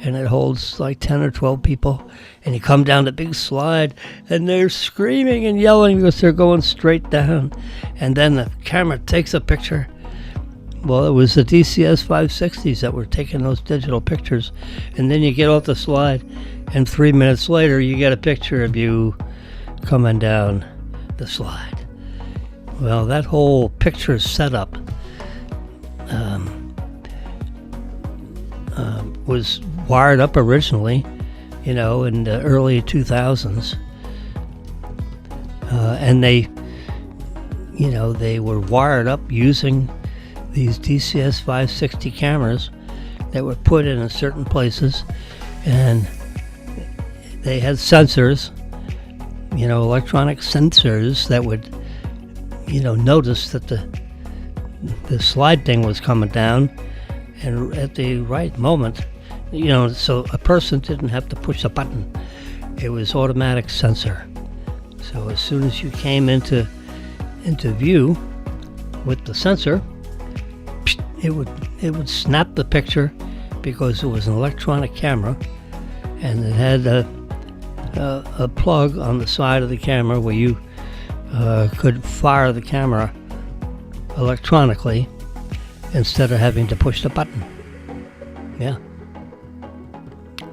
and it holds like 10 or 12 people. And you come down the big slide, and they're screaming and yelling because they're going straight down. And then the camera takes a picture. Well, it was the DCS 560s that were taking those digital pictures. And then you get off the slide, and 3 minutes later, you get a picture of you coming down the slide. Well, that whole picture setup was wired up originally, you know, in the early 2000s. And they were wired up using these DCS 560 cameras that were put in certain places, and they had sensors, you know, electronic sensors that would, you know, notice that the slide thing was coming down, and at the right moment, you know, so a person didn't have to push a button. It was automatic sensor. So as soon as you came into view with the sensor, it would snap the picture, because it was an electronic camera, and it had a plug on the side of the camera where you could fire the camera electronically instead of having to push the button. Yeah.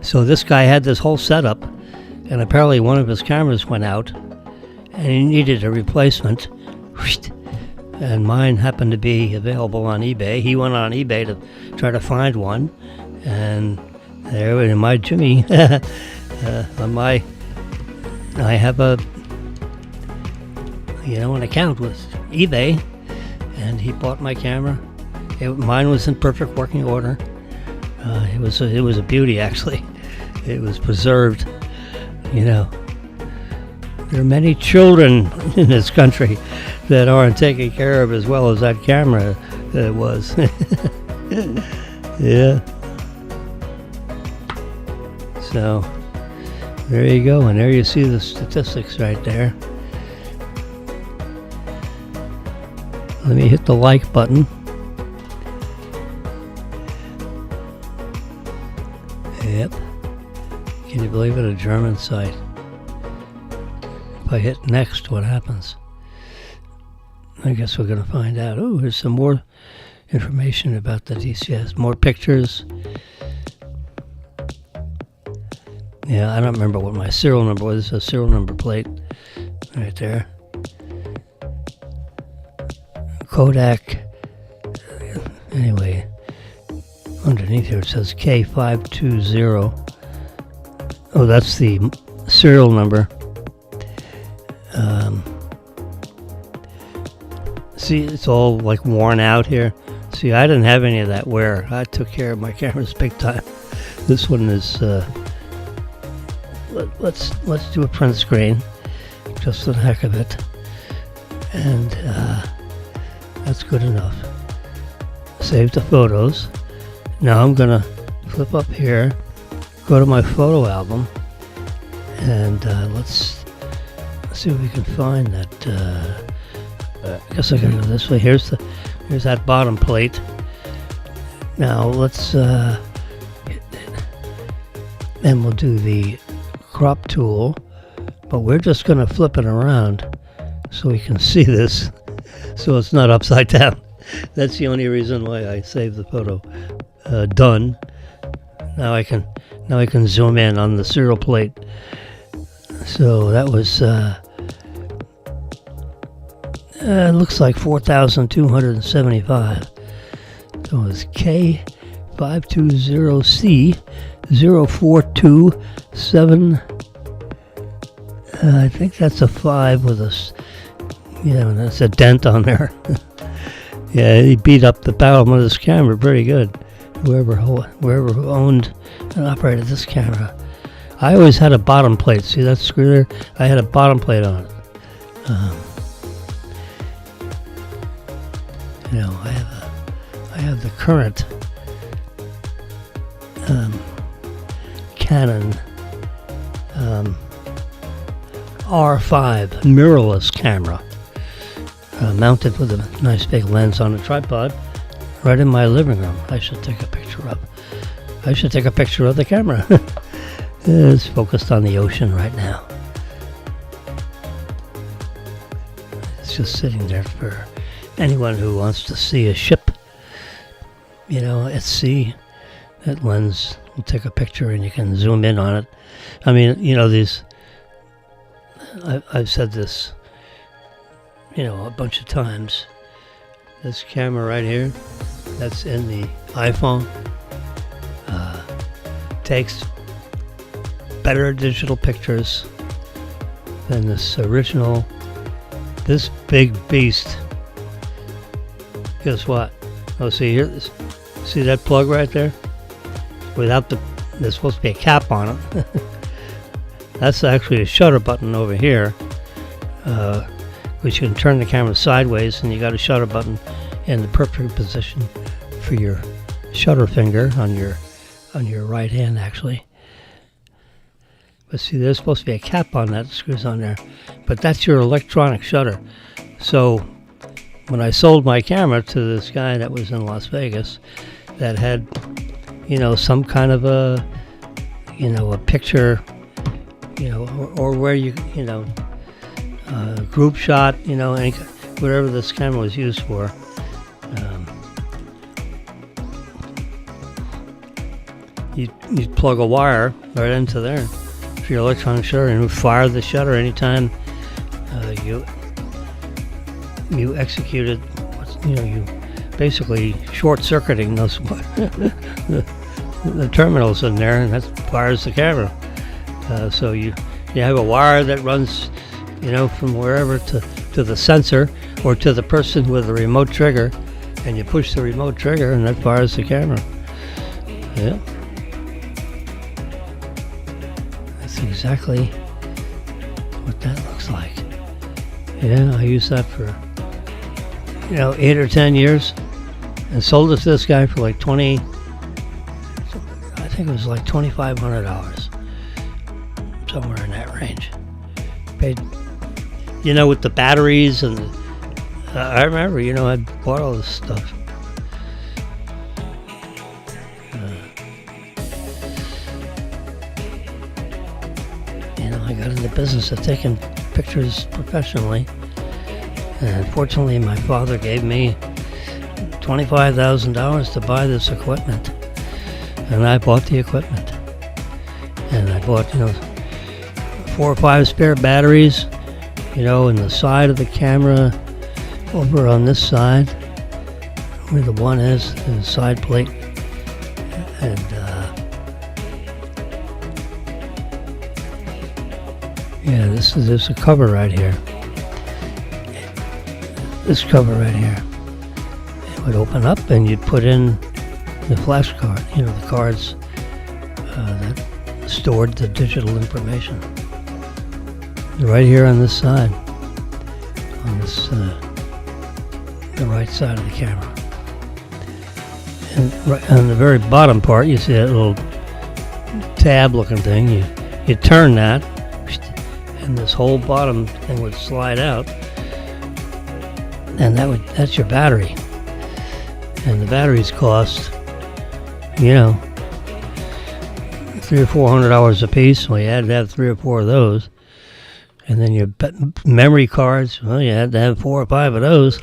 So this guy had this whole setup, and apparently one of his cameras went out, and he needed a replacement. And mine happened to be available on eBay. He went on eBay to try to find one, and there in my Jimmy, I have an account with eBay, and he bought my camera. Mine was in perfect working order. It was a beauty, actually. It was preserved. You know, there are many children in this country that aren't taken care of as well as that camera was. Yeah. So there you go, and there you see the statistics right there. Let me hit the like button. Yep. Can you believe it? A German site. If I hit next, what happens? I guess we're going to find out. Oh, there's some more information about the DCS. More pictures. Yeah, I don't remember what my serial number was. A serial number plate right there. Kodak. Anyway, underneath here it says K520. Oh, that's the serial number. See, it's all like worn out here. See, I didn't have any of that wear. I took care of my cameras big time. This one is. Let's do a print screen, just for the heck of it, and that's good enough. Save the photos. Now I'm gonna flip up here, go to my photo album, and let's see if we can find that. I guess I gotta go this way. Here's that bottom plate. Now let's and we'll do the crop tool, but we're just gonna flip it around so we can see this, so it's not upside down. That's the only reason why I saved the photo. Done. Now I can zoom in on the serial plate. So that was it looks like 4,275. So it's K520C0427. I think that's a 5 with a, that's a dent on there. Yeah, he beat up the bottom of this camera pretty good. Whoever owned and operated this camera. I always had a bottom plate. See that screw there? I had a bottom plate on it. I have the current Canon R5 mirrorless camera, mounted with a nice big lens on a tripod, right in my living room. I should take a picture of the camera. It's focused on the ocean right now. It's just sitting there for anyone who wants to see a ship, at sea. That lens will take a picture and you can zoom in on it. I mean, I've said this, a bunch of times. This camera right here, that's in the iPhone, takes better digital pictures than this big beast. Guess what? Oh, see here, see that plug right there? There's supposed to be a cap on it. That's actually a shutter button over here, which you can turn the camera sideways, and you got a shutter button in the perfect position for your shutter finger on your right hand, actually. But see, there's supposed to be a cap on that screws on there, but that's your electronic shutter. So when I sold my camera to this guy that was in Las Vegas, that had, some kind of a picture, or where group shot, whatever this camera was used for. You plug a wire right into there for your electronic shutter, and you fire the shutter anytime you executed. You basically short-circuiting those the terminals in there, and that fires the camera. So you have a wire that runs, from wherever to the sensor or to the person with the remote trigger, and you push the remote trigger, and that fires the camera. Yeah. That's exactly what that looks like. Yeah, I used that for 8 or 10 years, and sold it to this guy for like $2,500. Somewhere in that range. Paid, with the batteries and I remember, I bought all this stuff. I got in the business of taking pictures professionally, and fortunately my father gave me $25,000 to buy this equipment, and I bought the equipment, and I bought 4 or 5 spare batteries, in the side of the camera, over on this side where the one is, the side plate, and there's a cover right here. This cover right here, it would open up and you'd put in the flash card, the cards that stored the digital information. Right here on this side, on this the right side of the camera, and right on the very bottom part, you see that little tab-looking thing. You turn that, and this whole bottom thing would slide out, and that's your battery. And the batteries cost, $300 or $400 a piece. Well, you had to have 3 or 4 of those. And then your memory cards, well, you had to have 4 or 5 of those,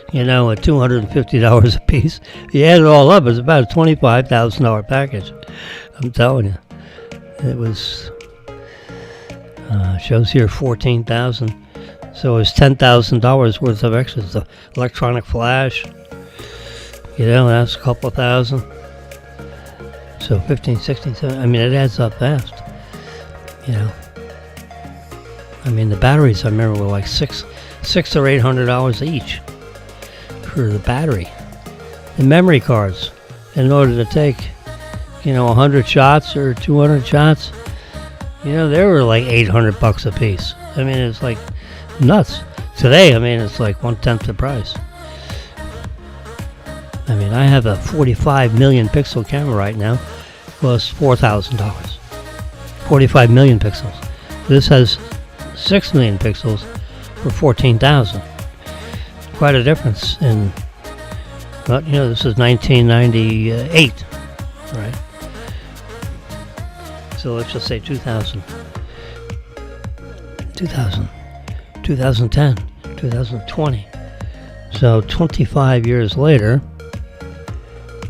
at $250 a piece. You add it all up, it's about a $25,000 package. I'm telling you. It was, shows here $14,000. So it was $10,000 worth of extras. The electronic flash, that's a couple of thousand. So 15, 16, 17, it adds up fast, the batteries I remember were like $600 or $800 each for the battery. The memory cards, in order to take, 100 shots or 200 shots, they were like $800 a piece. I mean, it's like nuts. Today, it's like 1/10 the price. I have a 45 million pixel camera right now, costs $4,000. 45 million pixels. This has 6 million pixels for $14,000. Quite a difference in, but this is 1998, right? So let's just say 2000, 2010, 2020. So 25 years later,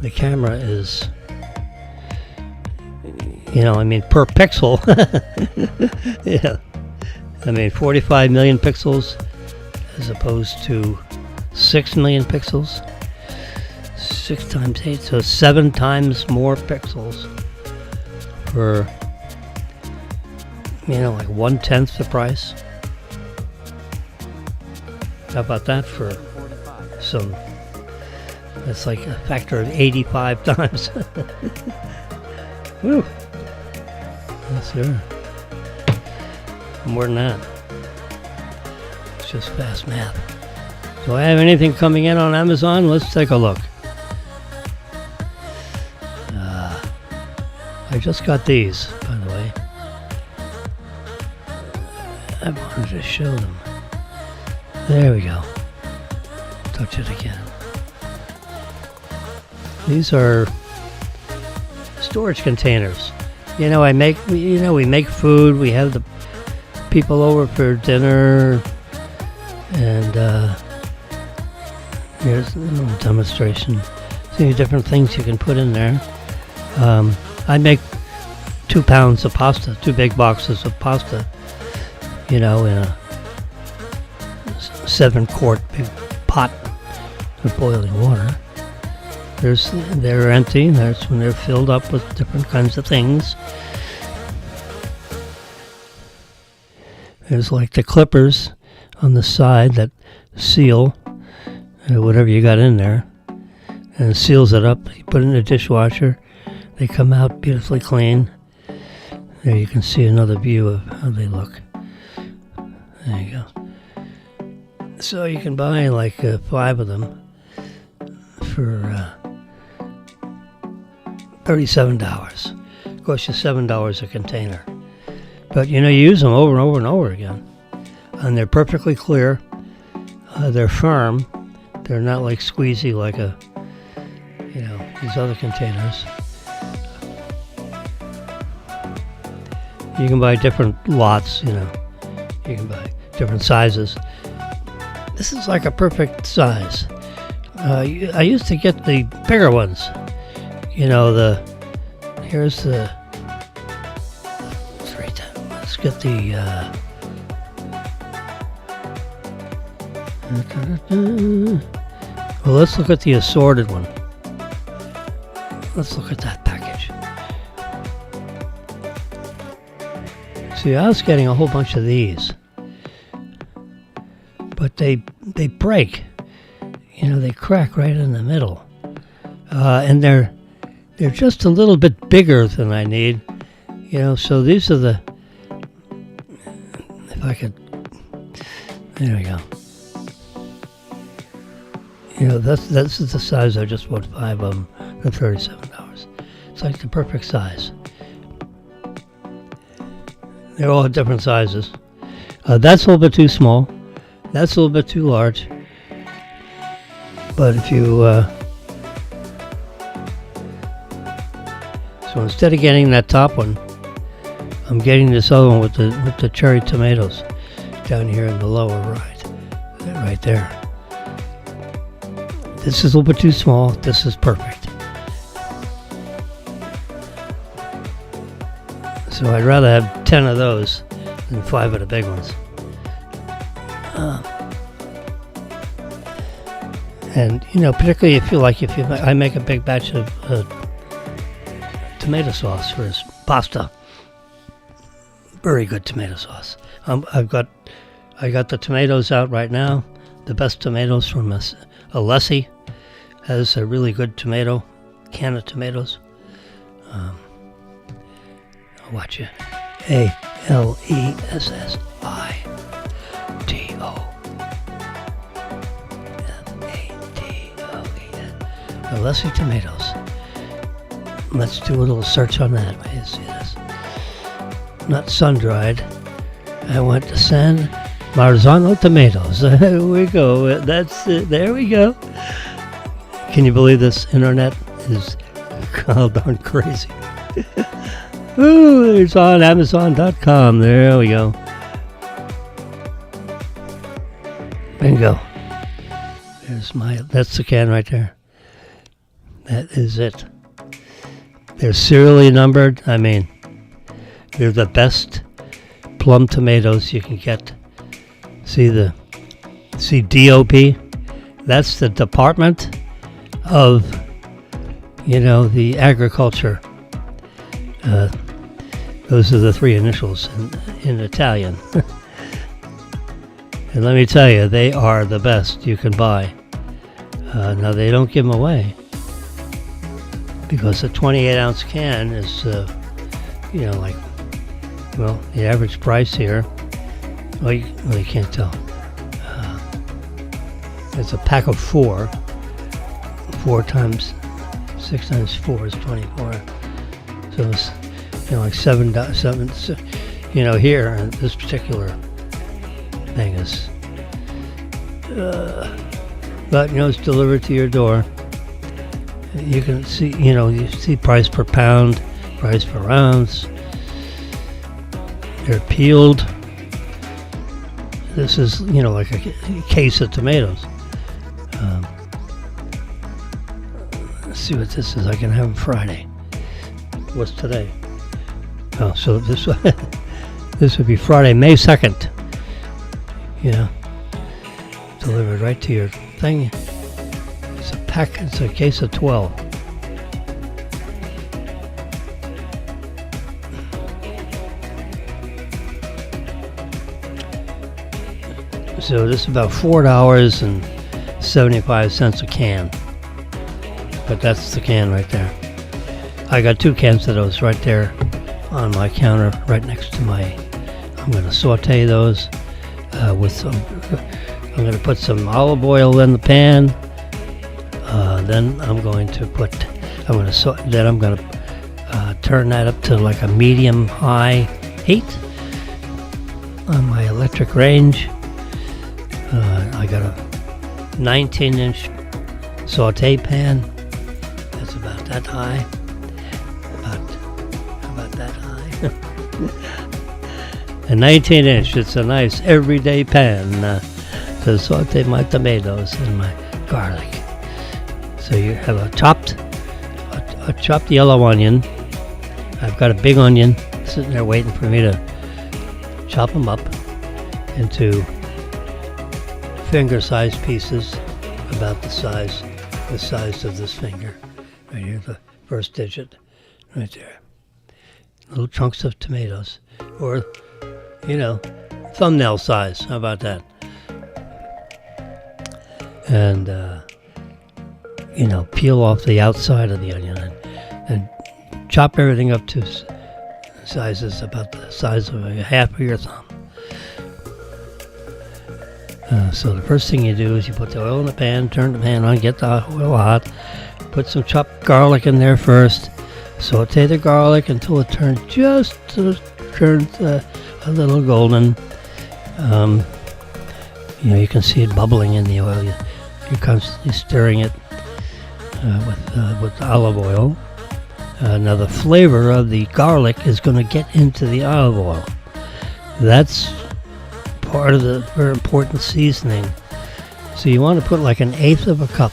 the camera is, per pixel, yeah. 45 million pixels as opposed to 6 million pixels. 6 times 8, so 7 times more pixels for, like 1/10 the price. How about that for some? That's like a factor of 85 times. Woo! Yes, sir. More than that. It's just fast math. Do I have anything coming in on Amazon? Let's take a look. I just got these, by the way. I wanted to show them. There we go. Touch it again. These are storage containers. We make food. We have the people over for dinner, and here's a little demonstration. See different things you can put in there. I make 2 pounds of pasta, 2 big boxes of pasta, in a 7-quart big pot of boiling water. They're empty. That's when they're filled up with different kinds of things. There's like the clippers on the side that seal whatever you got in there, and it seals it up. You put it in the dishwasher. They come out beautifully clean. There you can see another view of how they look. There you go. So you can buy like 5 of them for $37. It costs you $7 a container. But you use them over and over and over again. And they're perfectly clear. They're firm. They're not like squeezy like these other containers. You can buy different lots, You can buy different sizes. This is like a perfect size. I used to get the bigger ones. Here's the 310. Let's get the, well, let's look at the assorted one. Let's look at that package. See, I was getting a whole bunch of these, but they break. They crack right in the middle, and they're just a little bit bigger than I need. So these are the. If I could, there we go. That's the size. I just bought 5 of them for $37. It's like the perfect size. They're all different sizes. That's a little bit too small. That's a little bit too large. But if you... so instead of getting that top one, I'm getting this other one with the cherry tomatoes down here in the lower right. Right there. This is a little bit too small. This is perfect. So I'd rather have 10 of those than 5 of the big ones. And particularly if I make a big batch of tomato sauce for his pasta. Very good tomato sauce. I got the tomatoes out right now. The best tomatoes from a Alessi has a really good tomato, can of tomatoes. I'll watch it. ALESSITO. Alessi tomatoes. Let's do a little search on that. Wait, see this. Not sun-dried. I want to San Marzano tomatoes. There we go. That's it. There we go. Can you believe this internet is all darn crazy? Ooh, it's on Amazon.com. There we go. Bingo. That's the can right there. That is it. They're serially numbered. I mean, they're the best plum tomatoes you can get. See DOP? That's the Department of, the Agriculture. Those are the three initials in Italian. And let me tell you, they are the best you can buy. Now, they don't give them away because a 28-ounce can is, the average price here, you can't tell. It's a pack of 4. 4 times 6 times 4 is 24. So it's like 7. Here this particular thing is, but it's delivered to your door. You can see, you see price per pound, price per ounce. They're peeled. This is, like a case of tomatoes. Let's see what this is. I can have them Friday. What's today? Oh, so this would be Friday, May 2nd. Yeah. Delivered right to your thing. It's a pack. It's a case of 12. So this is about $4.75 a can. But that's the can right there. I got 2 cans of those right there on my counter, right next to I'm going to saute those with some. I'm going to put some olive oil in the pan. Then I'm going to turn that up to like a medium-high heat on my electric range. I got a 19-inch saute pan. That's about that high. About that high. A 19-inch. It's a nice everyday pan to saute my tomatoes and my garlic. So you have a chopped yellow onion. I've got a big onion sitting there waiting for me to chop them up into finger-sized pieces, about the size of this finger. Right here, the first digit, right there. Little chunks of tomatoes, or thumbnail size. How about that? And peel off the outside of the onion and chop everything up to sizes about the size of a half of your thumb. So the first thing you do is you put the oil in the pan, turn the pan on, get the oil hot, put some chopped garlic in there first, saute the garlic until it turns a little golden. You can see it bubbling in the oil. You're constantly stirring it with olive oil. Now the flavor of the garlic is going to get into the olive oil. That's part of the very important seasoning. So you want to put like 1/8 of a cup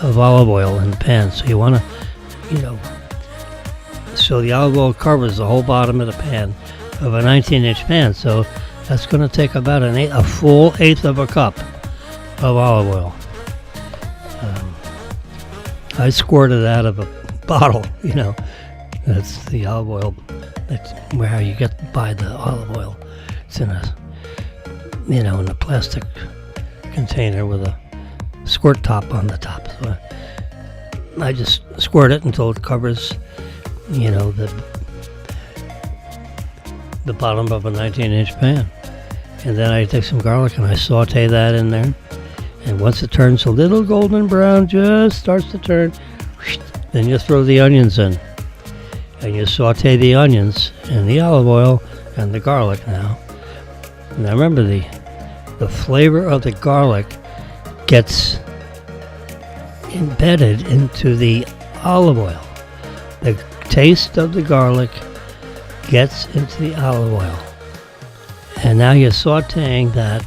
of olive oil in the pan. So you want to, so the olive oil covers the whole bottom of the pan of a 19-inch pan. So that's going to take about a full 1/8 of a cup of olive oil. I squirted out of a bottle, that's the olive oil. That's where you buy the olive oil. It's in a plastic container with a squirt top on the top. So I just squirt it until it covers, the bottom of a 19-inch pan. And then I take some garlic and I saute that in there. And once it turns a little golden brown, just starts to turn, then you throw the onions in. And you saute the onions in the olive oil and the garlic now. Now remember, the flavor of the garlic gets embedded into the olive oil. The taste of the garlic gets into the olive oil. And now you're sauteing that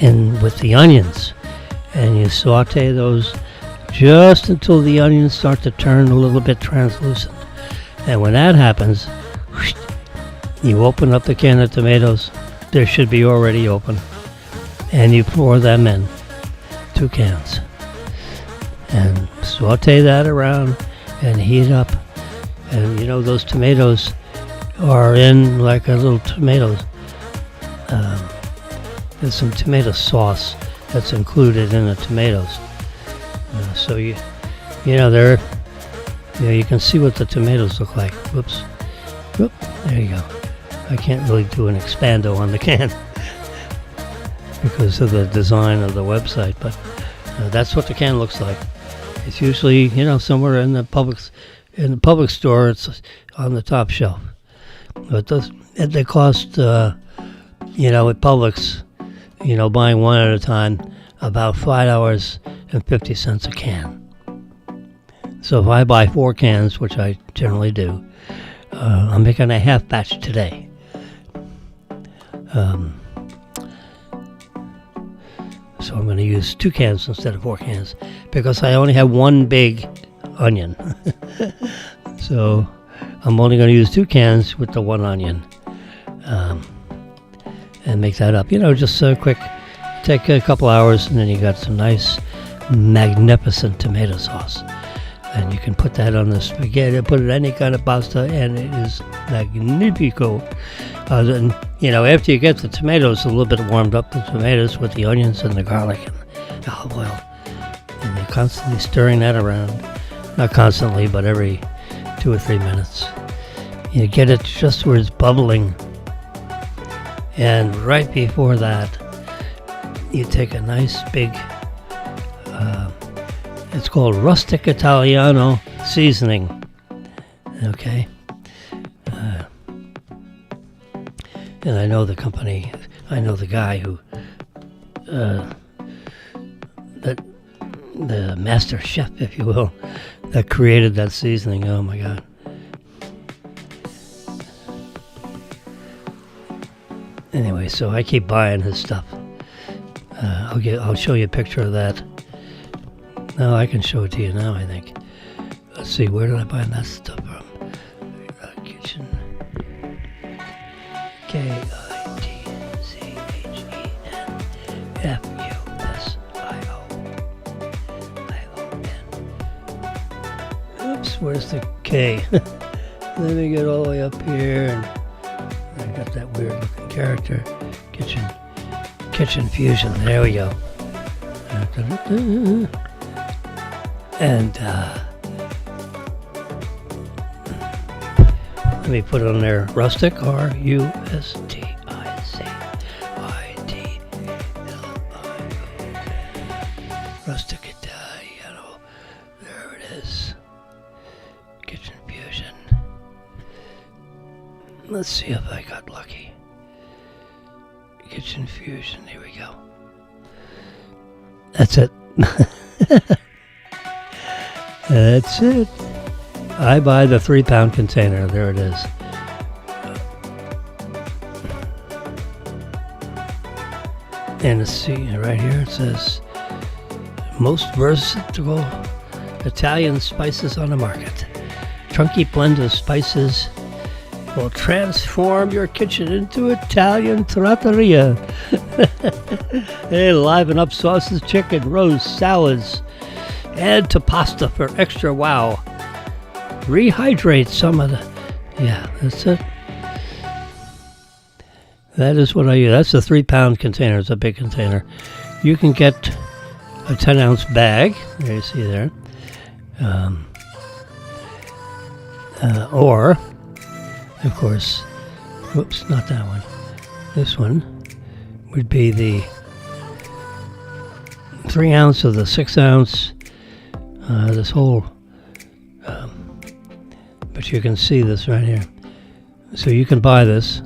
in with the onions. And you saute those just until the onions start to turn a little bit translucent. And when that happens, you open up the can of tomatoes. They should be already open. And you pour them in, 2 cans. And saute that around and heat up. And those tomatoes are in like a little tomatoes. There's some tomato sauce that's included in the tomatoes. So you can see what the tomatoes look like. Whoops. Whoop. There you go. I can't really do an expando on the can because of the design of the website, but that's what the can looks like. It's usually, somewhere in the public store. It's on the top shelf. But they cost, at Publix, buying one at a time, about $5.50 a can. So if I buy 4 cans, which I generally do, I'm making a half batch today. So I'm going to use 2 cans instead of 4 cans because I only have one big onion. So I'm only going to use 2 cans with the 1 onion and make that up. Just quick, take a couple hours and then you got some nice, magnificent tomato sauce. And you can put that on the spaghetti, put it in any kind of pasta, and it is magnifico. Then, after you get the tomatoes a little bit warmed up, the tomatoes with the onions and the garlic and the olive oil, and you're constantly stirring that around. Not constantly, but every 2 or 3 minutes. You get it just where it's bubbling. And right before that, you take a nice big, it's called Rustic Italiano seasoning. Okay? And I know the company, I know the guy who, the master chef, if you will, that created that seasoning. Oh my God. Anyway, so I keep buying his stuff. I'll show you a picture of that. No, I can show it to you now, I think. Let's see, where did I buy that stuff from? Kitchen. KITCHENFUSION. Oops, where's the K? Let me get all the way up here. And I got that weird looking character. Kitchen Fusion. There we go. And let me put on there Rustic, RUSTICIZILIO. Rustic Italiano. There it is. Kitchen Fusion. Let's see if I got lucky. Kitchen Fusion. Here we go. That's it. That's it. I buy the 3-pound container. There it is. And let's see, right here it says, most versatile Italian spices on the market. Chunky blend of spices will transform your kitchen into Italian trattoria. They liven up sauces, chicken, roast, salads. Add to pasta for extra wow. Rehydrate some of the... Yeah, that's it. That is what I use. That's a 3-pound container. It's a big container. You can get a 10-ounce bag. There you see there. Or, of course, whoops, not that one. This one would be the 3 ounce of the 6 ounce. This whole, but you can see this right here. So you can buy this.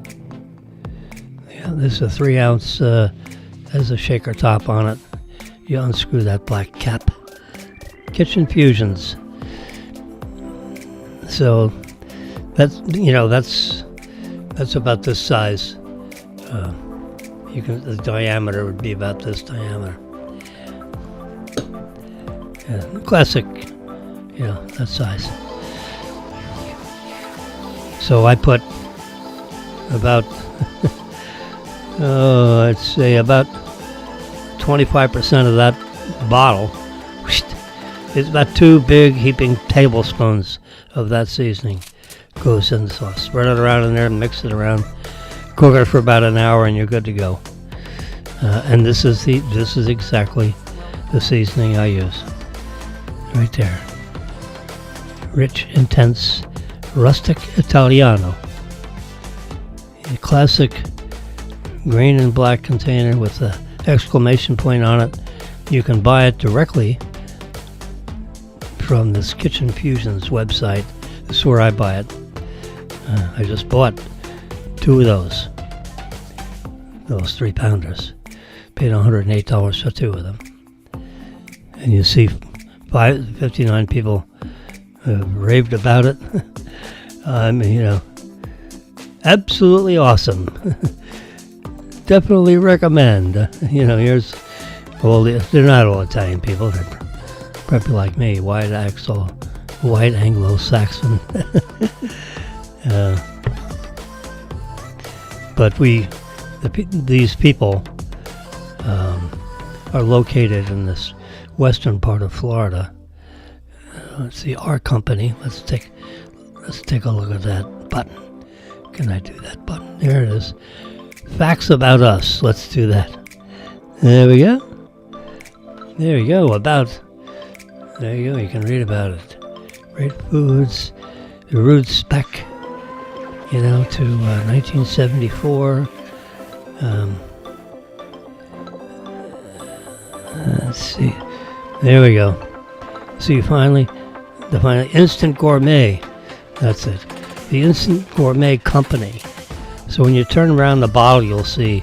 Yeah, this is a 3 ounce. Has a shaker top on it. You unscrew that black cap. Kitchen Fusions. So that's that's about this size. The diameter would be about this diameter. Yeah, classic, that size. So I put about, I'd say about 25% of that bottle. It's about 2 big heaping tablespoons of that seasoning goes in the sauce. Spread it around in there, mix it around, cook it for about an hour, and you're good to go. And this is exactly the seasoning I use. Right there. Rich, intense, rustic Italiano. A classic green and black container with an exclamation point on it. You can buy it directly from this Kitchen Fusions website. This is where I buy it. I just bought 2 of those 3-pounders. Paid $108 for 2 of them. And you see 59 people raved about it. Absolutely awesome. Definitely recommend. Here's, well, they're not all Italian people. They're probably like me, white Anglo-Saxon. But these people are located in this western part of Florida. Let's see, our company. Let's take a look at that button. Can I do that button? There it is. Facts about us. Let's do that. There we go. There you go. There you go. You can read about it. Great foods. The roots back, to 1974. Let's see. There we go. See, finally, the Instant Gourmet. That's it. The Instant Gourmet Company. So when you turn around the bottle, you'll see,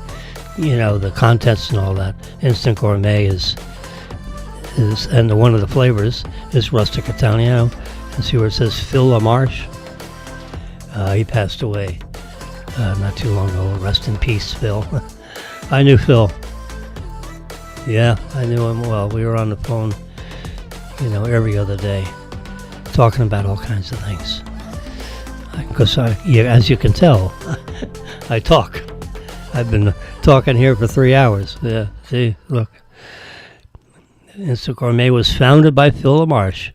the contents and all that. Instant Gourmet is and one of the flavors is Rustic Italiano. And see where it says Phil LaMarche? He passed away not too long ago. Rest in peace, Phil. I knew Phil. Yeah, I knew him well. We were on the phone, every other day, talking about all kinds of things. Because as you can tell, I talk. I've been talking here for 3 hours. Yeah, see, look. Instant Gourmet was founded by Phil LaMarche.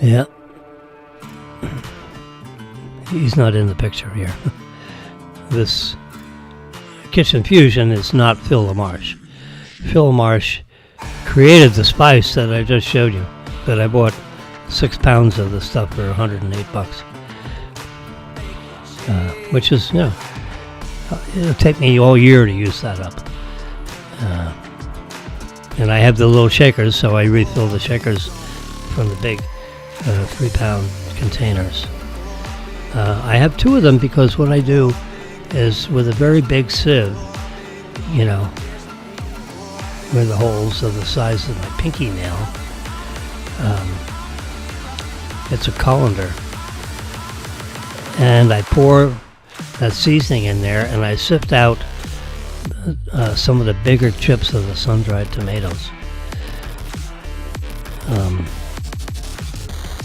Yeah. He's not in the picture here. This Kitchen Fusion is not Phil LaMarche. Phil LaMarche created the spice that I just showed you, that I bought 6 pounds of the stuff for $108. Which is, it'll take me all year to use that up. And I have the little shakers, so I refill the shakers from the big 3-pound containers. I have 2 of them because what I do is with a very big sieve, where the holes are the size of my pinky nail. It's a colander. And I pour that seasoning in there and I sift out some of the bigger chips of the sun-dried tomatoes.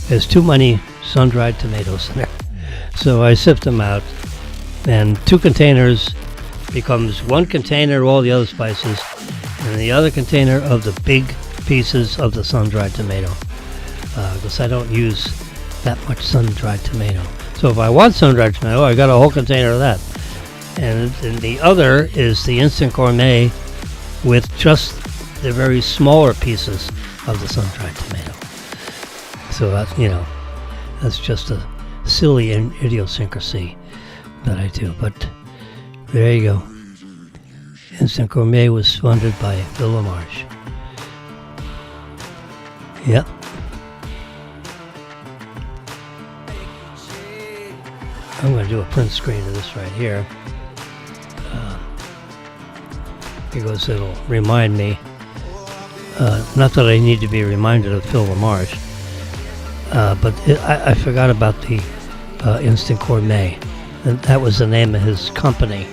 There's too many sun-dried tomatoes in there. So I sift them out, and 2 containers becomes 1 container of all the other spices, and the other container of the big pieces of the sun-dried tomato. Because I don't use that much sun-dried tomato. So if I want sun-dried tomato, I got a whole container of that. And the other is the Instant Gourmet with just the very smaller pieces of the sun-dried tomato. So that's just a silly idiosyncrasy that I do. But there you go. Instant Gourmet was funded by Phil LaMarche. Yep. I'm going to do a print screen of this right here. Because it'll remind me, not that I need to be reminded of Phil LaMarche, but I forgot about the Instant Gourmet. And that was the name of his company.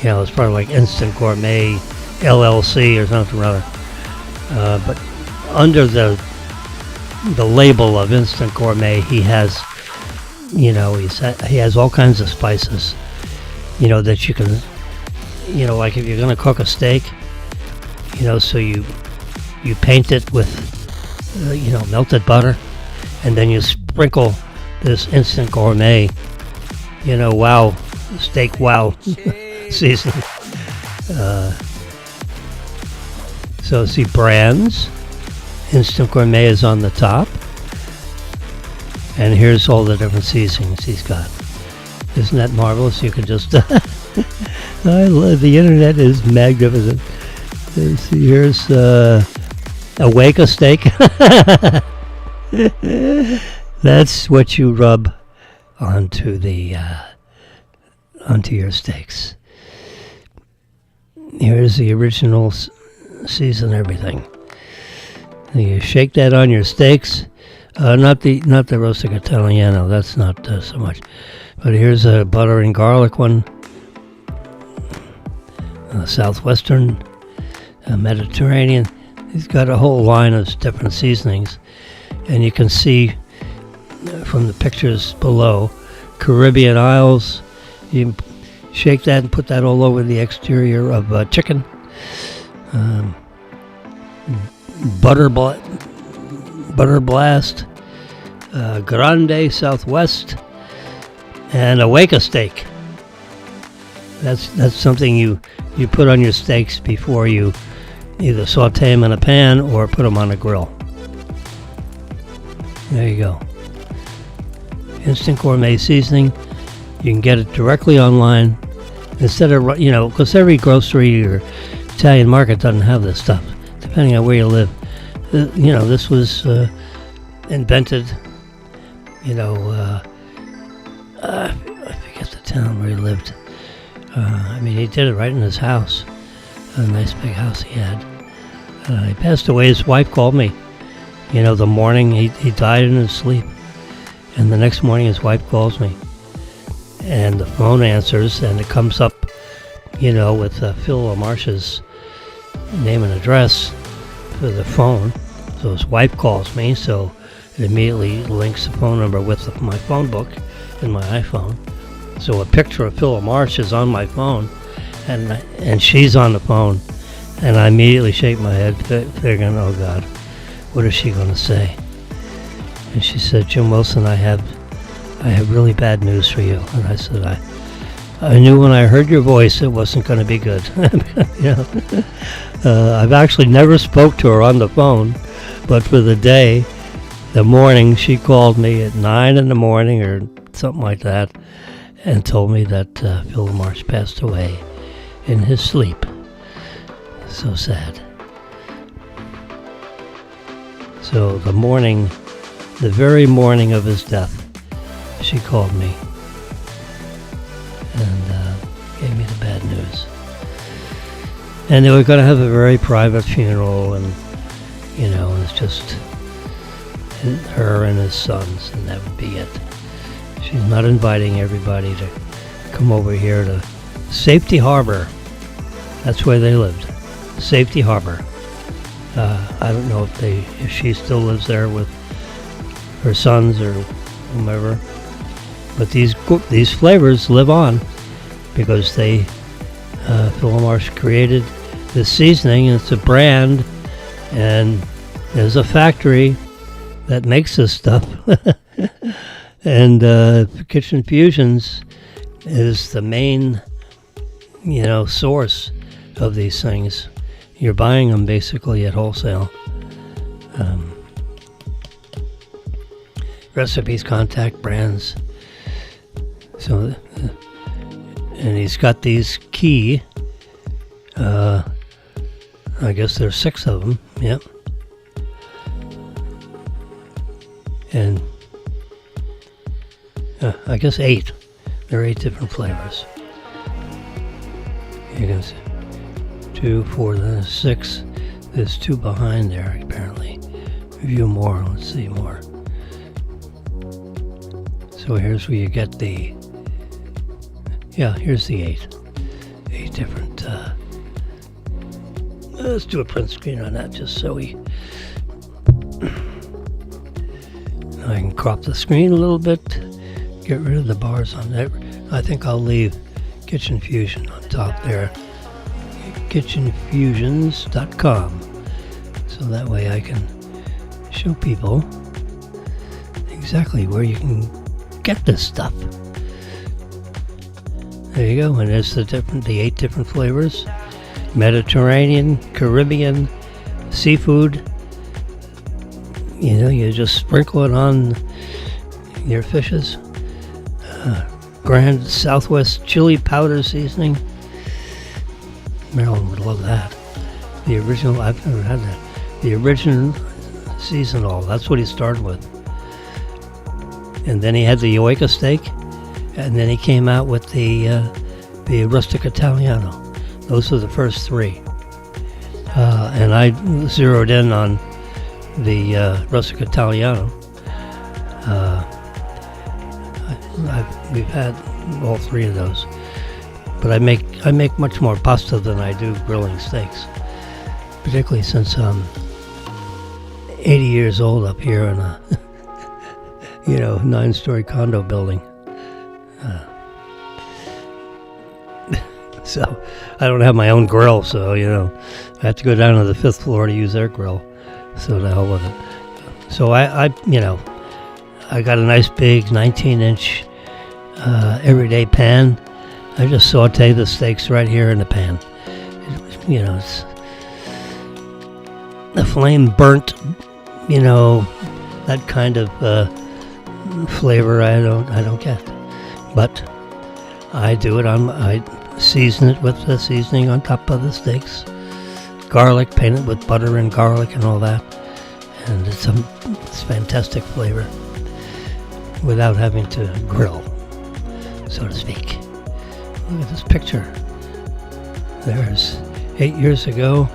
It's probably like Instant Gourmet LLC or something or other. But under the label of Instant Gourmet, he has, he has all kinds of spices, that you can, like if you're going to cook a steak, so you paint it with, melted butter, and then you sprinkle this Instant Gourmet, wow, steak wow seasoning. So see, brands, Instant Gourmet is on the top, and here's all the different seasonings he's got. Isn't that marvelous? You can just I love the internet is magnificent. Let's see, here's Awake a steak. That's what you rub onto your steaks. Here's the original season everything. You shake that on your steaks. Not the roasting Italiano. That's not so much. But here's a butter and garlic one. Southwestern, Mediterranean. He's got a whole line of different seasonings, and you can see from the pictures below, Caribbean Isles. You shake that and put that all over the exterior of chicken. Butter Blast, Grande Southwest, and Awake a steak. That's something you put on your steaks before you either saute them in a pan or put them on a grill. There you go. Instant Gourmet seasoning. You can get it directly online instead of, because every grocery or Italian market doesn't have this stuff, depending on where you live. This was invented, I forget the town where he lived. He did it right in his house, a nice big house he had. He passed away. His wife called me, the morning he died in his sleep. And the next morning his wife calls me, and the phone answers, and it comes up, with Phil LaMarche's name and address for the phone. So his wife calls me, so it immediately links the phone number with my phone book in my iPhone. So a picture of Phil LaMarche is on my phone, and she's on the phone, and I immediately shake my head, figuring, oh God, what is she going to say? And she said, Jim Wilson, I have really bad news for you. And I said, I knew when I heard your voice it wasn't going to be good. I've actually never spoke to her on the phone, but for the morning, she called me at 9 in the morning or something like that, and told me that Phil LaMarche passed away in his sleep. So sad. So the very morning of his death, she called me and gave me the bad news. And they were going to have a very private funeral, and it's just her and his sons, and that would be it. She's not inviting everybody to come over here to Safety Harbor. That's where they lived, Safety Harbor. I don't know if she still lives there with her sons or whomever, but these flavors live on because Phil LaMarche created this seasoning, and it's a brand, and there's a factory that makes this stuff. And Kitchen Fusions is the main, source of these things. You're buying them basically at wholesale. Recipes, contact brands. So, and he's got these key. I guess there's 6 of them. Yep. And I guess 8. There are 8 different flavors. You can see 2, 4, then 6. There's 2 behind there apparently. Review more. Let's see more. So here's where you get the. Yeah, here's the 8. 8 different. Let's do a print screen on that just so we. I can crop the screen a little bit, get rid of the bars on there. I think I'll leave Kitchen Fusion on top there. kitchenfusions.com. So that way I can show people exactly where you can get this stuff. There you go, and there's the 8 different flavors. Mediterranean, Caribbean, seafood. You know, you just sprinkle it on your fishes. Grand Southwest chili powder seasoning. Marilyn would love that. The original, I've never had that. The original seasonal, that's what he started with. And then he had the Oika steak, and then he came out with the rustic Italiano. Those are the first 3. And I zeroed in on the rustic Italiano. We've had all 3 of those, but I make much more pasta than I do grilling steaks, particularly since I'm 80 years old up here in a 9-story condo building. So I don't have my own grill, so I have to go down to the 5th floor to use their grill. So the hell with it. So I got a nice big 19-inch everyday pan. I just saute the steaks right here in the pan. It's the flame burnt. That kind of flavor I don't get. But I do it I season it with the seasoning on top of the steaks. Garlic, paint it with butter and garlic and all that. And it's fantastic flavor without having to grill, so to speak. Look at this picture. There's 8 years ago,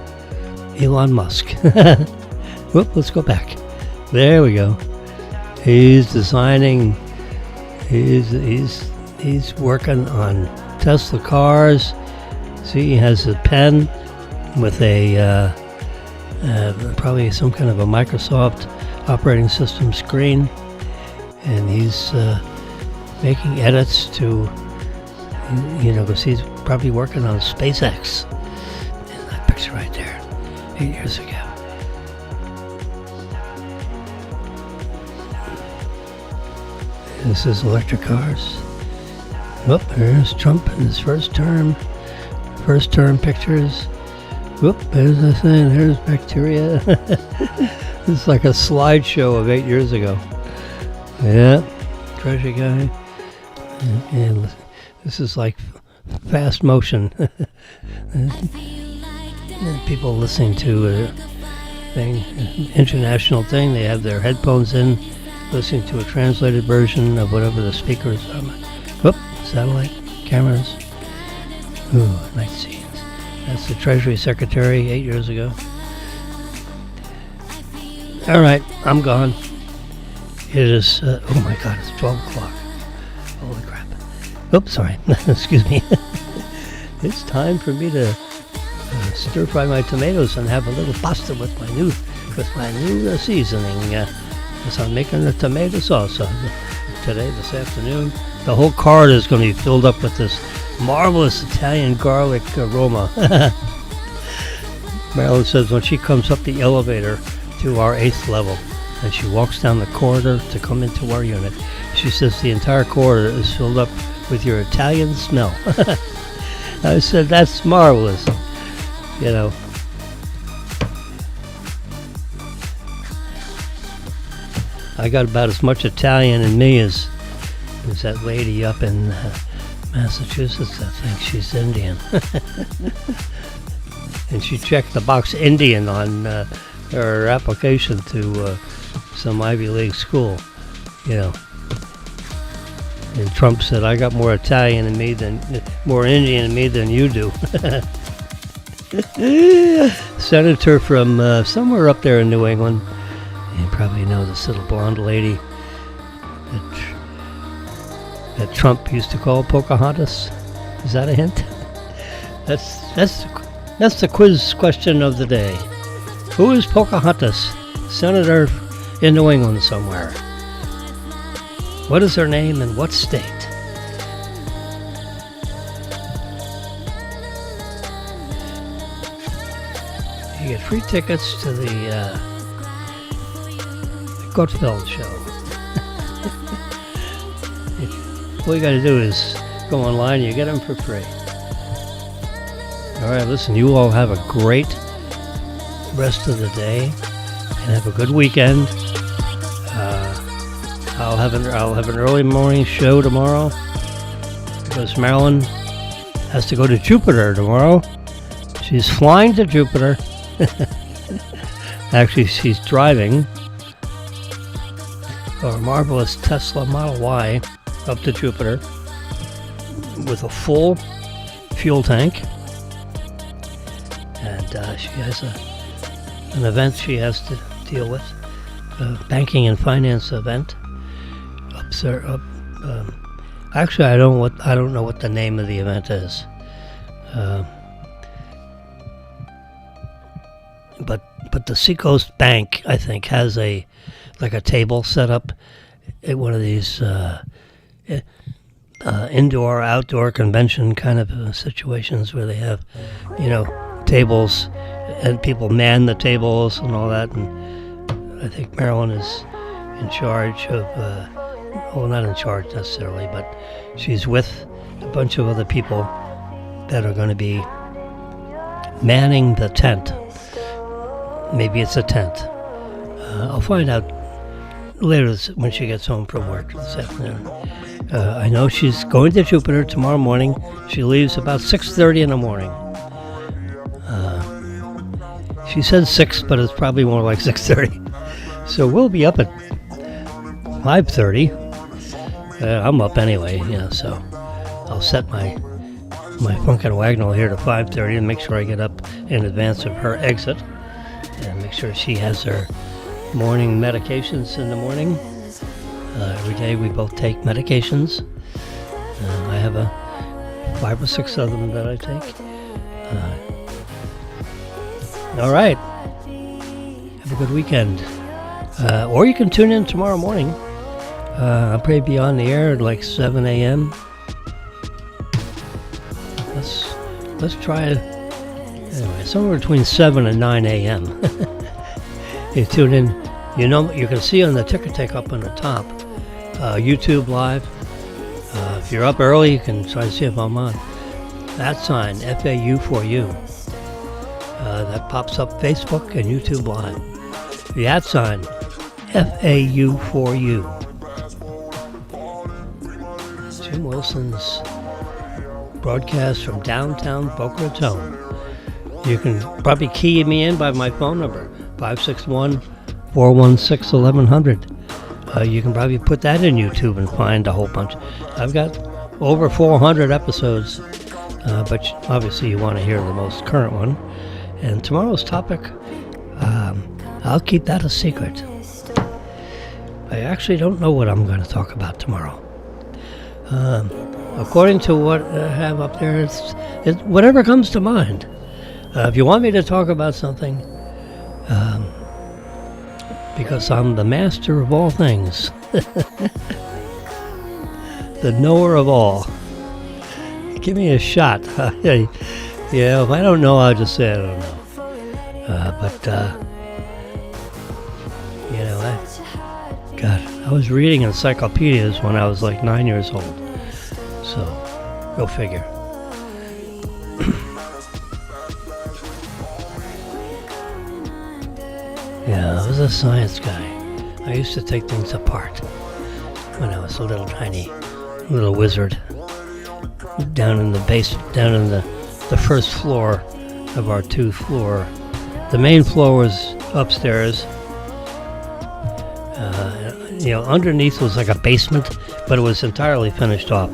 Elon Musk. Whoop, let's go back. There we go. He's designing, he's working on Tesla cars. See, he has a pen with a probably some kind of a Microsoft operating system screen, and he's making edits to, because he's probably working on SpaceX. And that picture right there, 8 years ago. This is electric cars. Whoop, there's Trump in his first term pictures. Whoop, there's the thing, there's bacteria. It's like a slideshow of 8 years ago. Yeah, treasure guy. And this is like fast motion. And people listening to a thing, international thing, they have their headphones in, listening to a translated version of whatever the speaker is on. Whoop, satellite cameras. Ooh, night scenes. That's the Treasury Secretary 8 years ago. All right, I'm gone. It is, oh my God, it's 12 o'clock. Holy crap. Oops, sorry. Excuse me. It's time for me to stir fry my tomatoes and have a little pasta with my new seasoning. Because I'm making a tomato sauce today, this afternoon. The whole cart is going to be filled up with this marvelous Italian garlic aroma. Marilyn says when she comes up the elevator to our 8th level and she walks down the corridor to come into our unit, she says the entire corridor is filled up with your Italian smell. I said, that's marvelous. I got about as much Italian in me as that lady up in Massachusetts. I think she's Indian. And she checked the box Indian on her application to some Ivy League school, you know. And Trump said, "I got more Italian in me more Indian in me than you do." Senator from somewhere up there in New England. You probably know this little blonde lady that Trump used to call Pocahontas. Is that a hint? That's the quiz question of the day. Who is Pocahontas? Senator in New England somewhere. What is her name and what state? You get free tickets to the Gutfeld show. All you got to do is go online. You get them for free. All right, listen. You all have a great rest of the day and have a good weekend. I'll have an early morning show tomorrow because Marilyn has to go to Jupiter tomorrow. She's flying to Jupiter. Actually, she's driving a marvelous Tesla Model Y up to Jupiter with a full fuel tank. And she has an event she has to deal with, a banking and finance event. Actually, I don't know what the name of the event is. But the Seacoast Bank, I think, has a table set up at one of these indoor outdoor convention kind of situations where they have, tables and people man the tables and all that. And I think Marilyn is in charge of. Well, not in charge necessarily, but she's with a bunch of other people that are going to be manning the tent. Maybe it's a tent. I'll find out later when she gets home from work this afternoon. I know she's going to Jupiter tomorrow morning. She leaves about 6:30 in the morning. She said 6, but it's probably more like 6:30. So we'll be up at 5:30. I'm up anyway, so I'll set my Funkin' Wagnall here to 5:30 and make sure I get up in advance of her exit and make sure she has her morning medications in the morning. Every day we both take medications. I have 5 or 6 of them that I take. All right. Have a good weekend. Or you can tune in tomorrow morning. I'll probably be on the air at like 7 a.m. Let's try it. Anyway, somewhere between 7 and 9 a.m. You tune in. You can see on the ticker tape up on the top, YouTube Live. If you're up early, you can try to see if I'm on. That sign, FAU for you. That pops up Facebook and YouTube Live. The @ sign, FAU for you. Jim Wilson's broadcast from downtown Boca Raton. You can probably key me in by my phone number, 561-416-1100. You can probably put that in YouTube and find a whole bunch. I've got over 400 episodes, but obviously you want to hear the most current one. And tomorrow's topic, I'll keep that a secret. I actually don't know what I'm going to talk about tomorrow. According to what I have up there, it's whatever comes to mind. If you want me to talk about something, because I'm the master of all things, the knower of all, give me a shot. Yeah, if I don't know, I'll just say I don't know. I was reading encyclopedias when I was like 9 years old. So, go figure. Yeah, I was a science guy. I used to take things apart when I was a little tiny little wizard. Down in the the first floor of our 2-floor. The main floor was upstairs. Underneath was like a basement, but it was entirely finished off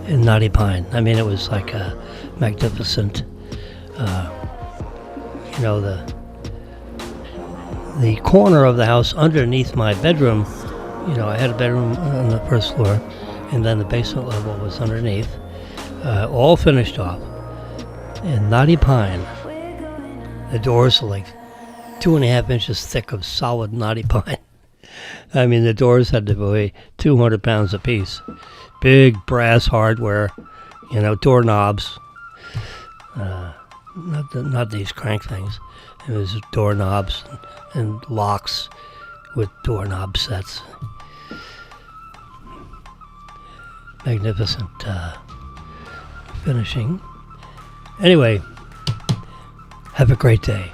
in knotty pine. I mean, it was like a magnificent, the corner of the house underneath my bedroom. I had a bedroom on the first floor, and then the basement level was underneath, all finished off in knotty pine. The doors were like 2.5 inches thick of solid knotty pine. I mean, the doors had to weigh 200 pounds apiece. Big brass hardware, doorknobs. Not these crank things. It was doorknobs and locks with doorknob sets. Magnificent finishing. Anyway, have a great day.